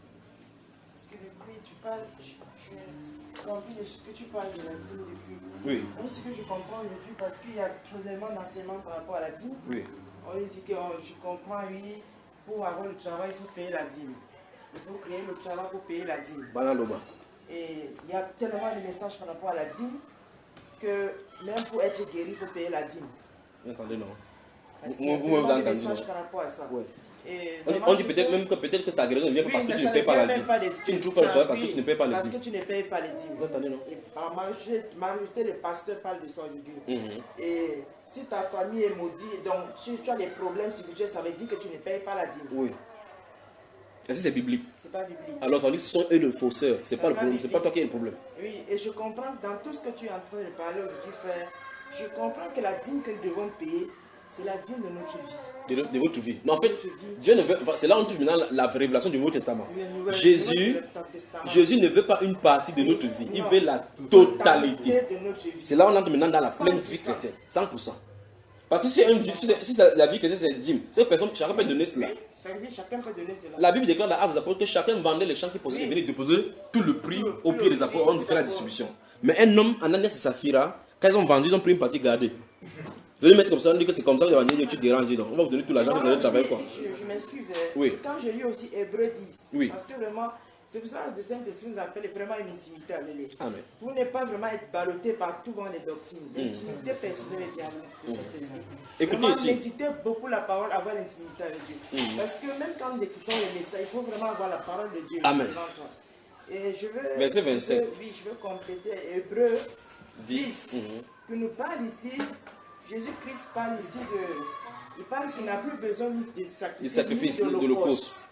parce que depuis tu parles, tu remplis de ce que tu parles de la dîme depuis. Oui. Moi, ce que je comprends depuis, parce qu'il y a tellement d'enseignements par rapport à la dîme, Oui. on lui dit que je comprends, oui, pour avoir le travail, il faut payer la dîme. Il faut créer le travail pour payer la dîme. Banaloma. Et il y a tellement de messages par rapport à la dîme que même pour être guéri, il faut payer la dîme. Attendez, non. Parce qu'il y a tellement de messages par rapport à ça. Ouais. Et On vraiment, dit peut-être que ta guérison ne vient pas parce que mais tu ça ne payes pas la dîme. des Tu ne dîmes. trouves pas le travail parce que tu ne payes pas les Parce dîmes. que tu ne payes pas les dîmes. Attendez, non. Et en majorité, les pasteurs parlent de ça aujourd'hui. Mhm. Et si ta famille est maudite, donc si tu as des problèmes spirituels, ça veut dire que tu ne payes pas la dîme. Oui. Est-ce que c'est biblique? C'est pas biblique. Alors ça veut dire que ce sont eux le fausseur. C'est pas le problème. C'est pas toi qui as le problème. Oui, et je comprends que dans tout ce que tu es en train de parler aujourd'hui, frère, je comprends que la dîme que nous devons payer, c'est la dîme de notre vie. De votre vie. Non, en fait, Notre vie. Dieu ne veut. C'est là où on touche maintenant la révélation du Nouveau Testament. Oui, nous voulons- Jésus, nous voulons le Testament. Jésus ne veut pas une partie de notre vie. Il Non. veut la totalité. De notre vie. C'est là où on entre maintenant dans la 100%. pleine vie chrétienne. 100%. Parce que si la vie chrétienne c'est dîme, cette personne, chacun peut donner cela. Oui, chacun peut donner cela. La Bible déclare dans Actes des Apôtres que chacun vendait les champs qu'il possédait et venait déposer tout le prix au pied des apôtres en différentes distributions. Mais un homme, Ananias et Saphira, quand ils ont vendu, ils ont pris une partie gardée. Vous allez mettre comme ça, on dit que c'est comme ça que vous allez tu déranges. Donc on va vous donner tout l'argent que vous allez travailler quoi. Je m'excuse. Oui. Quand je lis aussi Hébreux 10, Oui. parce que vraiment, c'est pour ça que le Saint-Esprit nous appelle vraiment une intimité avec lui. Amen. Pour ne pas vraiment être ballotté par tout vent les doctrines. L'intimité personnelle est bien avec le Saint-Esprit. Écoutez Vraiment, ici. méditer beaucoup la parole, avoir l'intimité avec Dieu. Parce que même quand nous écoutons les messages, il faut vraiment avoir la parole de Dieu. Amen. devant toi. Et je veux, Verset 27. Oui, je veux compléter Hébreux 10. 10. Que nous parle ici, Jésus-Christ parle ici de. Il parle qu'il n'a plus besoin de Le sacrifice. sacrifice ni de l'Holocauste.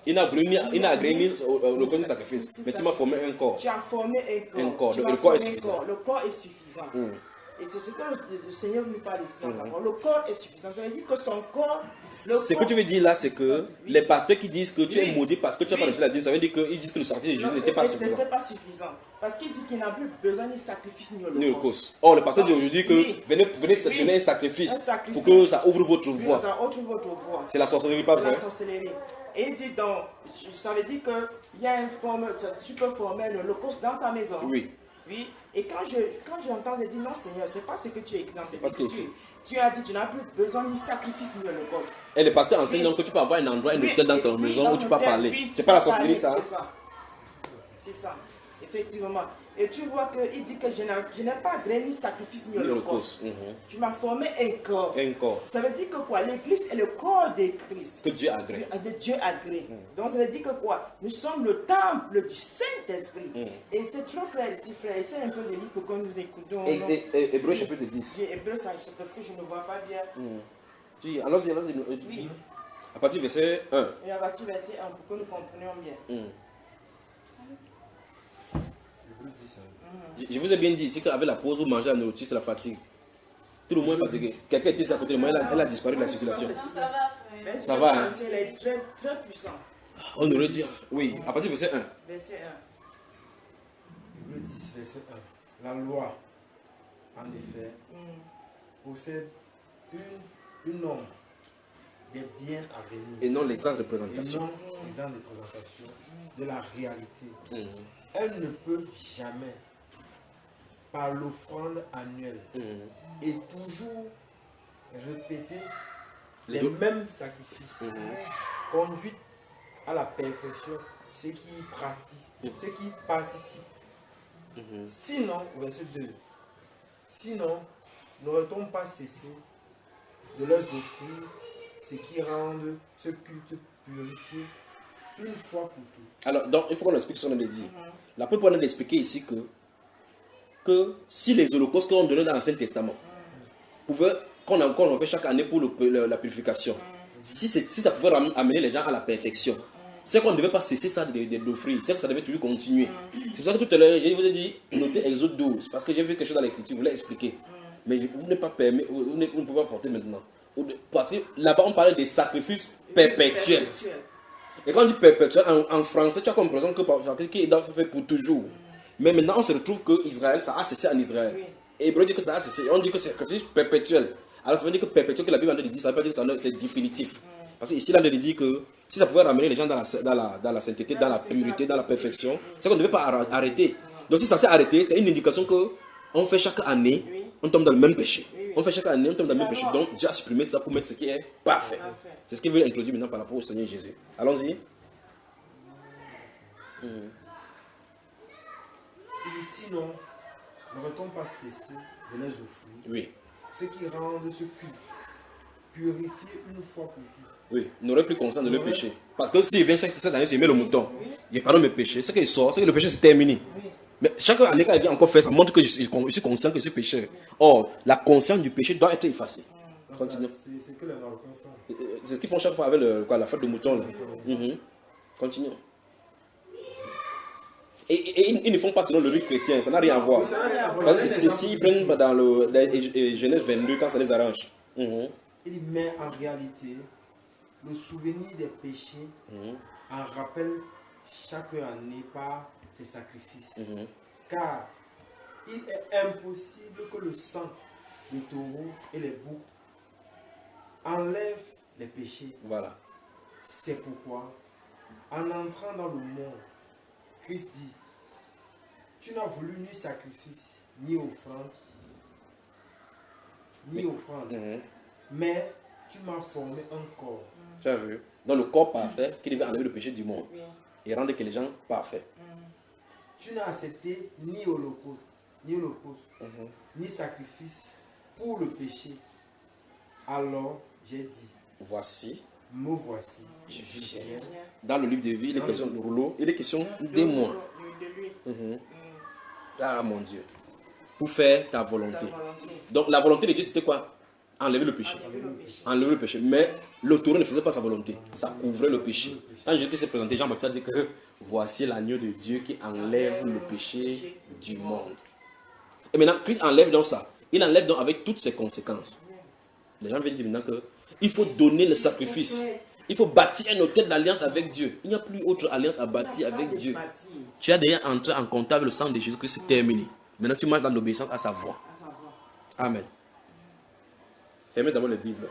Il n'a voulu il n'a agréé ni le sacrifice. Mais tu m'as formé un corps. Tu as formé un corps. Un corps. Tu Le m'as corps est formé un suffisant. corps. Le corps est suffisant. Et c'est ce que le Seigneur nous parle ici dans sa parole. Le corps est suffisant. Ça veut dire que son corps. Ce que tu veux dire là, c'est que les pasteurs qui disent que tu es maudit parce que tu n'as pas reçu la dîme, ça veut dire qu'ils disent que le sacrifice de Jésus n'était pas suffisant. N'était pas suffisant. Parce qu'il dit qu'il n'a plus besoin ni sacrifice ni Ni holocauste. holocauste. Or, le pasteur dit aujourd'hui que Oui. venez Oui. donner un sacrifice Un sacrifice. pour que ça ouvre votre Oui, voie. ça ouvre votre voie. C'est la sorcellerie, pas C'est la vrai? sorcellerie. Et il dit donc, ça veut dire qu'il y a une forme, tu peux former un holocauste dans ta maison. Oui. Oui. Et quand j'entends, je dis non Seigneur, c'est pas ce que tu as écrit dans tes pas ce qui est écrit. Écritures. Tu as dit tu n'as plus besoin ni sacrifice ni holocauste. Et les pasteurs enseignent donc que tu peux avoir un endroit, un Oui, hôtel dans ta oui, maison dans où tu peux l'hôtel, parler. oui, C'est tu pas la peux sorcellerie, parler, ça? C'est ça. C'est ça. Effectivement. Et tu vois qu'il dit que je n'ai pas agréé ni sacrifice ni Ni holocauste. holocauste. Mhm. Tu m'as formé un corps. Un corps Ça veut dire que quoi? L'église est le corps de Christ. que Dieu agrée. De Dieu agrée. Donc ça veut dire que quoi? Nous sommes le temple du Saint-Esprit. Et c'est trop clair ici, frère. Essaye un peu de lire pour que nous écoutons. Et Hébreu chapitre 10. Hébreu, ça, parce que je ne vois pas bien. Allons-y. Oui. À partir du verset 1. Et à partir du verset 1 pour que nous comprenions bien. Je vous ai bien dit ici qu'avec la pause, vous mangez la nourriture, c'est la fatigue. Tout le monde est fatigué. Quelqu'un était à côté de moi, elle a disparu de la circulation. Non, ça va, frère. Mais Ça ce va, que hein. il est très, très puissant. On aurait dit, oui, à partir du verset 1. Verset 1. Hébreux 10, verset 1. La loi en effet, possède une ombre des biens à venir. Et non l'exacte Et représentation. non l'exacte représentation de la réalité. Elle ne peut jamais, par l'offrande annuelle, et toujours répéter les mêmes sacrifices, conduire à la perfection ceux qui participent. Sinon, verset 2, sinon, n'aurait-on pas cessé de leur offrir ce qui rendent ce culte purifié une fois pour toutes. Alors, donc, il faut qu'on explique ce qu'on a dit. La plupart on a expliqué ici que si les holocaustes qu'on donnait dans l'Ancien Testament pouvaient, qu'on en fait chaque année pour la purification, si ça pouvait amener les gens à la perfection, c'est qu'on ne devait pas cesser ça d'offrir, c'est que ça devait toujours continuer. C'est pour ça que tout à l'heure, je vous ai dit, notez Exode 12, parce que j'ai vu quelque chose dans l'Écriture, je voulais expliquer. Mais vous n'êtes pas permis, vous ne pouvez pas porter maintenant. Parce que là-bas, on parlait des sacrifices perpétuels. Et quand on dit perpétuel, en français, tu as comme l'impression que qui doit faire pour toujours. Mais maintenant, on se retrouve que Israël, ça a cessé en Israël. Et Hébreu dit que ça a cessé. On dit que c'est sacrifice perpétuel. Alors ça veut dire que perpétuel, que la Bible en dit, ça veut pas dire que c'est définitif. Parce que ici, là, il dit que si ça pouvait ramener les gens dans la sainteté, dans la pureté, dans la perfection, c'est qu'on ne devait pas arrêter. Donc si ça s'est arrêté, c'est une indication qu'on fait chaque année, on tombe dans le même péché. On fait chaque année, on tombe dans le même péché. Donc Dieu a supprimé ça pour mettre ce qui est parfait. C'est ce qu'il veut introduire maintenant par rapport au Seigneur Jésus. Allons-y. Il dit, sinon, n'aurait-on pas cessé de les offrir? Oui. Ce qui rendent ce culte purifié une fois pour toutes. Oui, n'aurait plus conscience de le péché. Parce que s'il vient cette année, s'il met le mouton, il pardonne mes péchés. C'est qu'il sort, c'est que le péché c'est terminé. Mais chaque année, quand il vient encore faire ça, montre que je suis conscient que je suis pécheur. Or, la conscience du péché doit être effacée. Continuons. C'est ce que les Marocains font. C'est ce qu'ils font chaque fois avec la fête de mouton. Là. Continuons. Et ils ne font pas selon le rite chrétien, ça n'a rien à voir. Parce que c'est s'ils prennent dans le Genèse 22 quand ça les arrange. Il dit, mais en réalité, le souvenir des péchés en rappelle chaque année par ses sacrifices. Car il est impossible que le sang de taureau et les boucs enlève les péchés. Voilà. C'est pourquoi, en entrant dans le monde, Christ dit, tu n'as voulu ni sacrifice, ni offrande, mais tu m'as formé un corps. Tu as vu? Dans le corps parfait qui devait enlever le péché du monde et rendre que les gens parfaits. Tu n'as accepté ni holocauste, ni sacrifice pour le péché. Alors j'ai dit, voici, me voici. je viens. Dans le livre de vie, il est question de rouleau, il est question de moi. Ah mon Dieu. Pour faire ta volonté. Donc la volonté de Dieu c'était quoi? Enlever le péché. Enlever le péché. Mais le taureau ne faisait pas sa volonté. Ça couvrait le péché. Quand Jésus s'est présenté, Jean-Baptiste a dit que voici l'agneau de Dieu qui enlève le péché du monde. Et maintenant, Christ enlève donc ça. Il enlève donc avec toutes ses conséquences. Les gens viennent dire maintenant qu'il faut donner le sacrifice. Il faut bâtir un hôtel d'alliance avec Dieu. Il n'y a plus autre alliance à bâtir avec Dieu. Tu as déjà entré en contact avec le sang de Jésus Christ, c'est terminé. Maintenant, tu marches dans l'obéissance à sa voix. Amen. Fermez d'abord les Bibles.